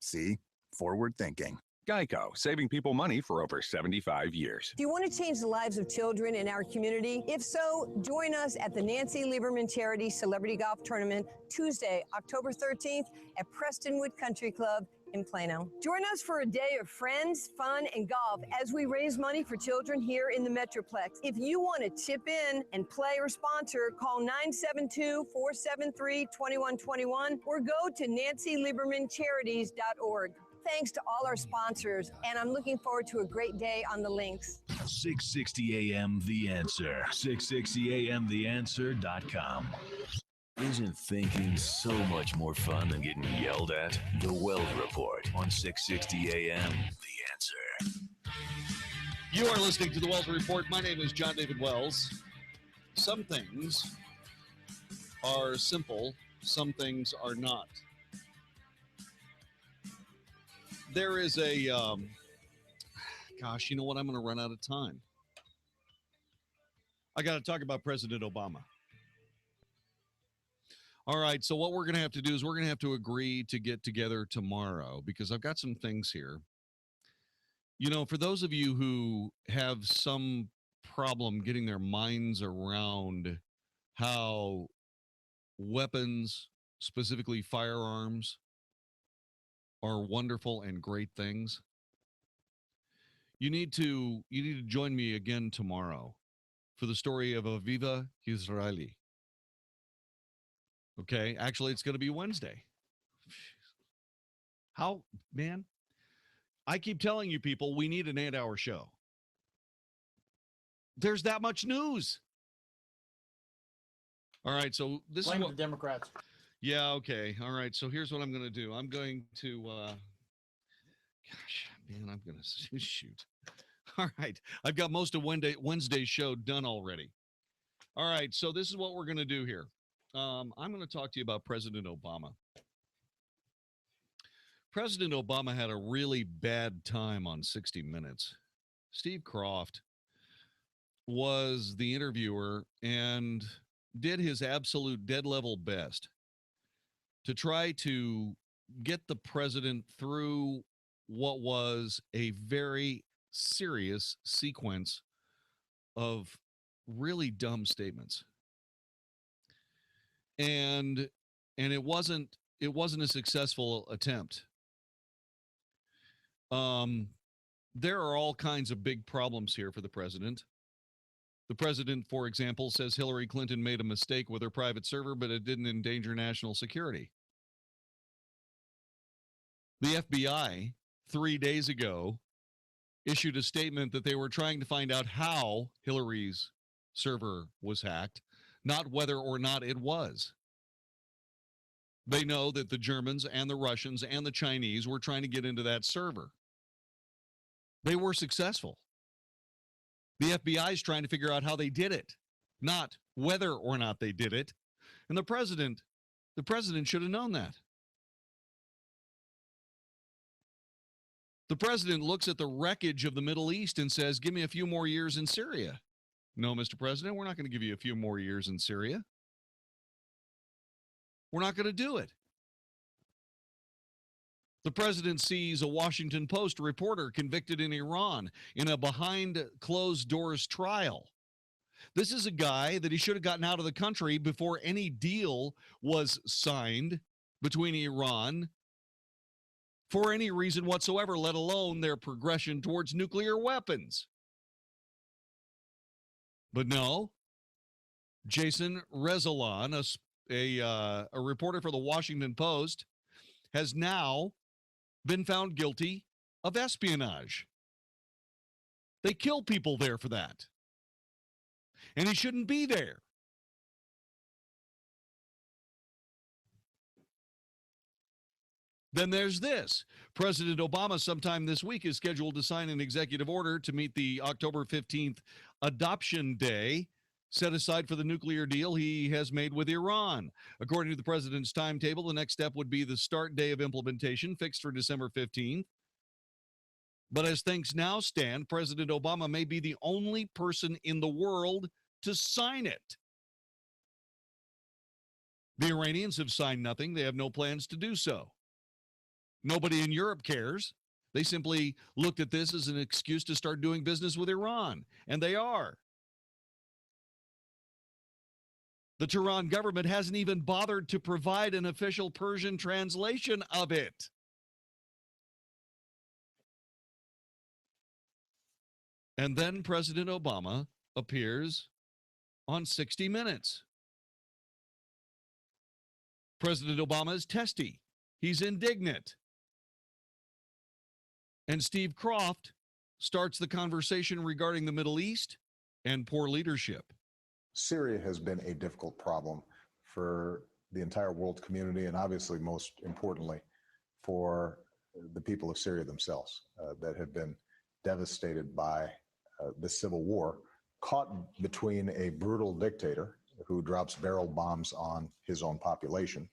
See? Forward thinking.
Geico, saving people money for over 75 years.
Do you want to change the lives of children in our community? If so, join us at the Nancy Lieberman Charity Celebrity Golf Tournament Tuesday, October 13th at Prestonwood Country Club in Plano. Join us for a day of friends, fun, and golf as we raise money for children here in the Metroplex. If you want to chip in and play or sponsor, call 972-473-2121 or go to nancyliebermancharities.org. Thanks to all our sponsors, and I'm looking forward to a great day on the links.
660 AM The Answer. 660 AMTheAnswer.com. Isn't thinking so much more fun than getting yelled at? The Wells Report on 660 AM The Answer.
You are listening to the Wells Report. My name is Jon-David Wells. Some things are simple, some things are not. There is a, gosh, you know what? I'm going to run out of time. I got to talk about President Obama. All right, so what we're going to have to do is we're going to have to agree to get together tomorrow because I've got some things here. You know, for those of you who have some problem getting their minds around how weapons, specifically firearms, are wonderful and great things, you need to join me again tomorrow for the story of Aviva Israeli. Okay, actually, it's going to be Wednesday. How, man? I keep telling you people, we need an 8-hour show. There's that much news. All right, so this
Blame
is what
the Democrats.
Yeah, okay. All right, so here's what I'm going to do. I'm going to, gosh, man, I'm going to shoot. All right, I've got most of Wednesday's show done already. All right, so this is what we're going to do here. I'm going to talk to you about President Obama. President Obama had a really bad time on 60 Minutes. Steve Croft was the interviewer and did his absolute dead level best to try to get the president through what was a very serious sequence of really dumb statements. And it wasn't a successful attempt. There are all kinds of big problems here for the president. The president, for example, says Hillary Clinton made a mistake with her private server, but it didn't endanger national security. The FBI 3 days ago issued a statement that they were trying to find out how Hillary's server was hacked, not whether or not it was. They know that the Germans and the Russians and the Chinese were trying to get into that server. They were successful. The FBI is trying to figure out how they did it, not whether or not they did it. And the president should have known that. The president looks at the wreckage of the Middle East and says, give me a few more years in Syria. No, Mr. President, we're not going to give you a few more years in Syria. We're not going to do it. The president sees a Washington Post reporter convicted in Iran in a behind-closed-doors trial. This is a guy that he should have gotten out of the country before any deal was signed between Iran for any reason whatsoever, let alone their progression towards nuclear weapons. But no, Jason Rezaian, a reporter for the Washington Post, has now been found guilty of espionage. They kill people there for that. And he shouldn't be there. Then there's this. President Obama sometime this week is scheduled to sign an executive order to meet the October 15th adoption day set aside for the nuclear deal he has made with Iran. According to the president's timetable, the next step would be the start day of implementation, fixed for December 15th. But as things now stand, President Obama may be the only person in the world to sign it. The Iranians have signed nothing. They have no plans to do so. Nobody in Europe cares. They simply looked at this as an excuse to start doing business with Iran, and they are. The Tehran government hasn't even bothered to provide an official Persian translation of it. And then President Obama appears on 60 Minutes. President Obama is testy. He's indignant. And Steve Kroft starts the conversation regarding the Middle East and poor leadership.
Syria has been a difficult problem for the entire world community, and obviously, most importantly, for the people of Syria themselves that have been devastated by the civil war, caught between a brutal dictator who drops barrel bombs on his own population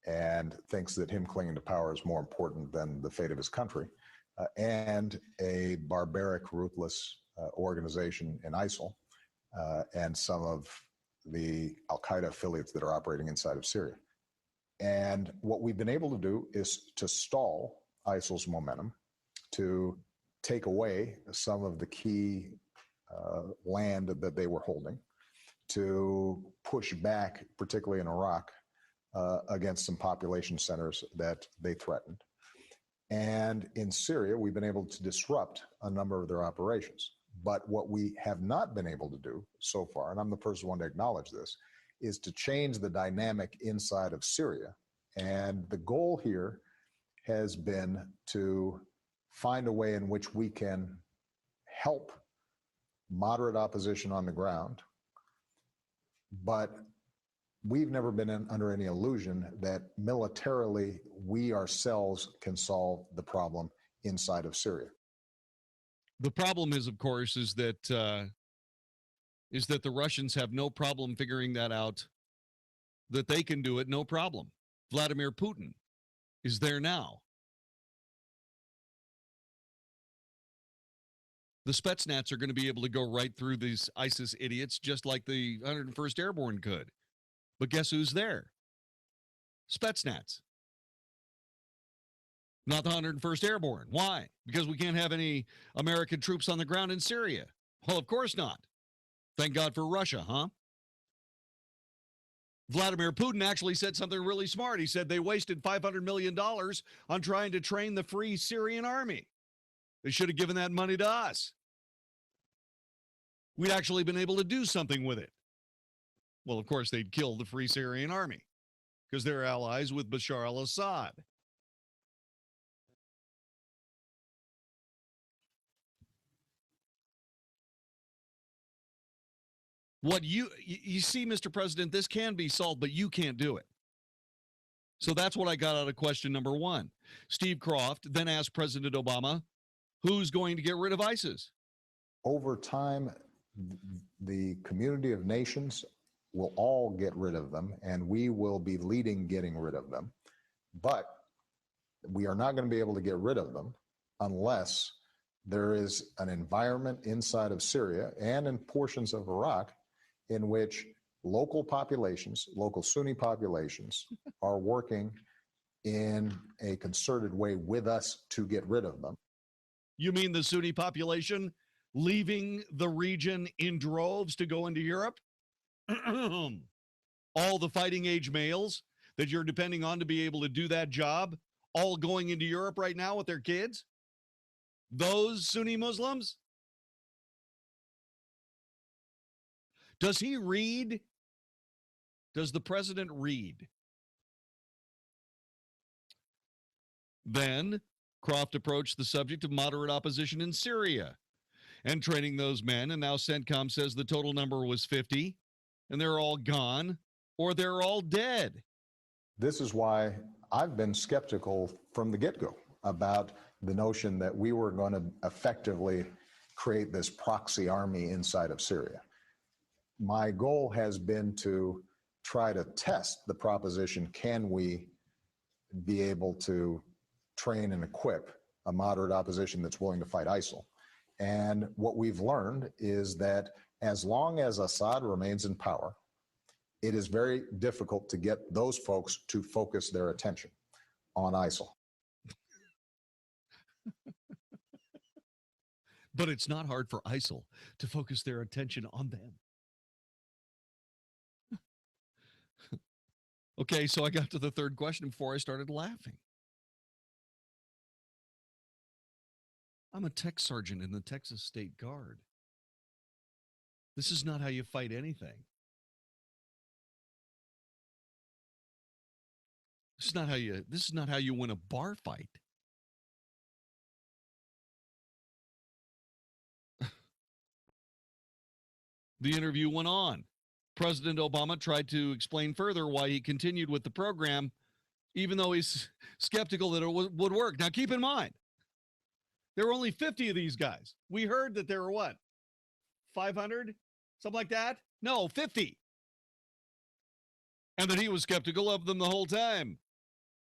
and thinks that him clinging to power is more important than the fate of his country, and a barbaric, ruthless organization in ISIL, and some of the al-Qaeda affiliates that are operating inside of Syria. And what we've been able to do is to stall ISIL's momentum, to take away some of the key land that they were holding, to push back, particularly in Iraq, against some population centers that they threatened. And in Syria, we've been able to disrupt a number of their operations. But what we have not been able to do so far, and I'm the first one to acknowledge this, is to change the dynamic inside of Syria. And the goal here has been to find a way in which we can help moderate opposition on the ground. But we've never been under any illusion that militarily we ourselves can solve the problem inside of Syria.
The problem is, of course, is that the Russians have no problem figuring that out, that they can do it, no problem. Vladimir Putin is there now. The Spetsnaz are going to be able to go right through these ISIS idiots just like the 101st Airborne could. But guess who's there? Spetsnaz. Not the 101st Airborne. Why? Because we can't have any American troops on the ground in Syria. Well, of course not. Thank God for Russia, huh? Vladimir Putin actually said something really smart. He said they wasted $500 million on trying to train the Free Syrian Army. They should have given that money to us. We'd actually been able to do something with it. Well, of course, they'd kill the Free Syrian Army because they're allies with Bashar al-Assad. What you see, Mr. President, this can be solved, but you can't do it. So that's what I got out of question number one. Steve Kroft then asked President Obama, who's going to get rid of ISIS?
Over time, the community of nations will all get rid of them, and we will be leading getting rid of them. But we are not going to be able to get rid of them unless there is an environment inside of Syria and in portions of Iraq in which local populations, local Sunni populations, are working in a concerted way with us to get rid of them.
You mean the Sunni population leaving the region in droves to go into Europe? All the fighting age males that you're depending on to be able to do that job, all going into Europe right now with their kids? Those Sunni Muslims? Does he read? Does the president read? Then Kroft approached the subject of moderate opposition in Syria and training those men, and now CENTCOM says the total number was 50, and they're all gone, or they're all dead.
This is why I've been skeptical from the get-go about the notion that we were going to effectively create this proxy army inside of Syria. my goal has been to try to test the proposition, can we be able to train and equip a moderate opposition that's willing to fight ISIL? And what we've learned is that as long as Assad remains in power, it is very difficult to get those folks to focus their attention on ISIL.
But it's not hard for ISIL to focus their attention on them. Okay, so I got to the third question before I started laughing. I'm a tech sergeant in the Texas State Guard. This is not how you fight anything. This is not how you win a bar fight. The interview went on. President Obama tried to explain further why he continued with the program, even though he's skeptical that it would work. Now, keep in mind, there were only 50 of these guys. We heard that there were what? 500? Something like that? No, 50. And that he was skeptical of them the whole time.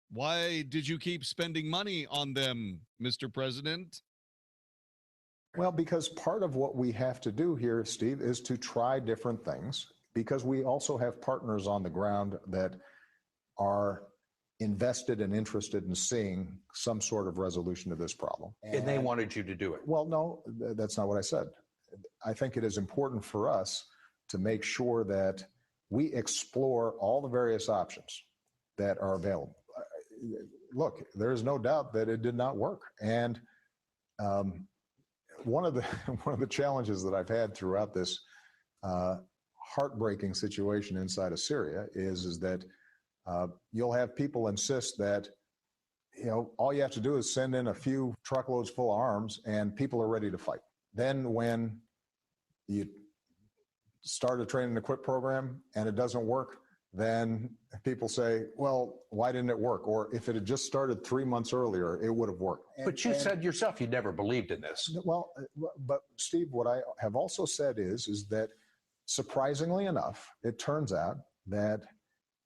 Why did you keep spending money on them, Mr. President?
Well, because part of what we have to do here, Steve, is to try different things, because we also have partners on the ground that are invested and interested in seeing some sort of resolution to this problem.
And they wanted you to do it.
Well, no, that's not what I said. I think it is important for us to make sure that we explore all the various options that are available. Look, there is no doubt that it did not work. And one of the challenges that I've had throughout this heartbreaking situation inside of Syria is that you'll have people insist that, you know, all you have to do is send in a few truckloads full of arms and people are ready to fight. Then when you start a train and equip program and it doesn't work, then people say, well, why didn't it work? Or if it had just started 3 months earlier, it would have worked.
But you said yourself you never believed in this.
Well, but Steve, what I have also said is that surprisingly enough, it turns out that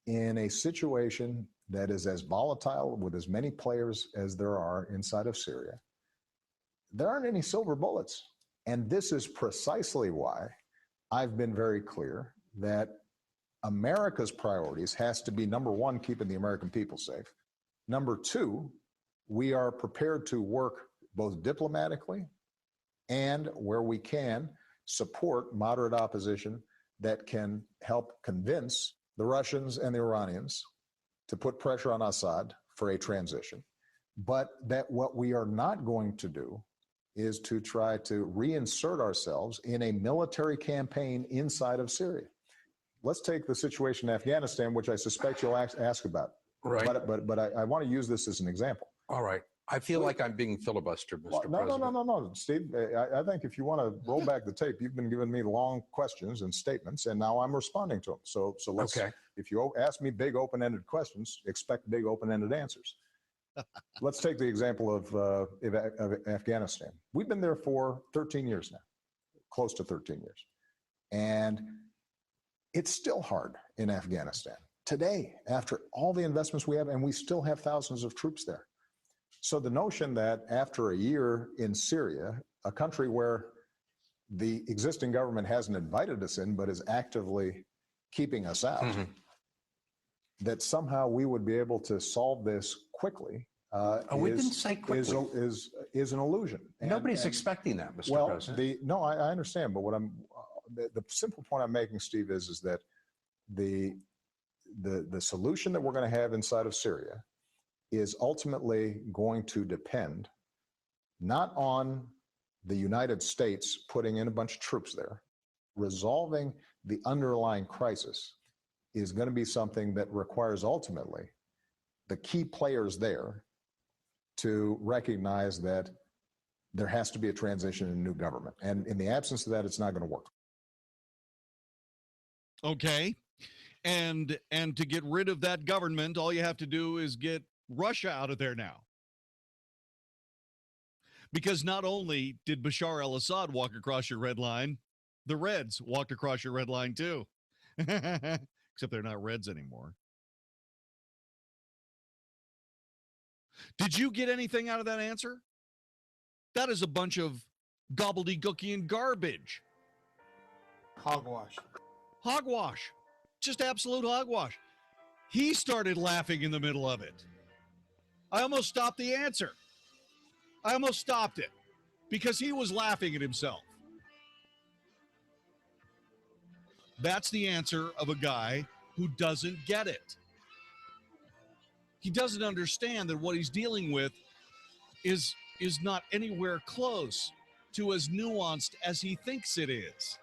in a situation that is as volatile with as many players as there are inside of Syria, there aren't any silver bullets. And this is precisely why I've been very clear that America's priorities has to be, number one, keeping the American people safe. Number two, we are prepared to work both diplomatically and where we can support moderate opposition that can help convince the Russians and the Iranians to put pressure on Assad for a transition. But that what we are not going to do is to try to reinsert ourselves in a military campaign inside of Syria. Let's take the situation in Afghanistan, which I suspect you'll ask about.
Right.
But I want to use this as an example.
All right. I feel like I'm being filibustered, Mr. President.
No, Steve. I think if you want to roll back the tape, you've been giving me long questions and statements, and now I'm responding to them. So let's. Okay. If you ask me big open-ended questions, expect big open-ended answers. Let's take the example of Afghanistan. We've been there for 13 years now, close to 13 years, and it's still hard in Afghanistan today after all the investments we have, and we still have thousands of troops there. So the notion that after a year in Syria, a country where the existing government hasn't invited us in but is actively keeping us out, that somehow we would be able to solve this quickly
we didn't say quickly.
Is an illusion.
Nobody's expecting that, Mr. President.
I understand, but what the simple point I'm making, Steve, is that the solution that we're going to have inside of Syria is ultimately going to depend not on the United States putting in a bunch of troops there. Resolving the underlying crisis is going to be something that requires ultimately the key players there to recognize that there has to be a transition in a new government. And in the absence of that, it's not going to work.
Okay. And to get rid of that government, all you have to do is get Russia out of there now. Because not only did Bashar al-Assad walk across your red line, The Reds walked across your red line too. Except they're not Reds anymore. Did you get anything out of that answer? That is a bunch of gobbledygooky and garbage.
Hogwash.
Hogwash. Just absolute hogwash. He started laughing in the middle of it. I almost stopped the answer. I almost stopped it because he was laughing at himself. That's the answer of a guy who doesn't get it. He doesn't understand that what he's dealing with is not anywhere close to as nuanced as he thinks it is.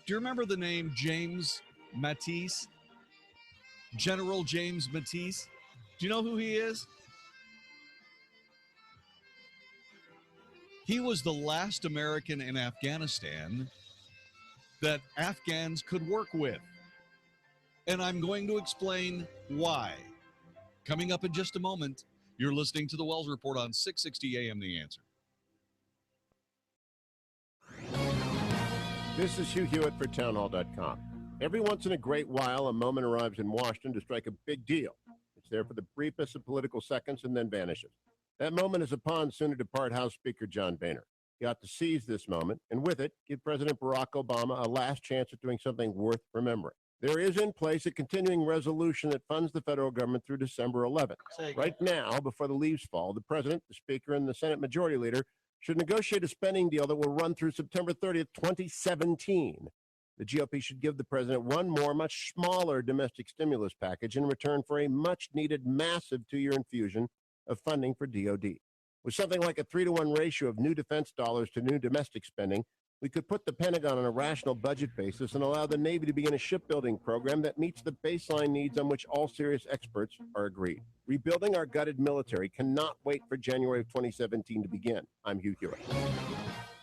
Do you remember the name James Matisse? General James Matisse? Do you know who he is? He was the last American in Afghanistan that Afghans could work with. And I'm going to explain why. Coming up in just a moment, you're listening to the Wells Report on 660 AM The Answer.
This is Hugh Hewitt for townhall.com. Every once in a great while, a moment arrives in Washington to strike a big deal. It's there for the briefest of political seconds and then vanishes. That moment is upon soon-to-depart House Speaker John Boehner. He ought to seize this moment, and with it, give President Barack Obama a last chance at doing something worth remembering. There is in place a continuing resolution that funds the federal government through December 11th. Right now, before the leaves fall, the President, the Speaker, and the Senate Majority Leader should negotiate a spending deal that will run through September 30th, 2017. The GOP should give the President one more, much smaller domestic stimulus package in return for a much-needed massive two-year infusion of funding for DOD. With something like a 3-to-1 ratio of new defense dollars to new domestic spending, we could put the Pentagon on a rational budget basis and allow the Navy to begin a shipbuilding program that meets the baseline needs on which all serious experts are agreed. Rebuilding our gutted military cannot wait for January of 2017 to begin. I'm Hugh Hewitt.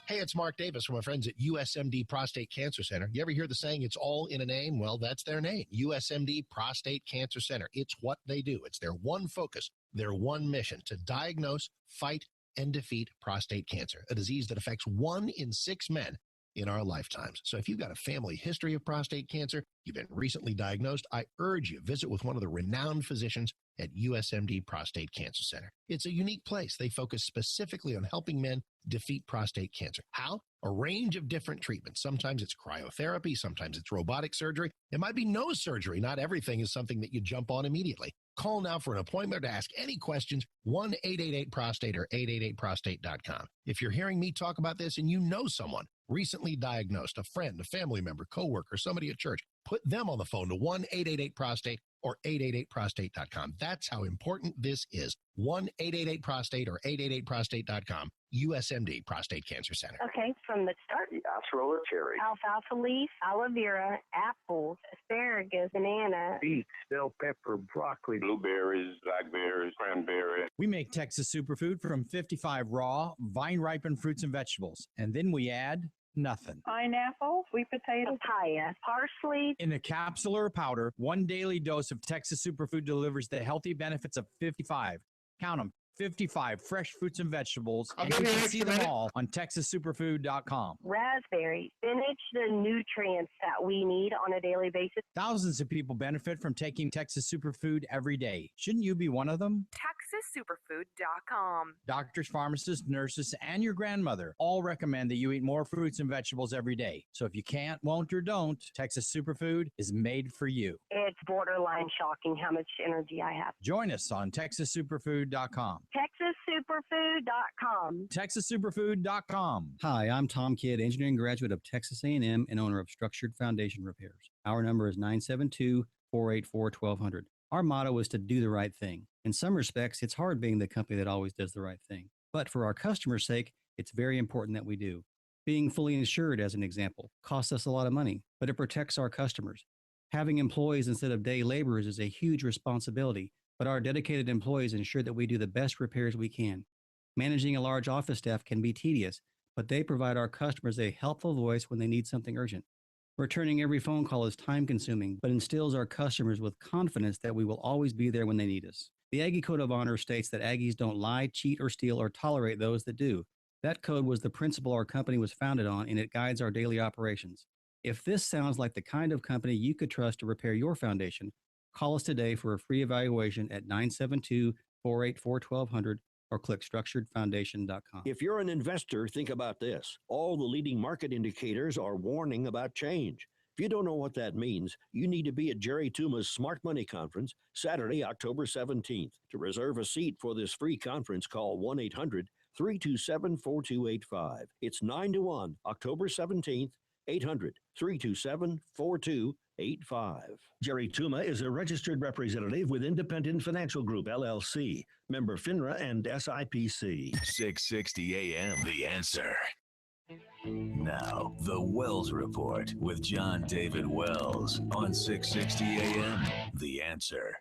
Hey, it's Mark Davis from our friends at USMD Prostate Cancer Center. You ever hear the saying, it's all in a name? Well, that's their name, USMD Prostate Cancer Center. It's what they do. It's their one focus, their one mission, to diagnose, fight, and defeat prostate cancer, a disease that affects 1 in 6 men in our lifetimes. So if you've got a family history of prostate cancer, you've been recently diagnosed, I urge you, visit with one of the renowned physicians at USMD Prostate Cancer Center. It's a unique place. They focus specifically on helping men defeat prostate cancer. How? A range of different treatments. Sometimes it's cryotherapy, sometimes it's robotic surgery. It might be no surgery. Not everything is something that you jump on immediately. Call now for an appointment to ask any questions, 1-888-PROSTATE or 888prostate.com. If you're hearing me talk about this and you know someone recently diagnosed, a friend, a family member, coworker, somebody at church, put them on the phone to 1-888-PROSTATE or 888prostate.com. That's how important this is. 1-888-PROSTATE or 888prostate.com. USMD Prostate Cancer Center.
Okay, from the start.
Acerola cherry.
Alfalfa leaf, aloe vera, apples, asparagus, banana.
Beets, bell pepper, broccoli. Blueberries, blackberries, cranberry.
We make Texas Superfood from 55 raw, vine-ripened fruits and vegetables, and then we add nothing.
Pineapple, sweet potato, papaya, parsley.
In a capsule or powder, 1 daily dose of Texas Superfood delivers the healthy benefits of 55. Count them. 55 fresh fruits and vegetables, and you can see them all on TexasSuperfood.com.
Raspberry, spinach, the nutrients that we need on a daily basis.
Thousands of people benefit from taking Texas Superfood every day. Shouldn't you be one of them?
TexasSuperfood.com.
Doctors, pharmacists, nurses, and your grandmother all recommend that you eat more fruits and vegetables every day. So if you can't, won't, or don't, Texas Superfood is made for you.
It's borderline shocking how much energy I have.
Join us on TexasSuperfood.com.
TexasSuperfood.com.
TexasSuperfood.com.
Hi, I'm Tom Kidd, engineering graduate of Texas A&M and owner of Structured Foundation Repairs. Our number is 972-484-1200. Our motto is to do the right thing. In some respects, it's hard being the company that always does the right thing. But for our customers' sake, it's very important that we do. Being fully insured, as an example, costs us a lot of money, but it protects our customers. Having employees instead of day laborers is a huge responsibility, but our dedicated employees ensure that we do the best repairs we can. Managing a large office staff can be tedious, but they provide our customers a helpful voice when they need something urgent. Returning every phone call is time-consuming, but instills our customers with confidence that we will always be there when they need us. The Aggie Code of Honor states that Aggies don't lie, cheat, or steal, or tolerate those that do. That code was the principle our company was founded on, and it guides our daily operations. If this sounds like the kind of company you could trust to repair your foundation, call us today for a free evaluation at 972-484-1200 or click structuredfoundation.com.
If you're an investor, think about this. All the leading market indicators are warning about change. If you don't know what that means, you need to be at Jerry Tuma's Smart Money Conference, Saturday, October 17th. To reserve a seat for this free conference, call 1-800-327-4285. It's 9 to 1, October 17th, 800-327-4285. Jerry Tuma is a registered representative with Independent Financial Group, LLC, member FINRA and SIPC.
660 AM, The Answer. Now, the Wells Report with Jon-David Wells on 660 AM, The Answer.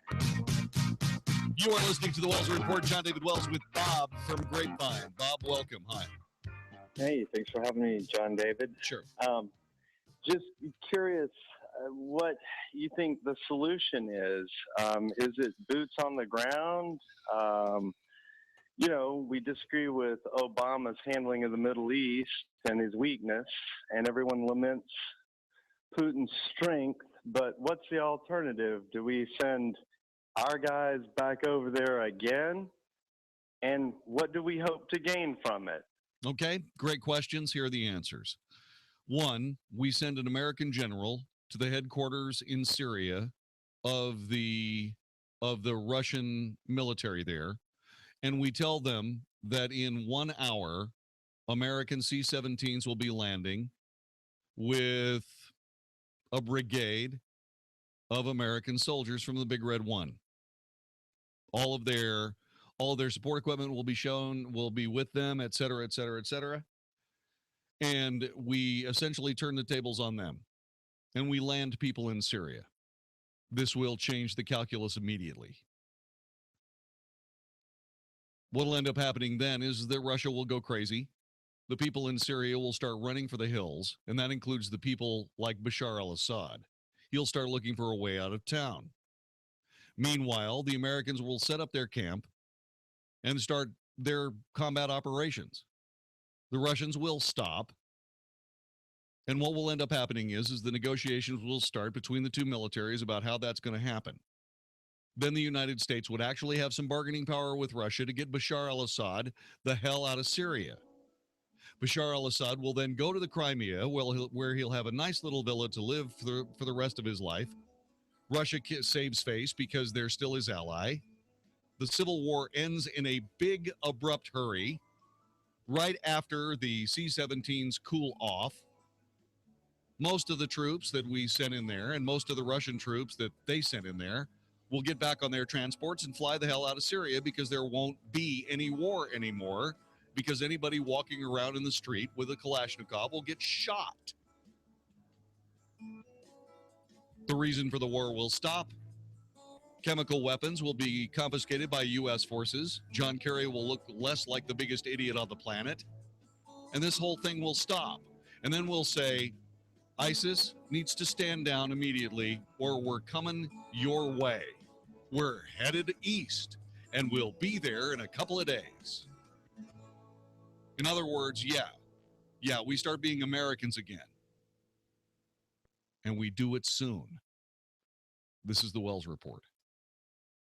You are listening to the Wells Report. Jon-David Wells with Bob from Grapevine. Bob, welcome. Hi.
Hey, thanks for having me, Jon-David.
Sure.
Just curious what you think the solution is. Is it boots on the ground? We disagree with Obama's handling of the Middle East and his weakness, and everyone laments Putin's strength, but what's the alternative? Do we send our guys back over there again? And what do we hope to gain from it?
Okay, great questions. Here are the answers. One, we send an American general to the headquarters in Syria of the Russian military there, and we tell them that in 1 hour, American C-17s will be landing with a brigade of American soldiers from the Big Red One. All of their support equipment will be with them, et cetera, et cetera, et cetera. And we essentially turn the tables on them, and we land people in Syria. This will change the calculus immediately. What will end up happening then is that Russia will go crazy. The people in Syria will start running for the hills, and that includes the people like Bashar al-Assad. He'll start looking for a way out of town. Meanwhile, the Americans will set up their camp and start their combat operations. The Russians will stop. And what will end up happening is the negotiations will start between the two militaries about how that's going to happen. Then the United States would actually have some bargaining power with Russia to get Bashar al-Assad the hell out of Syria. Bashar al-Assad will then go to the Crimea, where he'll have a nice little villa to live for the rest of his life. Russia saves face because they're still his ally. The civil war ends in a big, abrupt hurry right after the C-17s cool off. Most of the troops that we sent in there and most of the Russian troops that they sent in there will get back on their transports and fly the hell out of Syria because there won't be any war anymore, because anybody walking around in the street with a Kalashnikov will get shot. The reason for the war will stop. Chemical weapons will be confiscated by U.S. forces. John Kerry will look less like the biggest idiot on the planet. And this whole thing will stop. And then we'll say, ISIS needs to stand down immediately, or we're coming your way. We're headed east, and we'll be there in a couple of days. In other words, yeah, we start being Americans again. And we do it soon. This is the Wells Report.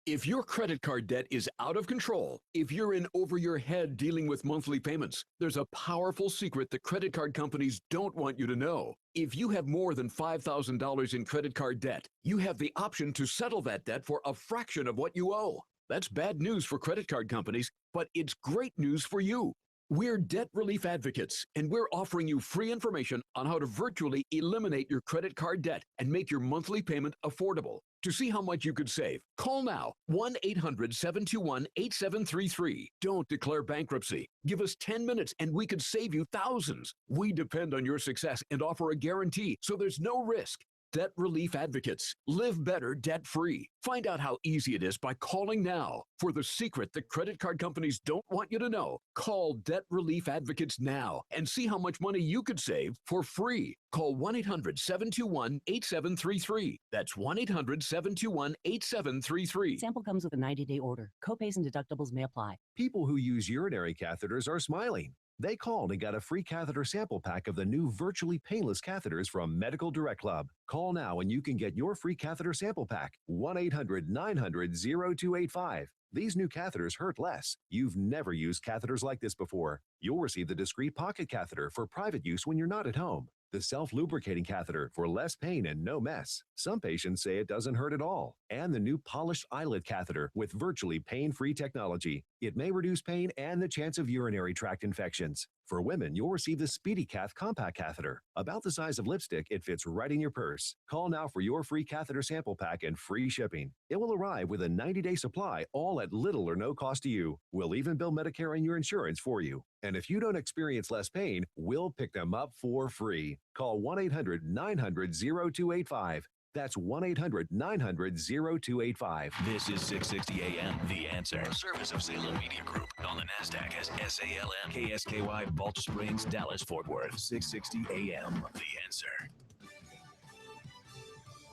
If your credit card debt is out of control, if you're in over your head dealing with monthly payments, there's a powerful secret that credit card companies don't want you to know. If you have more than $5,000 in credit card debt, you have the option to settle that debt for a fraction of what you owe. That's bad news for credit card companies, but it's great news for you. We're Debt Relief Advocates, and we're offering you free information on how to virtually eliminate your credit card debt and make your monthly payment affordable. To see how much you could save, call now, 1-800-721-8733. Don't declare bankruptcy. Give us 10 minutes and we could save you thousands. We depend on your success and offer a guarantee, so there's no risk. Debt Relief Advocates. Live better debt-free. Find out how easy it is by calling now. For the secret that credit card companies don't want you to know, call Debt Relief Advocates now and see how much money you could save for free. Call 1-800-721-8733. That's 1-800-721-8733.
Sample comes with a 90-day order. Copays and deductibles may apply.
People who use urinary catheters are smiling.
They called and got a free catheter sample pack of the new virtually painless catheters from Medical Direct Club. Call now and you can get your free catheter sample pack. 1-800-900-0285. These new catheters hurt less. You've never used catheters like this before. You'll receive the discreet pocket catheter for private use when you're not at home. The self-lubricating catheter for less pain and no mess. Some patients say it doesn't hurt at all. And the new polished eyelid catheter with virtually pain-free technology. It may reduce pain and the chance of urinary tract infections. For women, you'll receive the SpeedyCath compact catheter. About the size of lipstick, it fits right in your purse. Call now for your free catheter sample pack and free shipping. It will arrive with a 90-day supply, all at little or no cost to you. We'll even bill Medicare and your insurance for you. And if you don't experience less pain, we'll pick them up for free. Call 1-800-900-0285. That's 1-800-900-0285.
This is 660 AM, The Answer. A service of Salem Media Group. On the NASDAQ as SALM, KSKY, Balch Springs, Dallas, Fort Worth. 660 AM, The Answer.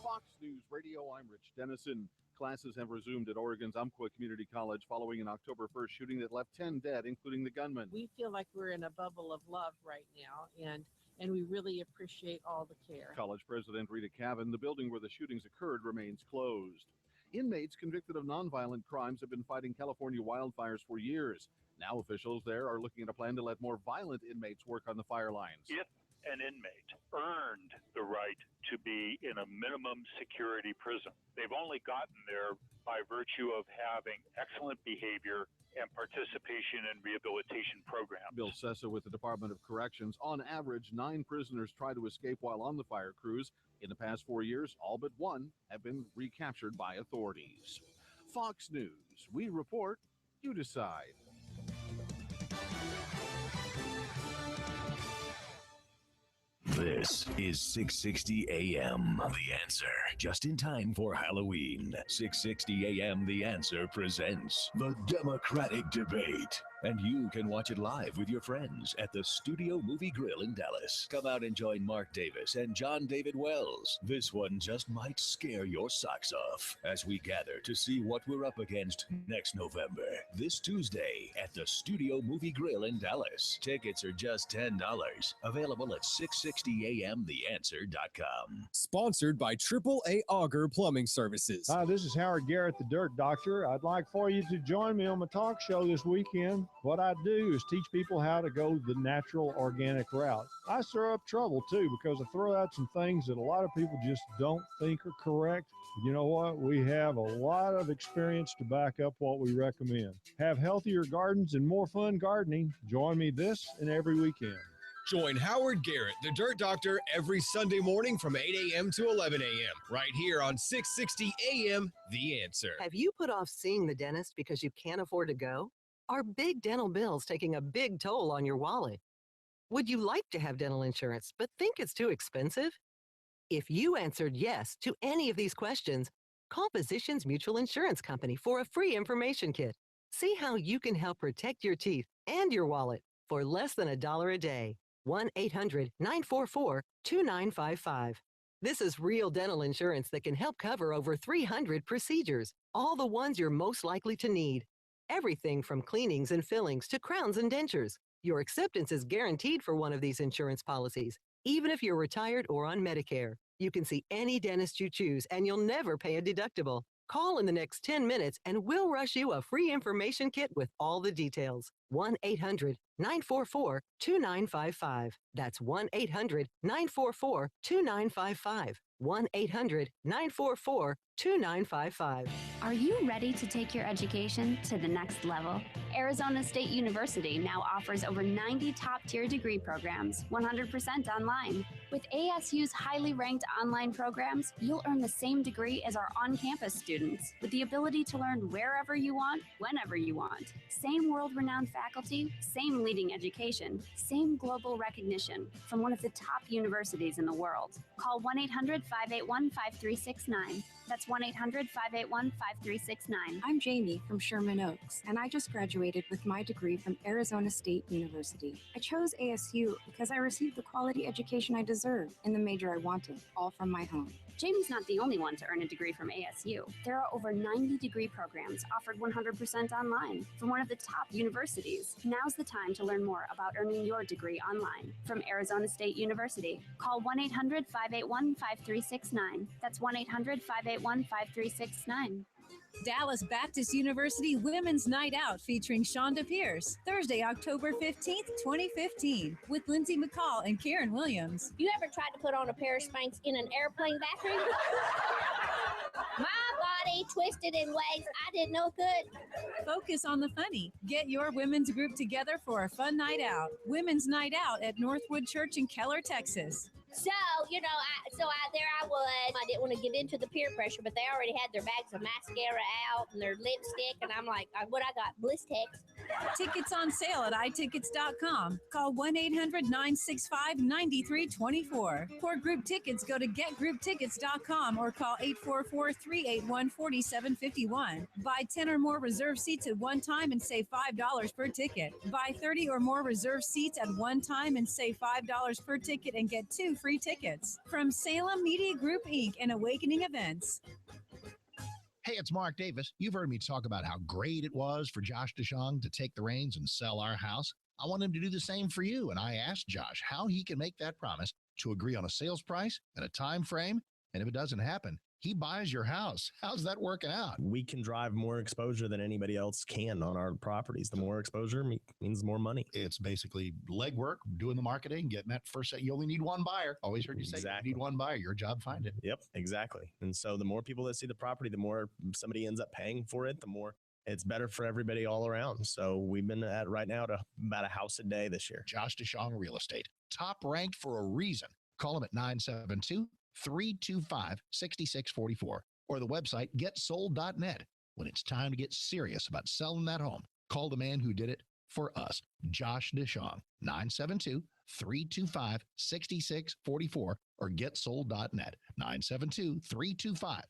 Fox News Radio, I'm Rich Dennison. Classes have resumed at Oregon's Umpqua Community College following an October 1st shooting that left 10 dead, including the gunman.
We feel like we're in a bubble of love right now, and we really appreciate all the care.
College President Rita Cavan, the building where the shootings occurred remains closed. Inmates convicted of nonviolent crimes have been fighting California wildfires for years. Now officials there are looking at a plan to let more violent inmates work on the fire lines.
If an inmate earned the right to be in a minimum security prison, they've only gotten there by virtue of having excellent behavior and participation in rehabilitation programs.
Bill Sessa with the Department of Corrections. On average, 9 prisoners try to escape while on the fire crews. In the past 4 years, all but 1 have been recaptured by authorities. Fox News, we report, you decide.
This is 660 AM, The Answer. Just in time for Halloween. 660 AM, The Answer presents the Democratic Debate. And you can watch it live with your friends at the Studio Movie Grill in Dallas. Come out and join Mark Davis and Jon-David Wells. This one just might scare your socks off as we gather to see what we're up against next November. This Tuesday at the Studio Movie Grill in Dallas. Tickets are just $10. Available at 660amtheanswer.com.
Sponsored by AAA Auger Plumbing Services.
Hi, this is Howard Garrett, the Dirt Doctor. I'd like for you to join me on my talk show this weekend. What I do is teach people how to go the natural, organic route. I stir up trouble, too, because I throw out some things that a lot of people just don't think are correct. You know what? We have a lot of experience to back up what we recommend. Have healthier gardens and more fun gardening. Join me this and every weekend.
Join Howard Garrett, the Dirt Doctor, every Sunday morning from 8 a.m. to 11 a.m. right here on 660 a.m. The Answer.
Have you put off seeing the dentist because you can't afford to go? Are big dental bills taking a big toll on your wallet? Would you like to have dental insurance but think it's too expensive? If you answered yes to any of these questions, call Physicians Mutual Insurance Company for a free information kit. See how you can help protect your teeth and your wallet for less than $1 a day. 1-800-944-2955. This is real dental insurance that can help cover over 300 procedures, all the ones you're most likely to need. Everything from cleanings and fillings to crowns and dentures. Your acceptance is guaranteed for one of these insurance policies, even if you're retired or on Medicare. You can see any dentist you choose and you'll never pay a deductible. Call in the next 10 minutes and we'll rush you a free information kit with all the details. 1-800-944-2955. That's 1-800-944-2955. 1-800-944-2955.
Are you ready to take your education to the next level? Arizona State University now offers over 90 top-tier degree programs, 100% online. With ASU's highly ranked online programs, you'll earn the same degree as our on-campus students, with the ability to learn wherever you want, whenever you want. Same world-renowned faculty, same leading education, same global recognition from one of the top universities in the world. Call 1-800-581-5369. That's 1-800-581-5369.
I'm Jamie from Sherman Oaks, and I just graduated with my degree from Arizona State University. I chose ASU because I received the quality education I deserve in the major I wanted, all from my home.
Jamie's not the only one to earn a degree from ASU. There are over 90 degree programs offered 100% online from one of the top universities. Now's the time to learn more about earning your degree online from Arizona State University. Call 1-800-581-5369. That's 1-800-581-5369.
Dallas Baptist University Women's Night Out featuring Shonda Pierce, Thursday, October 15th, 2015, with Lindsay McCall and Karen Williams.
You ever tried to put on a pair of Spanx in an airplane bathroom? My body twisted in ways I didn't know could.
Focus on the funny. Get your women's group together for a fun night out. Women's Night Out at Northwood Church in Keller, Texas.
So, there I was. I didn't want to give in to the peer pressure, but they already had their bags of mascara out and their lipstick, and I'm like, what I got? Blistex.
Tickets on sale at itickets.com. Call 1-800-965-9324. For group tickets, go to getgrouptickets.com or call 844-381-4751. Buy 10 or more reserved seats at one time and save $5 per ticket. Buy 30 or more reserved seats at one time and save $5 per ticket and get 2 free tickets. From Salem Media Group, Inc. and Awakening Events.
Hey, it's Mark Davis. You've heard me talk about how great it was for Josh DeShong to take the reins and sell our house. I want him to do the same for you, and I asked Josh how he can make that promise to agree on a sales price and a time frame, and if it doesn't happen, he buys your house. How's that working out?
We can drive more exposure than anybody else can on our properties. The more exposure means more money.
It's basically legwork, doing the marketing, getting that first set. You only need one buyer. Always heard you say you need one buyer. Your job, find it.
Yep, exactly. And so the more people that see the property, the more somebody ends up paying for it, the more it's better for everybody all around. So we've been at right now to about a house a day this year.
Josh DeShong Real Estate, top ranked for a reason. Call him at 972-325-6644 or the website getsold.net. When it's time to get serious about selling that home, call the man who did it for us, Josh DeShong, 972-325-6644 or getsold.net, 972-325-6644.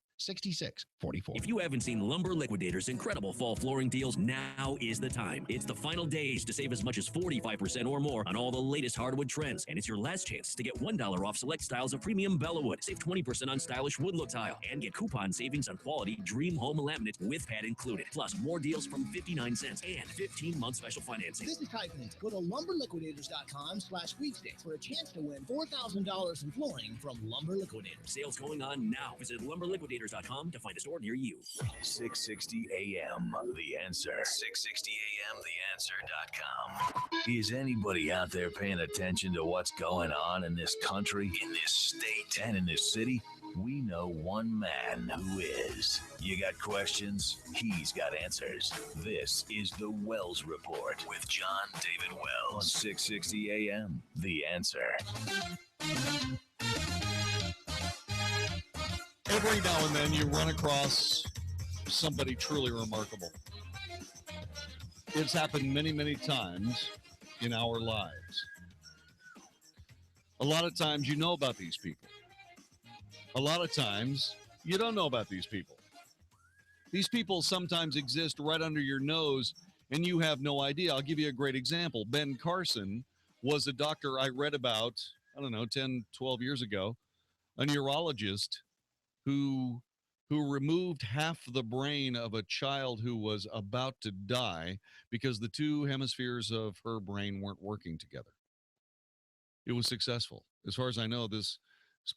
If you haven't seen Lumber Liquidators' incredible fall flooring deals, now is the time. It's the final days to save as much as 45% or more on all the latest hardwood trends. And it's your last chance to get $1 off select styles of premium Bellawood. Save 20% on stylish wood look tile and get coupon savings on quality Dream Home laminate with pad included. Plus more deals from 59 cents and 15-month special financing.
This is Tycoon. Go to lumberliquidators.com/sweepstakes for a chance to win $4,000 in flooring from Lumber Liquidators.
Sales going on now. Visit lumberliquidators.com to find a store near you.
660 AM, The Answer. 660 AM, TheAnswer.com. Is anybody out there paying attention to what's going on in this country, in this state, and in this city? We know one man who is. You got questions? He's got answers. This is The Wells Report with Jon-David Wells on 660 AM, The Answer.
Every now and then you run across somebody truly remarkable. It's happened many, many times in our lives. A lot of times you know about these people. A lot of times you don't know about these people. These people sometimes exist right under your nose and you have no idea. I'll give you a great example. Ben Carson was a doctor I read about, 10, 12 years ago, a neurologist who removed half the brain of a child who was about to die because the two hemispheres of her brain weren't working together. It was successful. As far as I know, this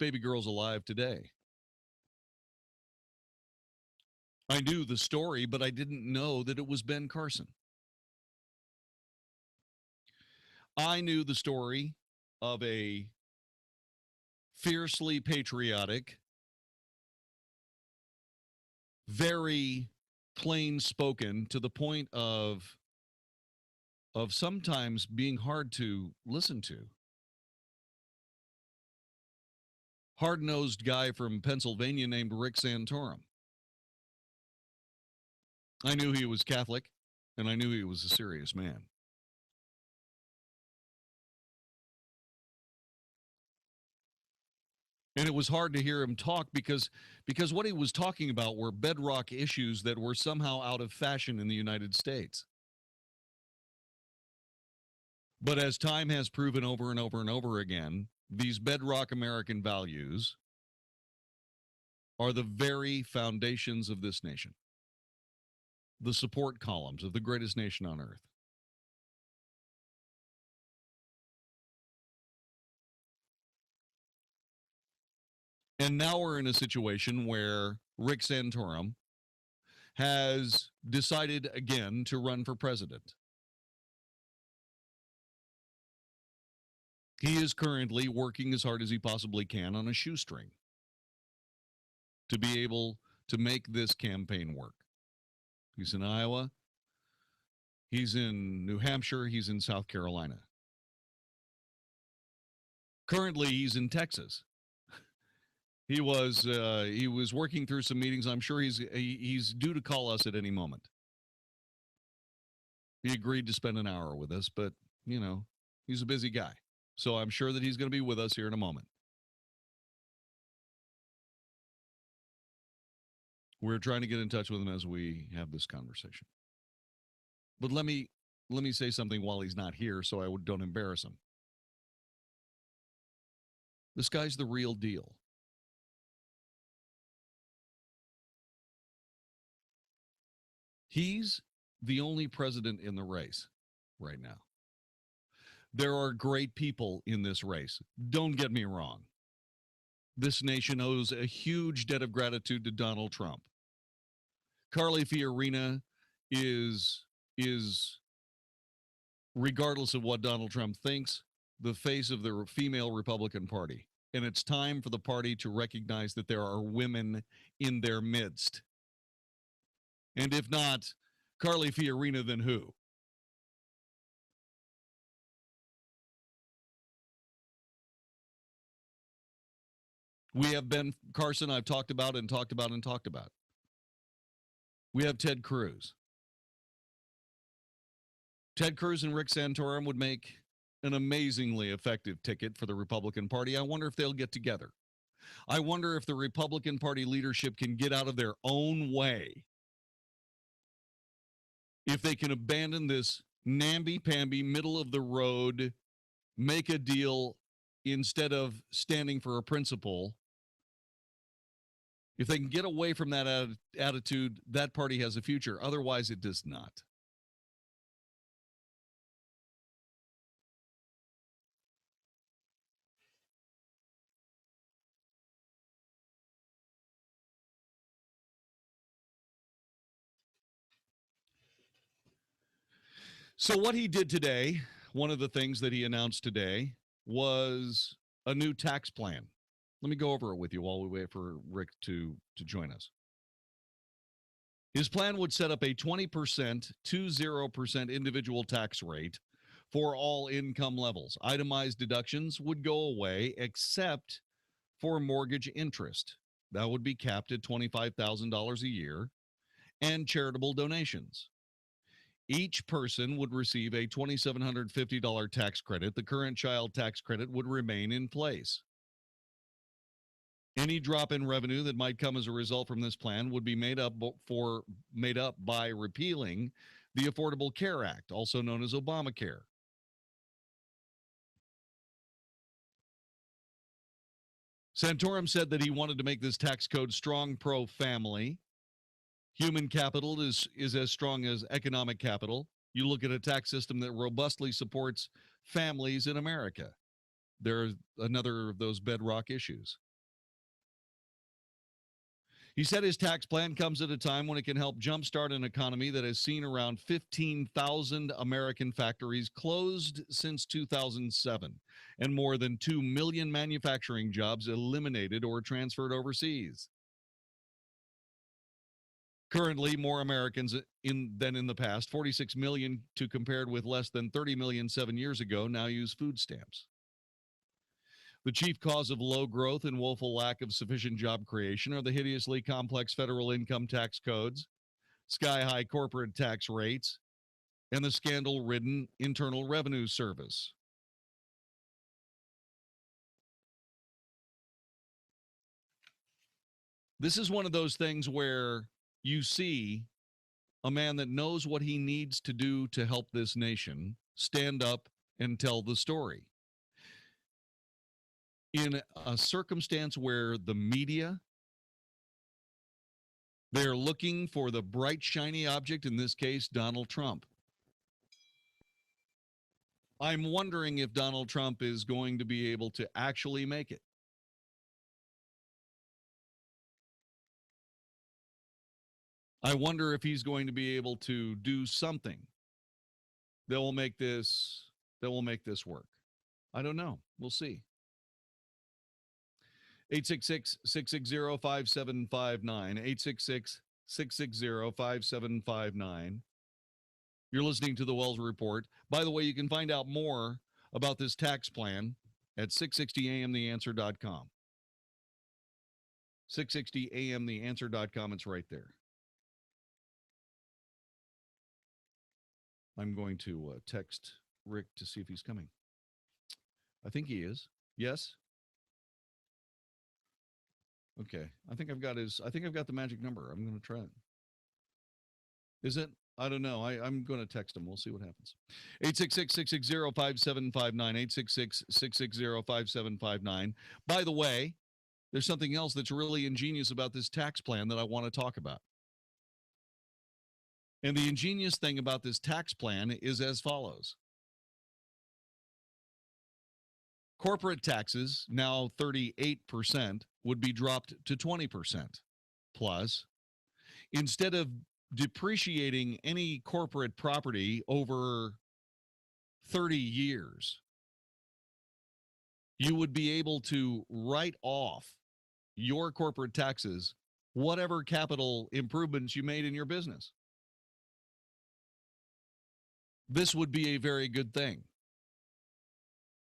baby girl's alive today. I knew the story, but I didn't know that it was Ben Carson. I knew the story of a fiercely patriotic, very plain spoken, to the point of sometimes being hard to listen to. Hard-nosed guy from Pennsylvania named Rick Santorum. I knew he was Catholic, and I knew he was a serious man. And it was hard to hear him talk because what he was talking about were bedrock issues that were somehow out of fashion in the United States. But as time has proven over and over and over again, these bedrock American values are the very foundations of this nation, the support columns of the greatest nation on earth. And now we're in a situation where Rick Santorum has decided again to run for president. He is currently working as hard as he possibly can on a shoestring to be able to make this campaign work. He's in Iowa. He's in New Hampshire. He's in South Carolina. Currently, he's in Texas. He was working through some meetings. I'm sure he's due to call us at any moment. He agreed to spend an hour with us, but, you know, he's a busy guy. So I'm sure that he's going to be with us here in a moment. We're trying to get in touch with him as we have this conversation. But let me say something while he's not here so I don't embarrass him. This guy's the real deal. He's the only president in the race right now. There are great people in this race. Don't get me wrong. This nation owes a huge debt of gratitude to Donald Trump. Carly Fiorina is, regardless of what Donald Trump thinks, the face of the female Republican Party. And it's time for the party to recognize that there are women in their midst. And if not Carly Fiorina, then who? We have Ben Carson, I've talked about. We have Ted Cruz. Ted Cruz and Rick Santorum would make an amazingly effective ticket for the Republican Party. I wonder if they'll get together. I wonder if the Republican Party leadership can get out of their own way. If they can abandon this namby-pamby, middle-of-the-road, make a deal instead of standing for a principle. If they can get away from that attitude, that party has a future. Otherwise, it does not. So what he did today, one of the things that he announced today was a new tax plan. Let me go over it with you while we wait for Rick to join us. His plan would set up a 20% to 0% individual tax rate for all income levels. Itemized deductions would go away except for mortgage interest. That would be capped at $25,000 a year, and charitable donations. Each person would receive a $2,750 tax credit. The current child tax credit would remain in place. Any drop in revenue that might come as a result from this plan would be made up by repealing the Affordable Care Act, also known as Obamacare. Santorum said that he wanted to make this tax code strong pro-family. Human capital is as strong as economic capital. You look at a tax system that robustly supports families in America. There's another of those bedrock issues. He said his tax plan comes at a time when it can help jumpstart an economy that has seen around 15,000 American factories closed since 2007 and more than 2 million manufacturing jobs eliminated or transferred overseas. Currently, more Americans than in the past, 46 million to compared with less than 30 million 7 years ago, now use food stamps. The chief cause of low growth and woeful lack of sufficient job creation are the hideously complex federal income tax codes, sky-high corporate tax rates, and the scandal-ridden Internal Revenue Service. This is one of those things where you see a man that knows what he needs to do to help this nation stand up and tell the story. In a circumstance where the media They're looking for the bright, shiny object, in this case, Donald Trump. I'm wondering if Donald Trump is going to be able to actually make it. I wonder if he's going to be able to do something that will make this work. I don't know. We'll see. 866-660-5759. 866-660-5759. You're listening to the Wells Report. By the way, you can find out more about this tax plan at 660amtheanswer.com. 660amtheanswer.com. It's right there. I'm going to text Rick to see if he's coming. I think he is. Yes? Okay. I think I've got the magic number. I'm going to try it. Is it? I don't know. I'm going to text him. We'll see what happens. 866-660-5759. 866-660-5759. By the way, there's something else that's really ingenious about this tax plan that I want to talk about. And the ingenious thing about this tax plan is as follows. Corporate taxes, now 38%, would be dropped to 20%. Plus, instead of depreciating any corporate property over 30 years, you would be able to write off your corporate taxes, whatever capital improvements you made in your business. This would be a very good thing.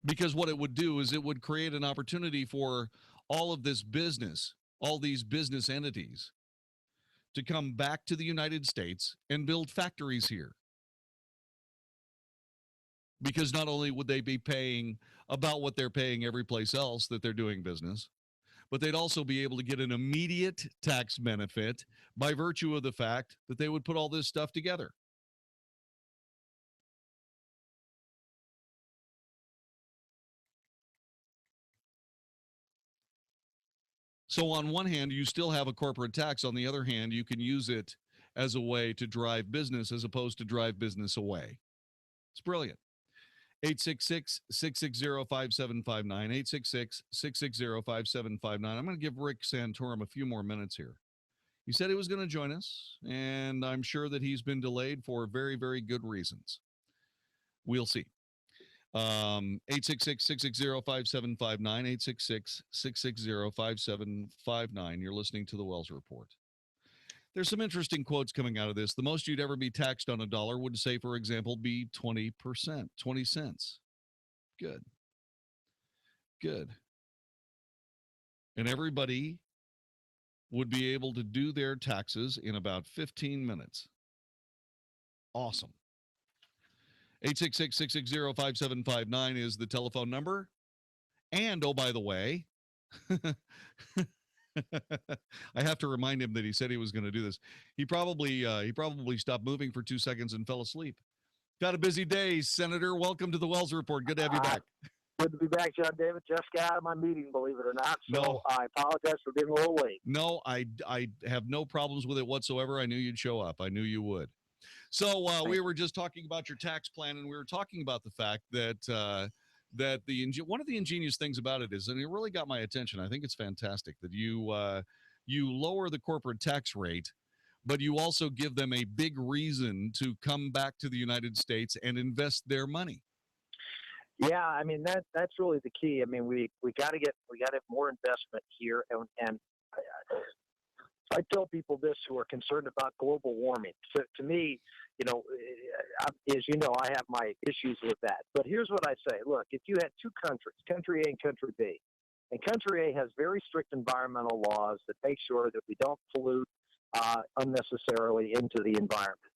Because what it would do is it would create an opportunity for all of this business, all these business entities, to come back to the United States and build factories here. Because not only would they be paying about what they're paying every place else that they're doing business, but they'd also be able to get an immediate tax benefit by virtue of the fact that they would put all this stuff together. So on one hand, you still have a corporate tax. On the other hand, you can use it as a way to drive business as opposed to drive business away. It's brilliant. 866-660-5759. 866-660-5759. I'm going to give Rick Santorum a few more minutes here. He said he was going to join us, and I'm sure that he's been delayed for very, very good reasons. We'll see. 866-660-5759. 866-660-5759. You're listening to the Wells Report. There's some interesting quotes coming out of this. The most you'd ever be taxed on a dollar would, say, for example, be 20%, 20 cents. Good. Good. And everybody would be able to do their taxes in about 15 minutes. Awesome. 866-660-5759 is the telephone number. And, oh, by the way, I have to remind him that he said he was going to do this. He probably stopped moving for 2 seconds and fell asleep. Got a busy day, Senator. Welcome to the Wells Report. Good to have you back.
Good to be back, Jon-David. Just got out of my meeting, believe it or not. So I apologize for being a little late.
No, I have no problems with it whatsoever. I knew you'd show up. I knew you would. So we were just talking about your tax plan, and we were talking about the fact that one of the ingenious things about it is, and it really got my attention. I think it's fantastic that you lower the corporate tax rate, but you also give them a big reason to come back to the United States and invest their money.
Yeah, I mean that's really the key. I mean we got to have more investment here, and I tell people this who are concerned about global warming. So to me, as you know, I have my issues with that. But here's what I say. Look, if you had two countries, country A and country B, and country A has very strict environmental laws that make sure that we don't pollute unnecessarily into the environment.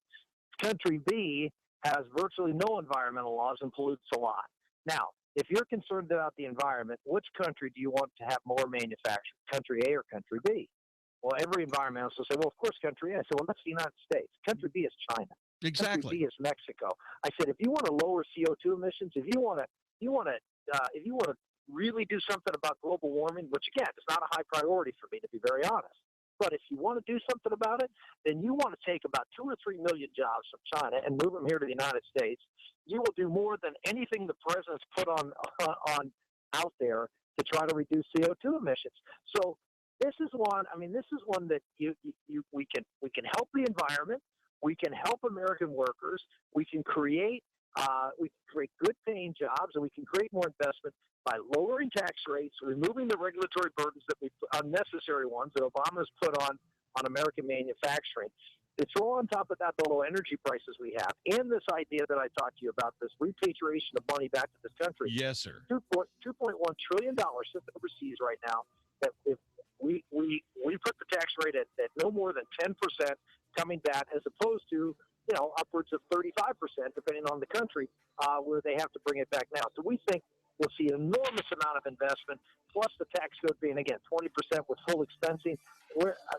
Country B has virtually no environmental laws and pollutes a lot. Now, if you're concerned about the environment, which country do you want to have more manufacturing, country A or country B? Well, every environmentalist will say, well, of course, country A. I said, well, that's the United States. Country B is China.
Exactly.
Country B is Mexico. I said, if you want to lower CO2 emissions, if you want to really do something about global warming, which again is not a high priority for me, to be very honest, But if you want to do something about it, then you want to take about 2 or 3 million jobs from China and move them here to the United States. You will do more than anything the president's put on out there to try to reduce CO2 emissions. So this is one. I mean, this is one that we can help the environment. We can help American workers. We can create good paying jobs, and we can create more investment by lowering tax rates, removing the regulatory burdens unnecessary ones that Obama's put on American manufacturing. To throw on top of that the low energy prices we have, and this idea that I talked to you about, this repatriation of money back to this country.
Yes, sir.
$2.1 trillion sitting overseas right now. That if we put the tax rate at no more than 10% coming back, as opposed to upwards of 35%, depending on the country, where they have to bring it back now. So we think we'll see an enormous amount of investment, plus the tax code being, again, 20% with full expensing.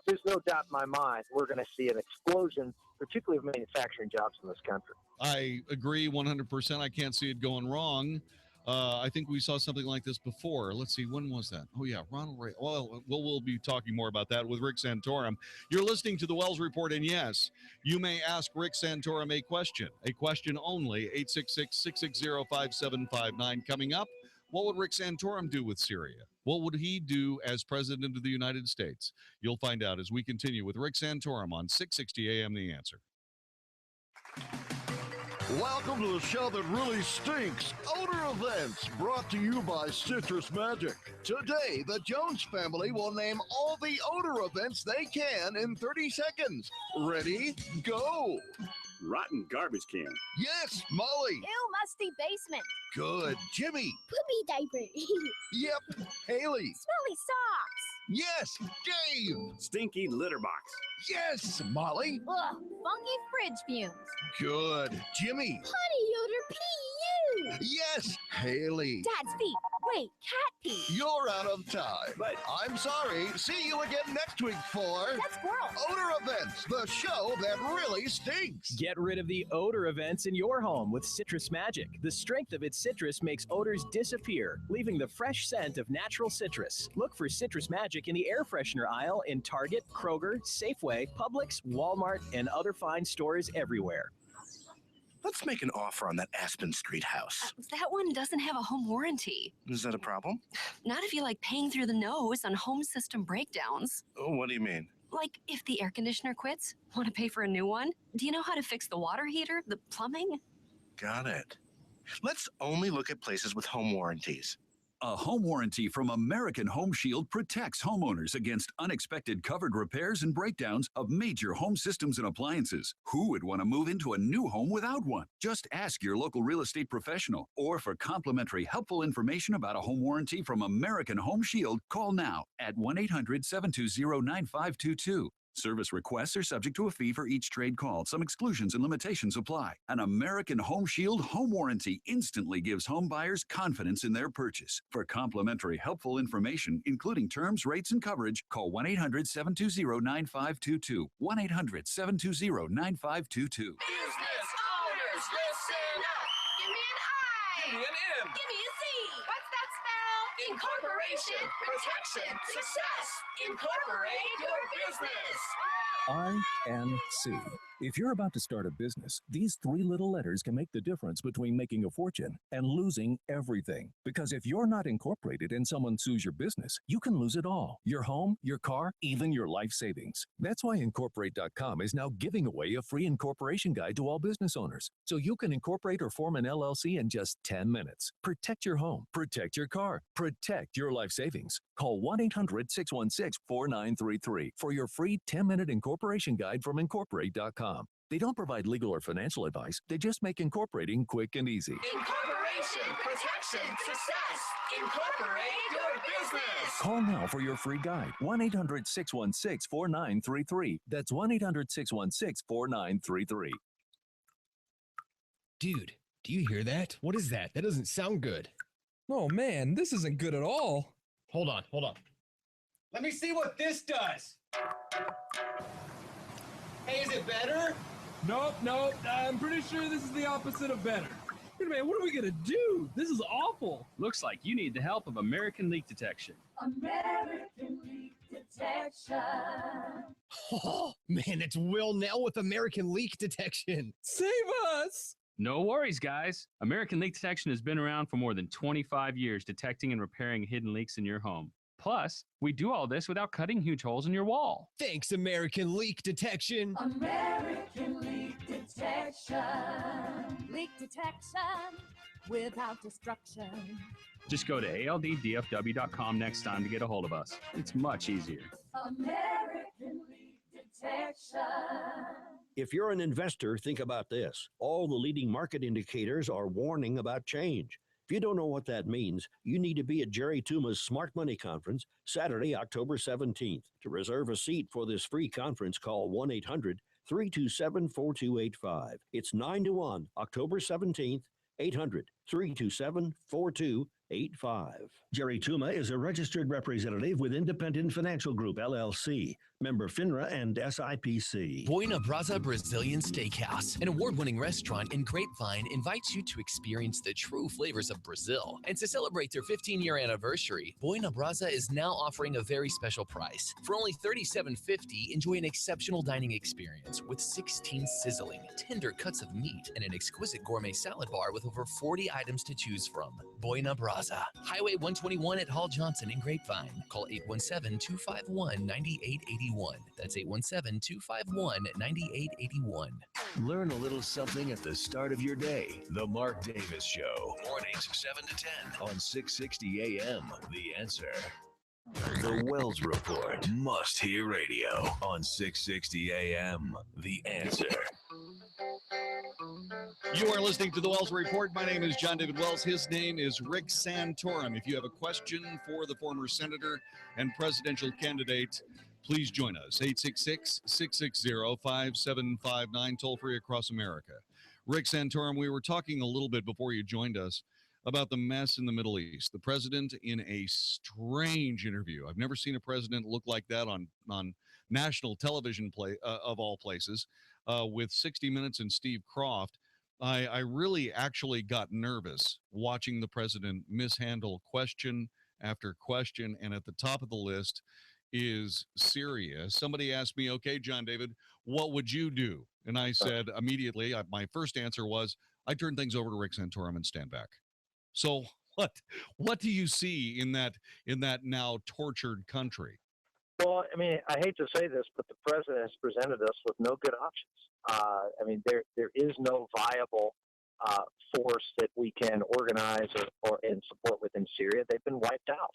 There's no doubt in my mind we're going to see an explosion, particularly of manufacturing jobs in this country.
I agree 100%. I can't see it going wrong. I think we saw something like this before. Let's see, when was that? Oh, yeah, Ronald Reagan. Well, we'll be talking more about that with Rick Santorum. You're listening to the Wells Report, and yes, you may ask Rick Santorum a question only, 866-660-5759. Coming up, what would Rick Santorum do with Syria? What would he do as president of the United States? You'll find out as we continue with Rick Santorum on 660 AM The Answer.
Welcome to the show that really stinks. Odor Events, brought to you by Citrus Magic. Today, the Jones family will name all the odor events they can in 30 seconds. Ready? Go.
Rotten garbage can.
Yes, Molly.
Ew, musty basement.
Good. Jimmy.
Poopy diaper.
Yep. Haley.
Smelly socks.
Yes, Dave.
Stinky litter box.
Yes, Molly.
Ugh, funky fridge fumes.
Good. Jimmy.
Honey odor PU.
Yes, Haley.
Dad's feet. Wait, cat pee.
You're out of time. But I'm sorry. See you again next week for
That's squirrel.
Odor Events, the show that really stinks.
Get rid of the odor events in your home with Citrus Magic. The strength of its citrus makes odors disappear, leaving the fresh scent of natural citrus. Look for Citrus Magic in the air freshener aisle in Target, Kroger, Safeway, Publix, Walmart, and other fine stores everywhere.
Let's make an offer on that Aspen Street house.
That one doesn't have a home warranty.
Is that a problem?
Not if you like paying through the nose on home system breakdowns.
Oh, what do you mean?
Like if the air conditioner quits, want to pay for a new one? Do you know how to fix the water heater, the plumbing?
Got it. Let's only look at places with home warranties.
A home warranty from American Home Shield protects homeowners against unexpected covered repairs and breakdowns of major home systems and appliances. Who would want to move into a new home without one? Just ask your local real estate professional, or for complimentary helpful information about a home warranty from American Home Shield, call now at 1-800-720-9522. Service requests are subject to a fee for each trade call. Some exclusions and limitations apply. An American Home Shield home warranty instantly gives home buyers confidence in their purchase. For complimentary helpful information, including terms, rates, and coverage, call 1-800-720-9522. 1-800-720-9522.
Business owners, listen up. Give me an I. Give me an M. Give me a Z. What's that spell? Incorporation, protection, success. Incorporate your business.
INC. If you're about to start a business, these 3 little letters can make the difference between making a fortune and losing everything. Because if you're not incorporated and someone sues your business, you can lose it all. Your home, your car, even your life savings. That's why Incorporate.com is now giving away a free incorporation guide to all business owners. So you can incorporate or form an LLC in just 10 minutes. Protect your home, protect your car, protect your life savings. Call 1-800-616-4933 for your free 10-minute incorporation guide from Incorporate.com. They don't provide legal or financial advice. They just make incorporating quick and easy.
Incorporation, protection, success. Incorporate your business.
Call now for your free guide. 1-800-616-4933. That's 1-800-616-4933.
Dude, do you hear that? What is that? That doesn't sound good.
Oh man, this isn't good at all.
Hold on. Let me see what this does. Hey, is it better?
Nope. I'm pretty sure this is the opposite of better. Wait a minute, what are we gonna do? This is awful.
Looks like you need the help of American Leak Detection.
American Leak Detection.
Detection.
Oh, man, it's Will Nell with American Leak Detection. Save us!
No worries, guys. American Leak Detection has been around for more than 25 years, detecting and repairing hidden leaks in your home. Plus, we do all this without cutting huge holes in your wall.
Thanks, American Leak Detection.
American Leak Detection. Leak detection without destruction.
Just go to alddfw.com next time to get a hold of us. It's much easier.
American Leak Detection.
If you're an investor, think about this. All the leading market indicators are warning about change. If you don't know what that means, you need to be at Jerry Tuma's Smart Money Conference, Saturday, October 17th. To reserve a seat for this free conference, call 1-800-327-4285. It's 9 to 1, October 17th, 800-327-4285. Jerry Tuma is a registered representative with Independent Financial Group, LLC, member FINRA and SIPC.
Boina Brasa Brazilian Steakhouse, an award-winning restaurant in Grapevine, invites you to experience the true flavors of Brazil. And to celebrate their 15-year anniversary, Boina Brasa is now offering a very special price. For only $37.50, enjoy an exceptional dining experience with 16 sizzling, tender cuts of meat and an exquisite gourmet salad bar with over 40 items to choose from. Boina Brasa, Highway 121 at Hall Johnson in Grapevine. Call 817-251-9881. That's 817-251-9881.
Learn a little something at the start of your day. The Mark Davis Show. Mornings 7 to 10 on 660 AM. The Answer. The Wells Report. Must hear radio on 660 AM. The Answer.
You are listening to the Wells Report. My name is Jon-David Wells. His name is Rick Santorum. If you have a question for the former senator and presidential candidate, please join us. 866-660-5759, toll free across America. Rick Santorum, we were talking a little bit before you joined us about the mess in the Middle East. The president in a strange interview. I've never seen a president look like that on national television of all places, with 60 Minutes and Steve Kroft. I really actually got nervous watching the president mishandle question after question, and at the top of the list is Syria. Somebody asked me, okay, Jon-David, what would you do? And I said immediately, my first answer was, I turn things over to Rick Santorum and stand back. So what do you see in that now tortured country?
Well, I mean, I hate to say this, but the president has presented us with no good options. I mean, there is no viable force that we can organize or and support within Syria. They've been wiped out.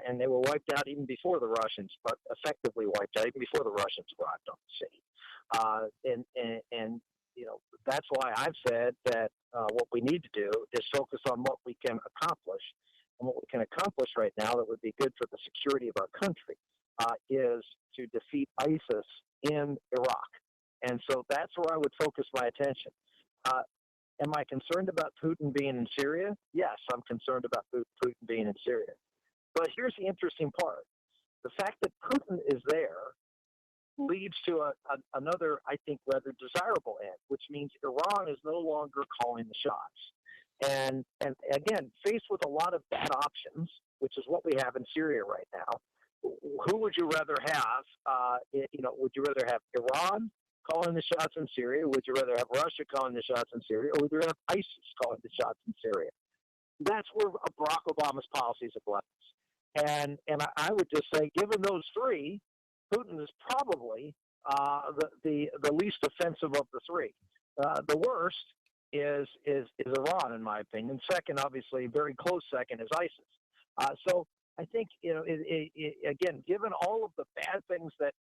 And they were wiped out even before the Russians, but effectively wiped out even before the Russians arrived on the scene. And you know, that's why I've said that what we need to do is focus on what we can accomplish. And what we can accomplish right now that would be good for the security of our country is to defeat ISIS in Iraq. And so that's where I would focus my attention. Am I concerned about Putin being in Syria? Yes, I'm concerned about Putin being in Syria. But here's the interesting part. The fact that Putin is there leads to another, I think, rather desirable end, which means Iran is no longer calling the shots. And again, faced with a lot of bad options, which is what we have in Syria right now, who would you rather have? Would you rather have Iran calling the shots in Syria? Would you rather have Russia calling the shots in Syria? Or would you rather have ISIS calling the shots in Syria? That's where Barack Obama's policies have left us. And I would just say, given those three, Putin is probably the least offensive of the three. The worst is Iran, in my opinion. Second, obviously, very close second is ISIS. So I think, again, given all of the bad things that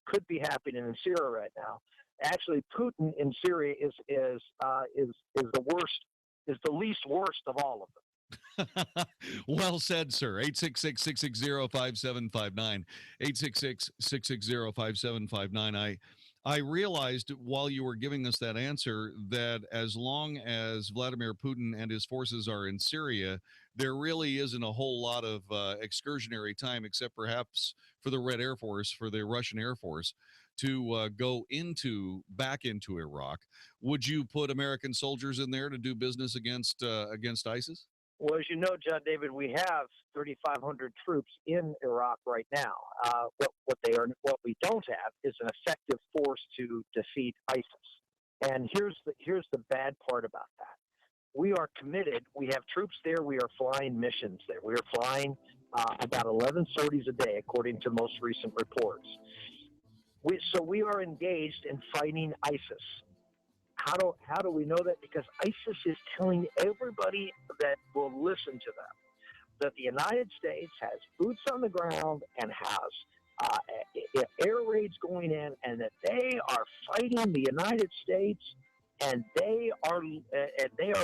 could be happening in Syria right now, actually Putin in Syria is the worst, is the least worst of all of them.
Well said, sir. 866-660-5759. 866-660-5759. I realized while you were giving us that answer that as long as Vladimir Putin and his forces are in Syria, there really isn't a whole lot of excursionary time, except perhaps for the Red Air Force, for the Russian Air Force, to go back into Iraq. Would you put American soldiers in there to do business against ISIS?
Well, as you know, Jon-David, we have 3,500 troops in Iraq right now. What we don't have is an effective force to defeat ISIS. And here's the bad part about that. We are committed. We have troops there. We are flying missions there. We are flying about 11 sorties a day, according to most recent reports. So we are engaged in fighting ISIS. How do we know that? Because ISIS is telling everybody that will listen to them that the United States has boots on the ground and has air raids going in, and that they are fighting the United States, and they are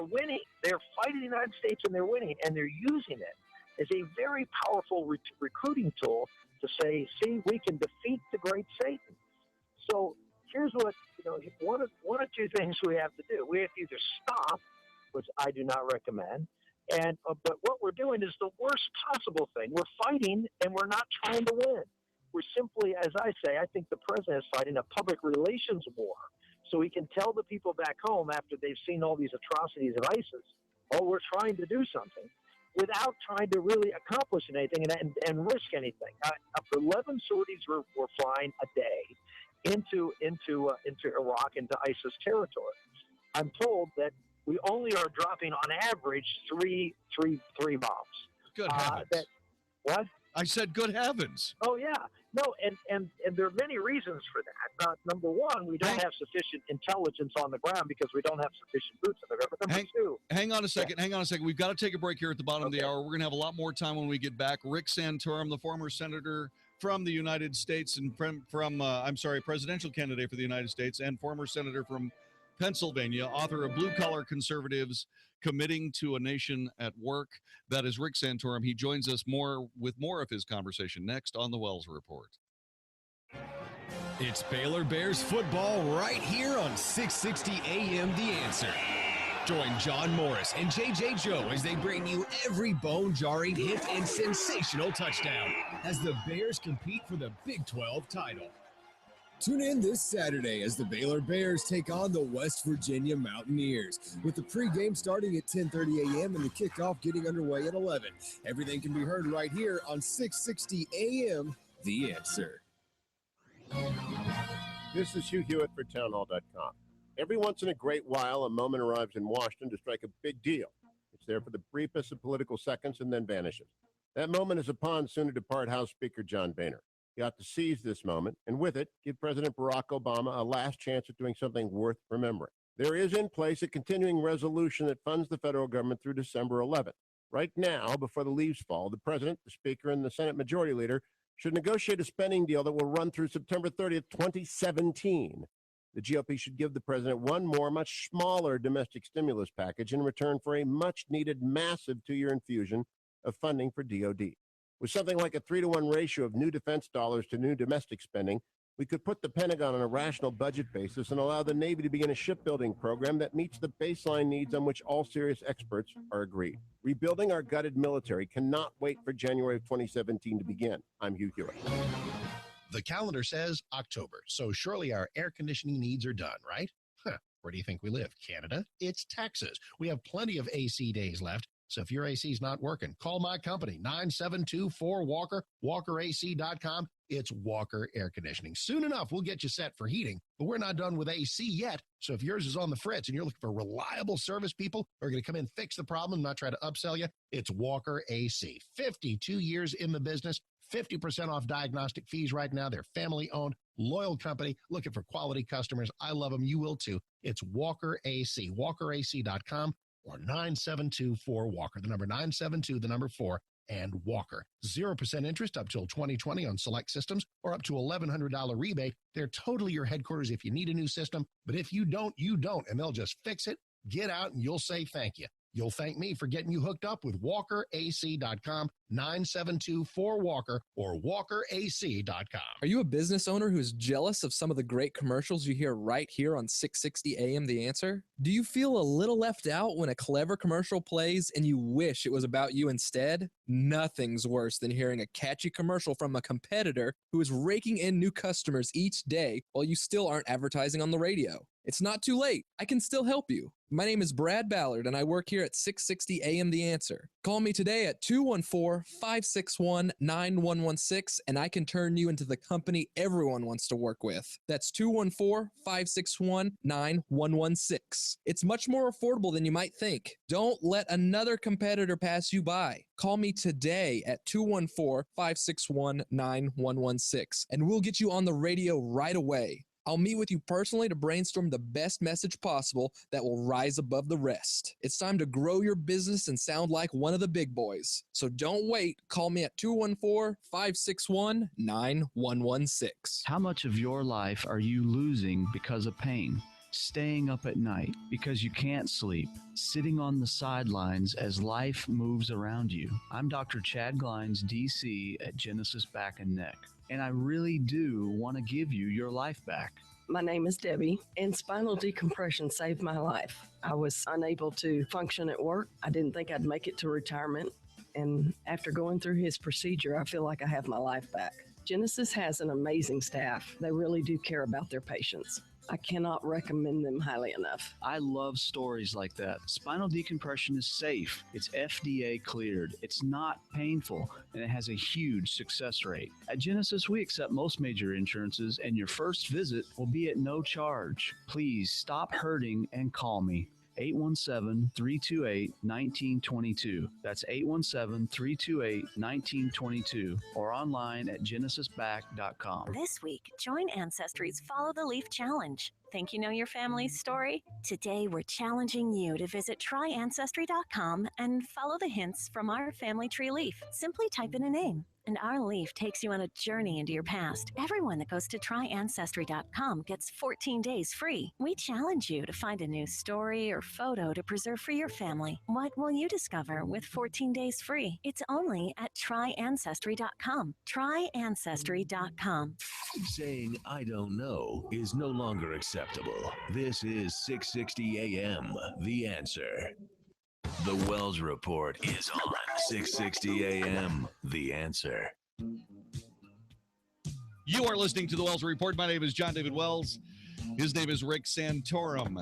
winning. They're fighting the United States, and they're winning, and they're using it as a very powerful recruiting tool to say, see, we can defeat the great Satan. So here's what, one of two things we have to do. We have to either stop, which I do not recommend, but what we're doing is the worst possible thing. We're fighting, and we're not trying to win. We're simply, as I say, I think the president is fighting a public relations war. So he can tell the people back home after they've seen all these atrocities of ISIS, oh, we're trying to do something, without trying to really accomplish anything and risk anything. 11 sorties we're flying a day into Iraq, into ISIS territory. I'm told that we only are dropping on average three bombs.
Good heavens!
What?
I said, good heavens!
Oh yeah, no, and there are many reasons for that. Number one, we don't have sufficient intelligence on the ground because we don't have sufficient boots on the ground. But number two,
hang on a second. We've got to take a break here at the bottom of the hour. We're going to have a lot more time when we get back. Rick Santorum, the former senator from the United States and presidential candidate for the United States and former senator from Pennsylvania, author of Blue Collar Conservatives Committing to a Nation at Work. That is Rick Santorum. He joins us with more of his conversation next on the Wells Report.
It's Baylor Bears football right here on 660 AM The Answer. Join John Morris and JJ Joe as they bring you every bone-jarring hit and sensational touchdown as the Bears compete for the Big 12 title.
Tune in this Saturday as the Baylor Bears take on the West Virginia Mountaineers, with the pregame starting at 10:30 a.m. and the kickoff getting underway at 11. Everything can be heard right here on 660 AM The Answer.
This is Hugh Hewitt for townhall.com. Every once in a great while, a moment arrives in Washington to strike a big deal. It's there for the briefest of political seconds and then vanishes. That moment is upon soon-to-depart House Speaker John Boehner. He ought to seize this moment, and with it, give President Barack Obama a last chance at doing something worth remembering. There is in place a continuing resolution that funds the federal government through December 11th. Right now, before the leaves fall, the President, the Speaker, and the Senate Majority Leader should negotiate a spending deal that will run through September 30th, 2017. The GOP should give the President one more, much smaller domestic stimulus package in return for a much-needed massive 2-year infusion of funding for DOD. With something like a 3-to-1 ratio of new defense dollars to new domestic spending, we could put the Pentagon on a rational budget basis and allow the Navy to begin a shipbuilding program that meets the baseline needs on which all serious experts are agreed. Rebuilding our gutted military cannot wait for January of 2017 to begin. I'm Hugh Hewitt.
The calendar says October, so surely our air conditioning needs are done, right? Where do you think we live? Canada? It's Texas. We have plenty of AC days left. So if your AC is not working, call my company, 9724-WALKER, WalkerAC.com. It's Walker Air Conditioning. Soon enough, we'll get you set for heating, but we're not done with AC yet. So if yours is on the fritz and you're looking for reliable service people who are going to come in, fix the problem, not try to upsell you, it's Walker AC. 52 years in the business, 50% off diagnostic fees right now. They're family-owned, loyal company, looking for quality customers. I love them. You will too. It's Walker AC, WalkerAC.com. or 9724-WALKER, the number 972, the number 4, and Walker. 0% interest up till 2020 on select systems, or up to $1,100 rebate. They're totally your headquarters if you need a new system, but if you don't, you don't, and they'll just fix it, get out, and you'll say thank you. You'll thank me for getting you hooked up with WalkerAC.com. 972-4WALKER or walkerac.com.
Are you a business owner who's jealous of some of the great commercials you hear right here on 660 AM The Answer? Do you feel a little left out when a clever commercial plays and you wish it was about you instead? Nothing's worse than hearing a catchy commercial from a competitor who is raking in new customers each day while you still aren't advertising on the radio. It's not too late. I can still help you. My name is Brad Ballard, and I work here at 660 AM The Answer. Call me today at 214-561-9116, and I can turn you into the company everyone wants to work with. That's 214-561-9116. It's much more affordable than you might think. Don't let another competitor pass you by. Call me today at 214-561-9116, and we'll get you on the radio right away. I'll meet with you personally to brainstorm the best message possible that will rise above the rest. It's time to grow your business and sound like one of the big boys. So don't wait. Call me at 214-561-9116.
How much of your life are you losing because of pain? Staying up at night because you can't sleep, sitting on the sidelines as life moves around you. I'm Dr. Chad Glines, DC at Genesis Back and Neck, and I really do want to give you your life back.
My name is Debbie, and spinal decompression saved my life. I was unable to function at work. I didn't think I'd make it to retirement, and after going through his procedure, I feel like I have my life back. Genesis has an amazing staff. They really do care about their patients. I cannot recommend them highly enough.
I love stories like that. Spinal decompression is safe. It's FDA cleared. It's not painful, and it has a huge success rate. At Genesis, we accept most major insurances, and your first visit will be at no charge. Please stop hurting and call me. 817-328-1922. That's 817-328-1922 or online at genesisback.com.
This week, join Ancestry's Follow the Leaf Challenge. Think you know your family's story? Today, we're challenging you to visit tryancestry.com and follow the hints from our family tree leaf. Simply type in a name, and our leaf takes you on a journey into your past. Everyone that goes to tryancestry.com gets 14 days free. We challenge you to find a new story or photo to preserve for your family. What will you discover with 14 days free? It's only at tryancestry.com. Tryancestry.com.
Saying I don't know is no longer acceptable. This is 660 AM, The Answer. The Wells Report is on 660 AM, The Answer.
You are listening to the Wells Report. My name is Jon-David Wells. His name is Rick Santorum.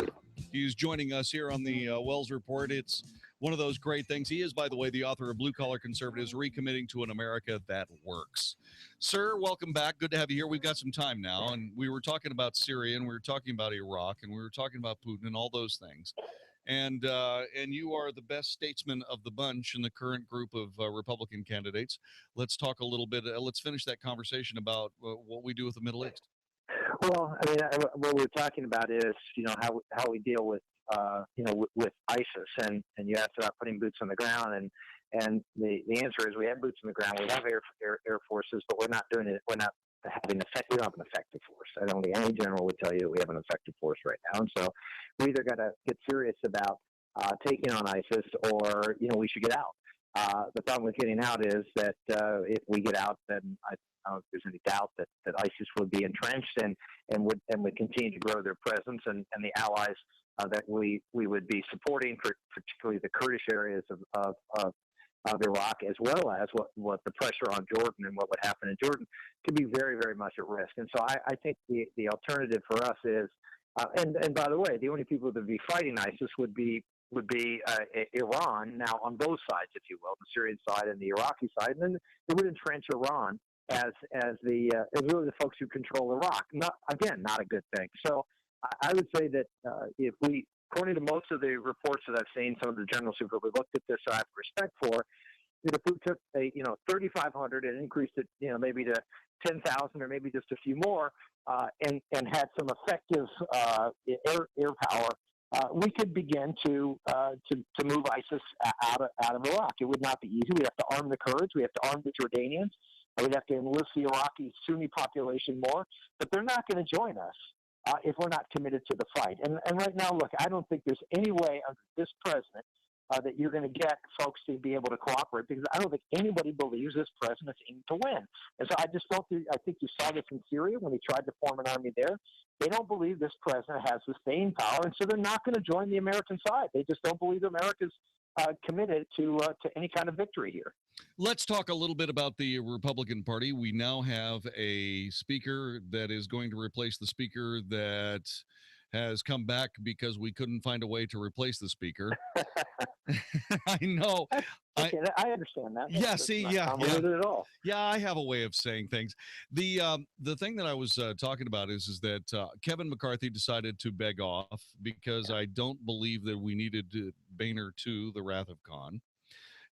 He's joining us here on the Wells Report. It's one of those great things. He is, by the way, the author of Blue Collar Conservatives, Recommitting to an America That Works. Sir, welcome back. Good to have you here. We've got some time now, and we were talking about Syria, and we were talking about Iraq, and we were talking about Putin and all those things. And you are the best statesman of the bunch in the current group of Republican candidates. Let's talk a little bit. Let's finish that conversation about what we do with the Middle East.
Well, I mean, what we're talking about is, how we deal with, with ISIS, and you asked about putting boots on the ground, and the answer is we have boots on the ground. We have air forces, but we're not doing it. We're not having we don't have an effective force. I don't think any general would tell you that we have an effective force right now. And so we either got to get serious about taking on ISIS, or we should get out. The problem with getting out is that if we get out, then I don't know if there's any doubt that ISIS would be entrenched and would continue to grow their presence, and the allies that we would be supporting, particularly the Kurdish areas of Iraq, as well as what the pressure on Jordan and what would happen in Jordan, could be very, very much at risk. And so I think the alternative for us is, and by the way, the only people that would be fighting ISIS would be Iran, now on both sides, if you will, the Syrian side and the Iraqi side, and then they would entrench Iran as really the folks who control Iraq. Not a good thing. So I would say that if we, according to most of the reports that I've seen, some of the generals who've really looked at this, I have respect for, if we took 3,500 and increased it, maybe to 10,000 or maybe just a few more, and had some effective air power, we could begin to move ISIS out of Iraq. It would not be easy. We'd have to arm the Kurds. We have to arm the Jordanians. We'd have to enlist the Iraqi Sunni population more. But they're not going to join us if we're not committed to the fight. And right now, look, I don't think there's any way under this president that you're going to get folks to be able to cooperate, because I don't think anybody believes this president's aiming to win. And so I just don't think, I think you saw this in Syria when he tried to form an army there. They don't believe this president has the staying power, and so they're not going to join the American side. They just don't believe America's committed to any kind of victory here.
Let's talk a little bit about the Republican Party. We now have a speaker that is going to replace the speaker that has come back because we couldn't find a way to replace the speaker. I know.
Okay, I understand that.
That's not
convoluted at all.
Yeah, I have a way of saying things. The thing that I was talking about is that Kevin McCarthy decided to beg off because I don't believe that we needed Boehner 2, the Wrath of Khan.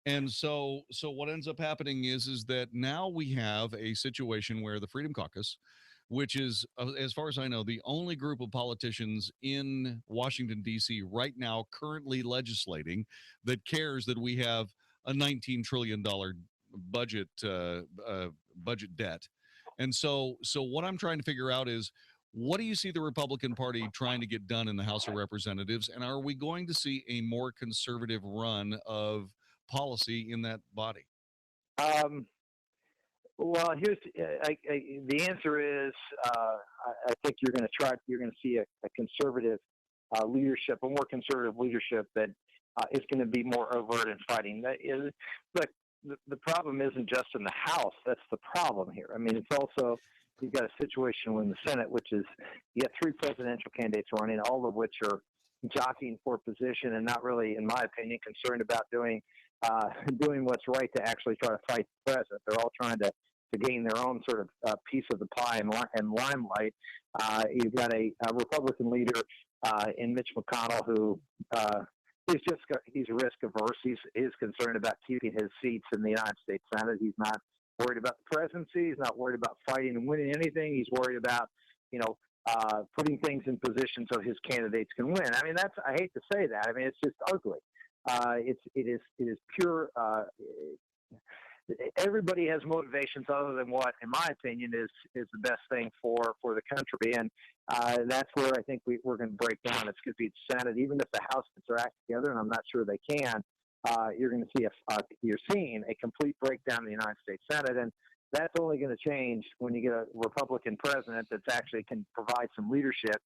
And so what ends up happening is that now we have a situation where the Freedom Caucus, which is, as far as I know, the only group of politicians in Washington, D.C. right now currently legislating that cares that we have a $19 trillion budget debt. And so what I'm trying to figure out is, what do you see the Republican Party trying to get done in the House of Representatives? And are we going to see a more conservative run of policy in that body?
Well, here's the answer is I think you're going to see a conservative leadership, a more conservative leadership that is going to be more overt in fighting. Look, the problem isn't just in the House. That's the problem here. I mean, it's also, you've got a situation in the Senate, which is you have 3 presidential candidates running, all of which are jockeying for position and not really, in my opinion, concerned about doing what's right to actually try to fight the president. They're all trying to gain their own sort of piece of the pie and limelight. You've got a Republican leader in Mitch McConnell who he's risk averse. He's concerned about keeping his seats in the United States Senate. He's not worried about the presidency. He's not worried about fighting and winning anything. He's worried about, putting things in position so his candidates can win. I mean, I hate to say that. I mean, it's just ugly. It is pure. Everybody has motivations other than what, in my opinion, is the best thing for the country, and that's where I think we're going to break down. It's going to be the Senate, even if the House gets their act together, and I'm not sure they can. You're going to see you're seeing a complete breakdown in the United States Senate, and that's only going to change when you get a Republican president that's actually can provide some leadership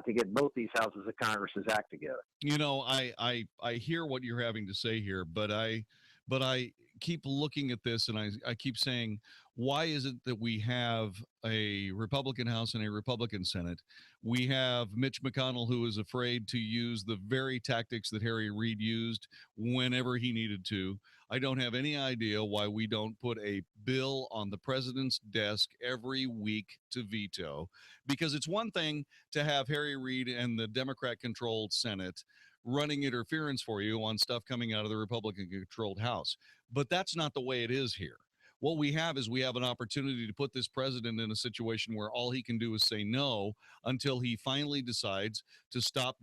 to get both these houses of Congress's act together.
I hear what you're having to say here, but I keep looking at this and I keep saying, why is it that we have a Republican House and a Republican Senate? We have Mitch McConnell, who is afraid to use the very tactics that Harry Reid used whenever he needed to. I don't have any idea why we don't put a bill on the president's desk every week to veto, because it's one thing to have Harry Reid and the Democrat-controlled Senate running interference for you on stuff coming out of the Republican-controlled House. But that's not the way it is here. What we have is we have an opportunity to put this president in a situation where all he can do is say no until he finally decides to stop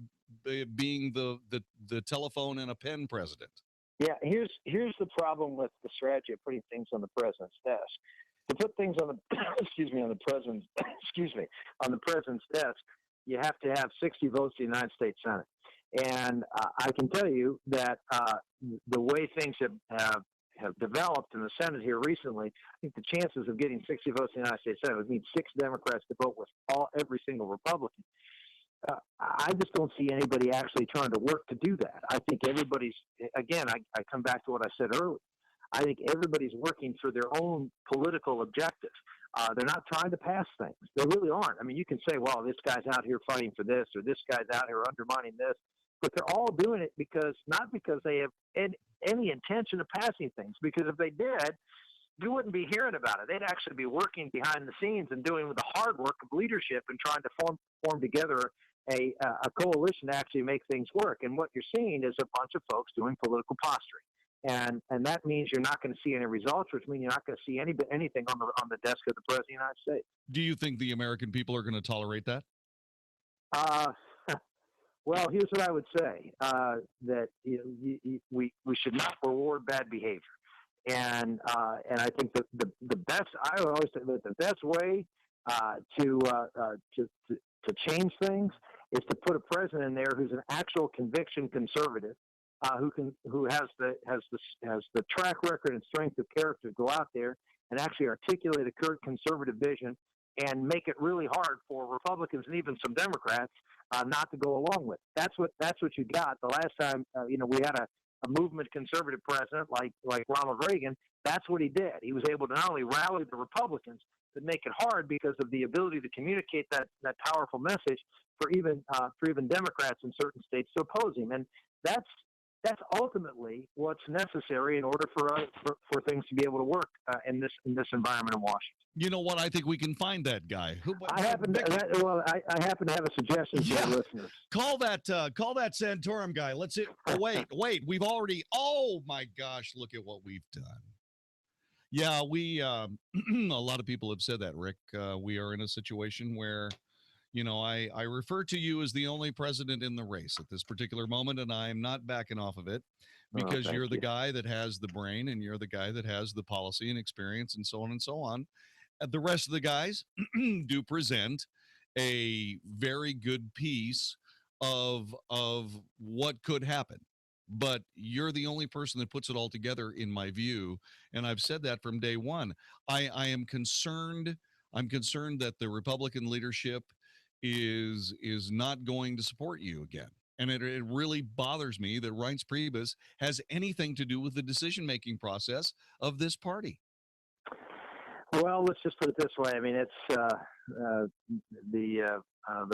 being the telephone and a pen president.
Yeah, here's the problem with the strategy of putting things on the president's desk. To put things on the on the president's desk, you have to have 60 votes in the United States Senate. And I can tell you that the way things have developed in the Senate here recently, I think the chances of getting 60 votes in the United States Senate would need 6 Democrats to vote with every single Republican. I just don't see anybody actually trying to work to do that. I think everybody's, again, I come back to what I said earlier. I think everybody's working for their own political objectives. They're not trying to pass things. They really aren't. I mean, you can say, well, this guy's out here fighting for this, or this guy's out here undermining this, but they're all doing it not because they have any intention of passing things, because if they did, you wouldn't be hearing about it. They'd actually be working behind the scenes and doing the hard work of leadership and trying to form together a coalition to actually make things work. And what you're seeing is a bunch of folks doing political posturing. And that means you're not going to see any results, which means you're not going to see anything on the desk of the President of the United States.
Do you think the American people are going to tolerate that?
Well, here's what I would say: that we should not reward bad behavior, and I think that the best, I always say that the best way to change things is to put a president in there who's an actual conviction conservative, who has the track record and strength of character to go out there and actually articulate a conservative vision and make it really hard for Republicans and even some Democrats not to go along with. That's what you got the last time. We had a movement conservative president like Ronald Reagan. That's what he did. He was able to not only rally the Republicans, but make it hard because of the ability to communicate that powerful message for even Democrats in certain states to oppose him. And that's ultimately what's necessary in order for things to be able to work in this environment in Washington.
You know what? I think we can find that guy.
I happen to have a suggestion to the listeners.
Call that Santorum guy. Let's see. Oh, wait. We've already. Oh my gosh! Look at what we've done. Yeah, we. A lot of people have said that, Rick. We are in a situation where, I refer to you as the only president in the race at this particular moment, and I'm not backing off of it because you're the guy that has the brain and you're the guy that has the policy and experience and so on and so on. The rest of the guys do present a very good piece of what could happen. But you're the only person that puts it all together, in my view. And I've said that from day one. I am concerned. I'm concerned that the Republican leadership is not going to support you again. And it really bothers me that Reince Priebus has anything to do with the decision-making process of this party.
Well, let's just put it this way. I mean, it's the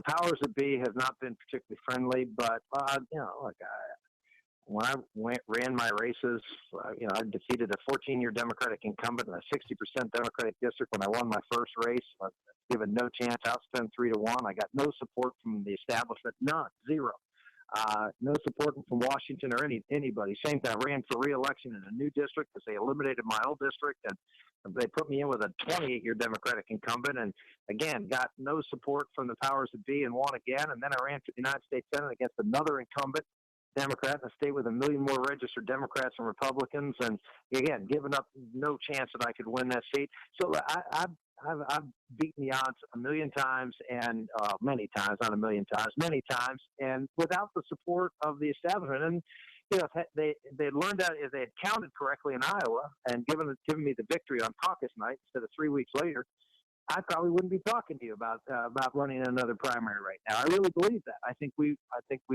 powers that be have not been particularly friendly, but when I ran my races, I defeated a 14-year Democratic incumbent in a 60% Democratic district. When I won my first race, I was given no chance, outspent 3-1. I got no support from the establishment, none, zero. No support from Washington or anybody. Same thing. I ran for re-election in a new district because they eliminated my old district, and they put me in with a 28-year Democratic incumbent, and again got no support from the powers that be, and won again. And then I ran for the United States Senate against another incumbent Democrat in a state with 1 million more registered Democrats and Republicans, and again given up no chance that I could win that seat. So I've beaten the odds a million times, and many times, not a million times, many times, and without the support of the establishment. And if they learned that, if they had counted correctly in Iowa and given me the victory on caucus night instead of 3 weeks later, I probably wouldn't be talking to you about running another primary right now. I really believe that. I think we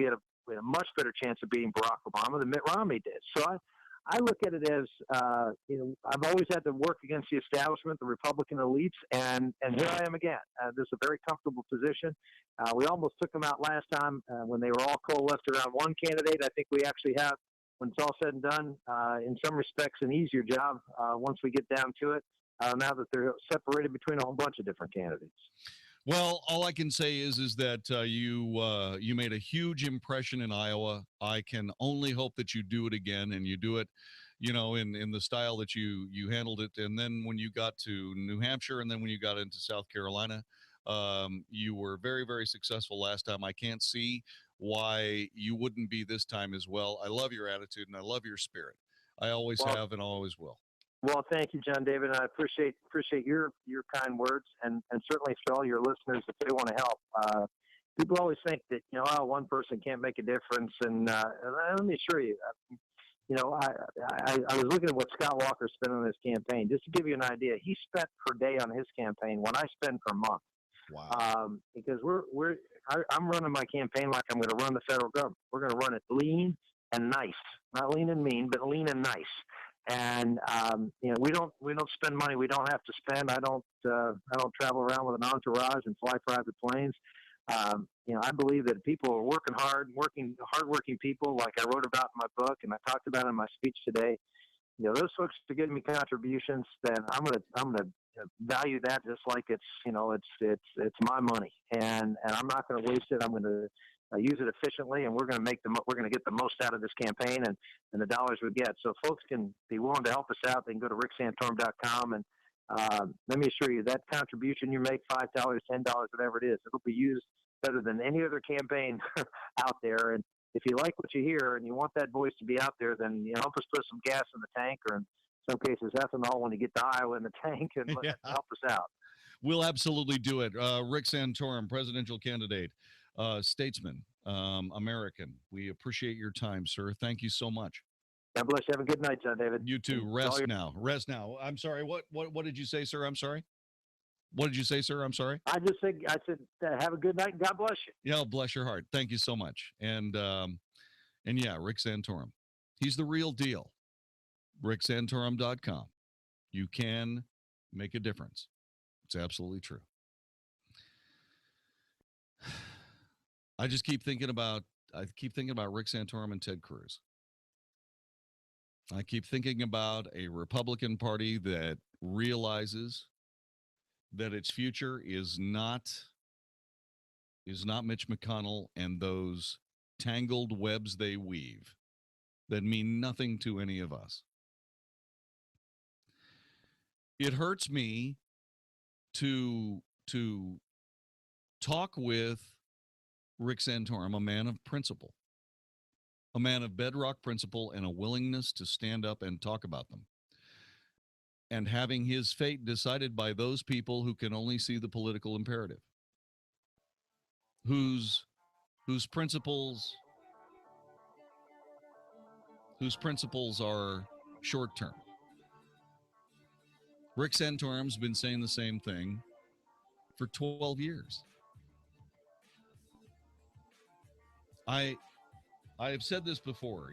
had a much better chance of beating Barack Obama than Mitt Romney did. So I look at it as, I've always had to work against the establishment, the Republican elites, and here I am again. This is a very comfortable position. We almost took them out last time when they were all coalesced around one candidate. I think we actually have, when it's all said and done, in some respects, an easier job once we get down to it, now that they're separated between a whole bunch of different candidates.
Well, all I can say is that you made a huge impression in Iowa. I can only hope that you do it again, and you do it, in the style that you handled it. And then when you got to New Hampshire, and then when you got into South Carolina, you were very, very successful last time. I can't see why you wouldn't be this time as well. I love your attitude, and I love your spirit. I always have and always will.
Well, thank you, Jon-David. I appreciate your kind words, and certainly for all your listeners, if they want to help. People always think that one person can't make a difference, and let me assure you, I was looking at what Scott Walker spent on his campaign. Just to give you an idea, he spent per day on his campaign what I spend per month.
Wow.
Because I'm running my campaign like I'm going to run the federal government. We're going to run it lean and nice, not lean and mean, but lean and nice. And we don't spend money we don't have to spend. I don't travel around with an entourage and fly private planes. I believe that people are working hardworking people, like I wrote about in my book and I talked about in my speech today. Those folks are giving me contributions. Then I'm gonna value that just like it's my money, and I'm not going to waste it. I'm going to use it efficiently, and we're going to get the most out of this campaign and the dollars we get. So folks can be willing to help us out. They can go to ricksantorum.com, and let me assure you that contribution you make, $5, $10, whatever it is, it'll be used better than any other campaign out there. And if you like what you hear and you want that voice to be out there, then help us put some gas in the tank, or in some cases ethanol when you get to Iowa in the tank, and help us out.
We'll absolutely do it. Rick Santorum, presidential candidate statesman, American. We appreciate your time, sir. Thank you so much.
God bless you. Have a good night, Jon-David.
You too. Rest now. Rest now. I'm sorry. What did you say, sir? I'm sorry. What did you say, sir? I'm sorry.
I said, have a good night and God bless you.
Yeah, bless your heart. Thank you so much. And yeah, Rick Santorum. He's the real deal. ricksantorum.com. You can make a difference. It's absolutely true. I keep thinking about Rick Santorum and Ted Cruz. I keep thinking about a Republican Party that realizes that its future is not Mitch McConnell and those tangled webs they weave that mean nothing to any of us. It hurts me to talk with Rick Santorum, a man of principle, a man of bedrock principle and a willingness to stand up and talk about them, and having his fate decided by those people who can only see the political imperative, whose principles are short term. Rick Santorum's been saying the same thing for 12 years. I have said this before.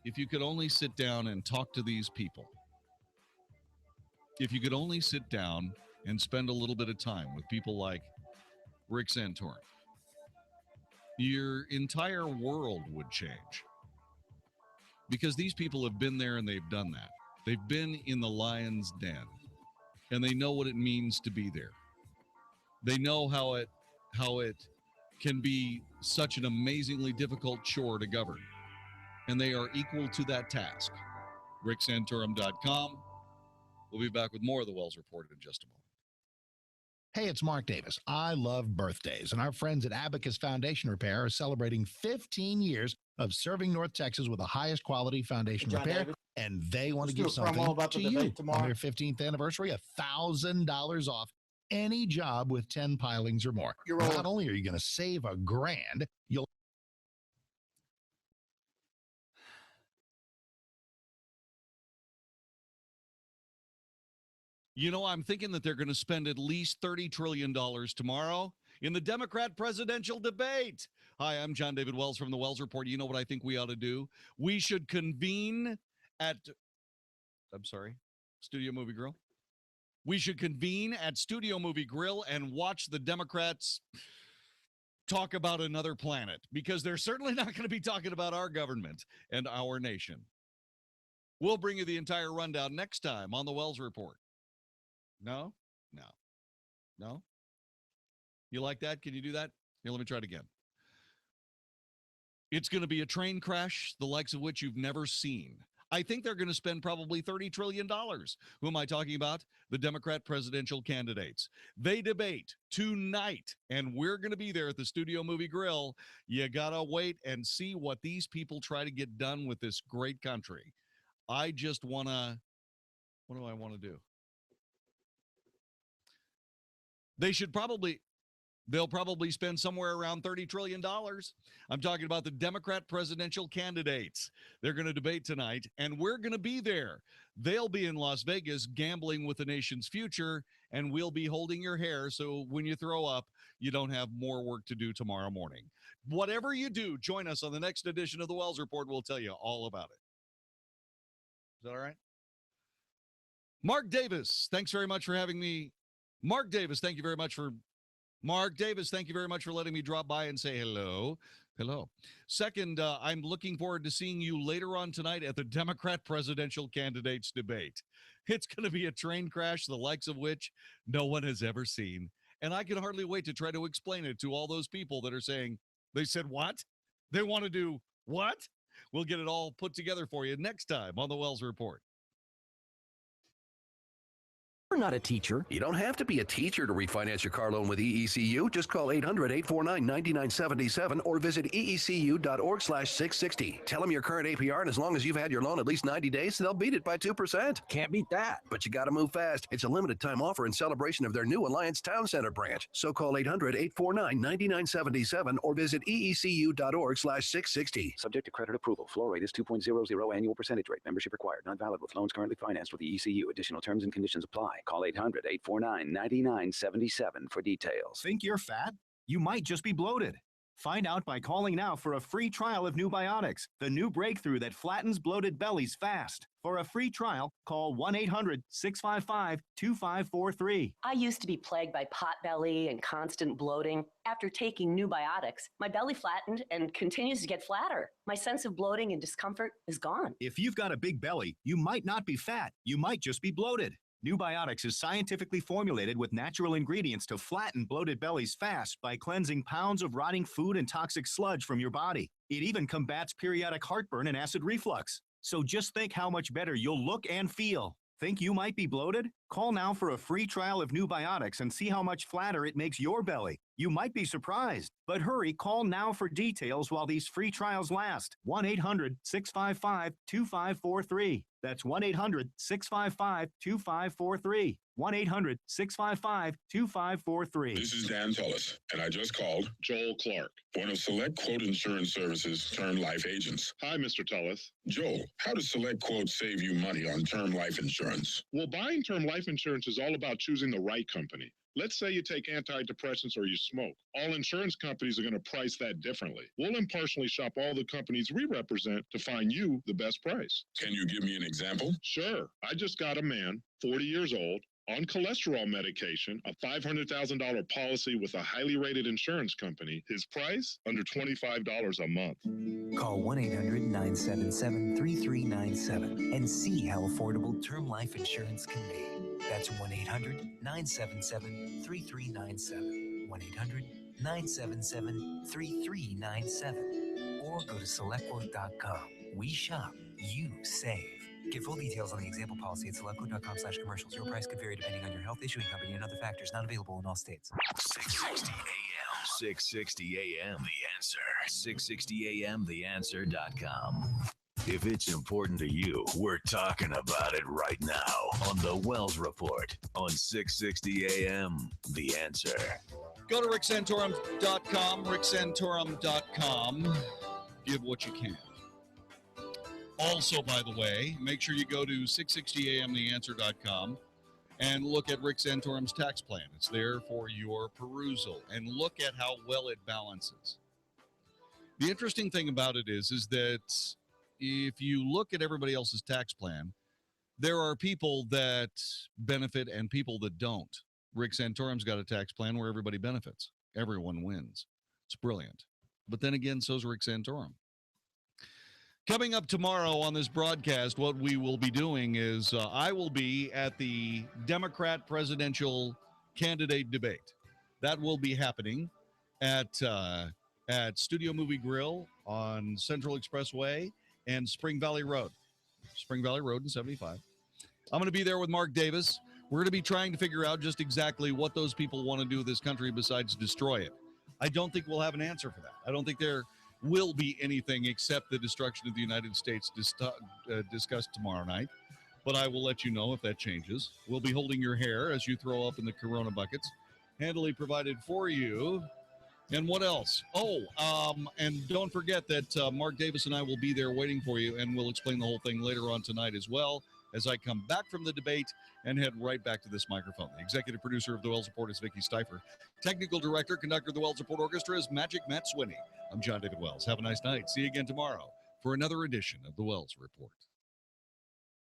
If you could only sit down and talk to these people, if you could only sit down and spend a little bit of time with people like Rick Santorum, your entire world would change. Because these people have been there and they've done that. They've been in the lion's den, and they know what it means to be there. They know how it can be such an amazingly difficult chore to govern, and they are equal to that task. ricksantorum.com. We'll be back with more of the Wells Report in just a moment.
Hey, it's Mark Davis. I love birthdays, and our friends at Abacus Foundation Repair are celebrating 15 years of serving North Texas with the highest quality foundation repair, and they want to give something to you on their 15th anniversary, $1,000 off any job with 10 pilings or more. Not only are you going to save $1,000, you'll
I'm thinking that they're going to spend at least $30 trillion tomorrow in the Democrat presidential debate. Hi, I'm Jon-David Wells from the Wells Report. You know what I think we ought to do? We should convene at, Studio Movie Grill. We should convene at Studio Movie Grill and watch the Democrats talk about another planet, because they're certainly not going to be talking about our government and our nation. We'll bring you the entire rundown next time on the Wells Report. No? You like that? Can you do that? Here, let me try it again. It's going to be a train crash, the likes of which you've never seen. I think they're going to spend probably $30 trillion. Who am I talking about? The Democrat presidential candidates. They debate tonight, and we're going to be there at the Studio Movie Grill. You got to wait and see what these people try to get done with this great country. I just want to, what do I want to do? They'll probably spend somewhere around $30 trillion. I'm talking about the Democrat presidential candidates. They're going to debate tonight, and we're going to be there. They'll be in Las Vegas gambling with the nation's future, and we'll be holding your hair so when you throw up, you don't have more work to do tomorrow morning. Whatever you do, join us on the next edition of the Wells Report. We'll tell you all about it. Is that all right? Mark Davis, thanks very much for having me. Mark Davis, thank you very much for letting me drop by and say hello. Hello. Second, I'm looking forward to seeing you later on tonight at the Democrat presidential candidates debate. It's going to be a train crash, the likes of which no one has ever seen. And I can hardly wait to try to explain it to all those people that are saying, they said what? They want to do what? We'll get it all put together for you next time on the Wells Report.
We're not a teacher.
You don't have to be a teacher to refinance your car loan with EECU. Just call 800-849-9977 or visit eecu.org/660. Tell them your current APR, and as long as you've had your loan at least 90 days, they'll beat it by 2%.
Can't beat that.
But you got to move fast. It's a limited time offer in celebration of their new Alliance Town Center branch. So call 800-849-9977 or visit eecu.org/660.
Subject to credit approval. Floor rate is 2.00 annual percentage rate. Membership required. Not valid with loans currently financed with the ECU. Additional terms and conditions apply. Call 800-849-9977 for details.
Think you're fat? You might just be bloated. Find out by calling now for a free trial of New Biotics, the new breakthrough that flattens bloated bellies fast. For a free trial, call 1-800-655-2543.
I used to be plagued by pot belly and constant bloating. After taking New Biotics, my belly flattened and continues to get flatter. My sense of bloating and discomfort is gone.
If you've got a big belly, you might not be fat. You might just be bloated. New Biotics is scientifically formulated with natural ingredients to flatten bloated bellies fast by cleansing pounds of rotting food and toxic sludge from your body. It even combats periodic heartburn and acid reflux. So just think how much better you'll look and feel. Think you might be bloated? Call now for a free trial of New Biotics and see how much flatter it makes your belly. You might be surprised. But hurry, call now for details while these free trials last. 1-800-655-2543. That's 1-800-655-2543. 1-800-655-2543.
This is Dan Tullis, and I just called Joel Clark, one of Select Quote Insurance Services' term life agents. Hi, Mr. Tullis. Joel, how does Select Quote save you money on term life insurance?
Well, buying term life insurance is all about choosing the right company. Let's say you take antidepressants or you smoke. All insurance companies are going to price that differently. We'll impartially shop all the companies we represent to find you the best price.
Can you give me an example?
Sure. I just got a man, 40 years old, on cholesterol medication, a $500,000 policy with a highly rated insurance company. His price, under $25 a month.
Call 1-800-977-3397 and see how affordable term life insurance can be. That's 1-800-977-3397. 1-800-977-3397. Or go to selectquote.com. We shop, you save. Get full details on the example policy at selectquote.com/commercials. Your price could vary depending on your health, issuing company, and other factors. Not available in all states.
660 AM. 660 AM. The Answer. 660 AM. TheAnswer.com. If it's important to you, we're talking about it right now on The Wells Report on 660 AM. The Answer.
Go to ricksantorum.com, ricksantorum.com. Give what you can. Also, by the way, make sure you go to 660amtheanswer.com and look at Rick Santorum's tax plan. It's there for your perusal, and look at how well it balances. The interesting thing about it is that if you look at everybody else's tax plan, there are people that benefit and people that don't. Rick Santorum's got a tax plan where everybody benefits. Everyone wins. It's brilliant. But then again, so's Rick Santorum. Coming up tomorrow on this broadcast, what we will be doing is I will be at the Democrat Presidential Candidate Debate. That will be happening at Studio Movie Grill on Central Expressway and Spring Valley Road and 75. I'm going to be there with Mark Davis. We're going to be trying to figure out just exactly what those people want to do with this country besides destroy it. I don't think we'll have an answer for that. I don't think there will be anything except the destruction of the United States discussed tomorrow night. But I will let you know if that changes. We'll be holding your hair as you throw up in the Corona buckets. Handily provided for you. And what else? And don't forget that Mark Davis and I will be there waiting for you, and we'll explain the whole thing later on tonight as well as I come back from the debate and head right back to this microphone. The executive producer of The Wells Report is Vicki Steifer. Technical director, conductor of the Wells Report Orchestra is Magic Matt Swinney. I'm Jon-David Wells. Have a nice night. See you again tomorrow for another edition of The Wells Report.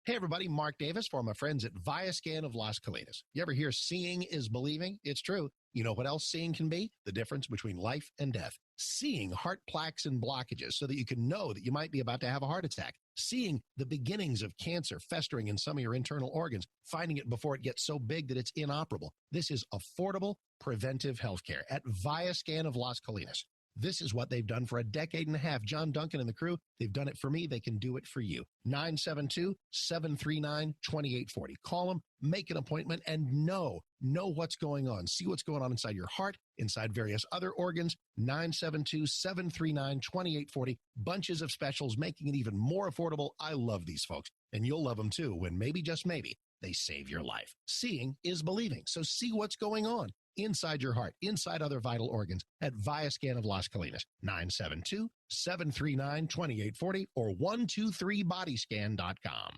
Hey, everybody, Mark Davis for my friends at Viascan of Las Colinas. You ever hear seeing is believing? It's true. You know what else seeing can be? The difference between life and death. Seeing heart plaques and blockages so that you can know that you might be about to have a heart attack. Seeing the beginnings of cancer festering in some of your internal organs, finding it before it gets so big that it's inoperable. This is affordable preventive health care at Viascan of Las Colinas. This is what they've done for a decade and a half. John Duncan and the crew, they've done it for me. They can do it for you. 972-739-2840. Call them, make an appointment, and know what's going on. See what's going on inside your heart, inside various other organs. 972-739-2840. Bunches of specials, making it even more affordable. I love these folks, and you'll love them too when maybe, just maybe, they save your life. Seeing is believing. So see what's going on inside your heart, inside other vital organs at Viascan of Las Colinas. 972-739-2840 or 123bodyscan.com.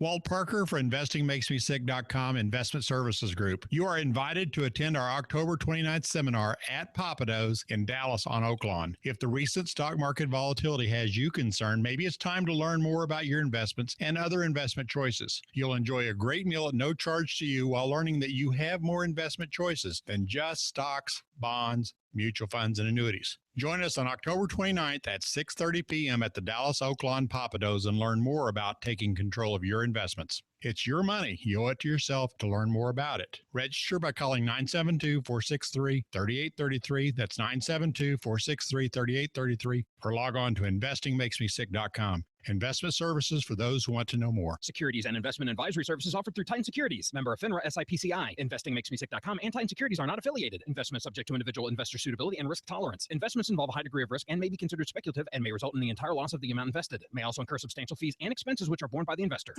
Walt Parker for InvestingMakesMeSick.com Investment Services Group. You are invited to attend our October 29th seminar at Papados in Dallas on Oaklawn. If the recent stock market volatility has you concerned, maybe it's time to learn more about your investments and other investment choices. You'll enjoy a great meal at no charge to you while learning that you have more investment choices than just stocks, bonds, mutual funds, and annuities. Join us on October 29th at 6:30 p.m. at the Dallas Oaklawn Papados and learn more about taking control of your investments. It's your money. You owe it to yourself to learn more about it. Register by calling 972-463-3833. That's 972-463-3833. Or log on to investingmakesmesick.com. Investment services for those who want to know more.
Securities and investment advisory services offered through Titan Securities. Member FINRA SIPCI. InvestingMakesMeSick.com and Titan Securities are not affiliated. Investment subject to individual investor suitability and risk tolerance. Investments involve a high degree of risk and may be considered speculative and may result in the entire loss of the amount invested. May also incur substantial fees and expenses which are borne by the investor.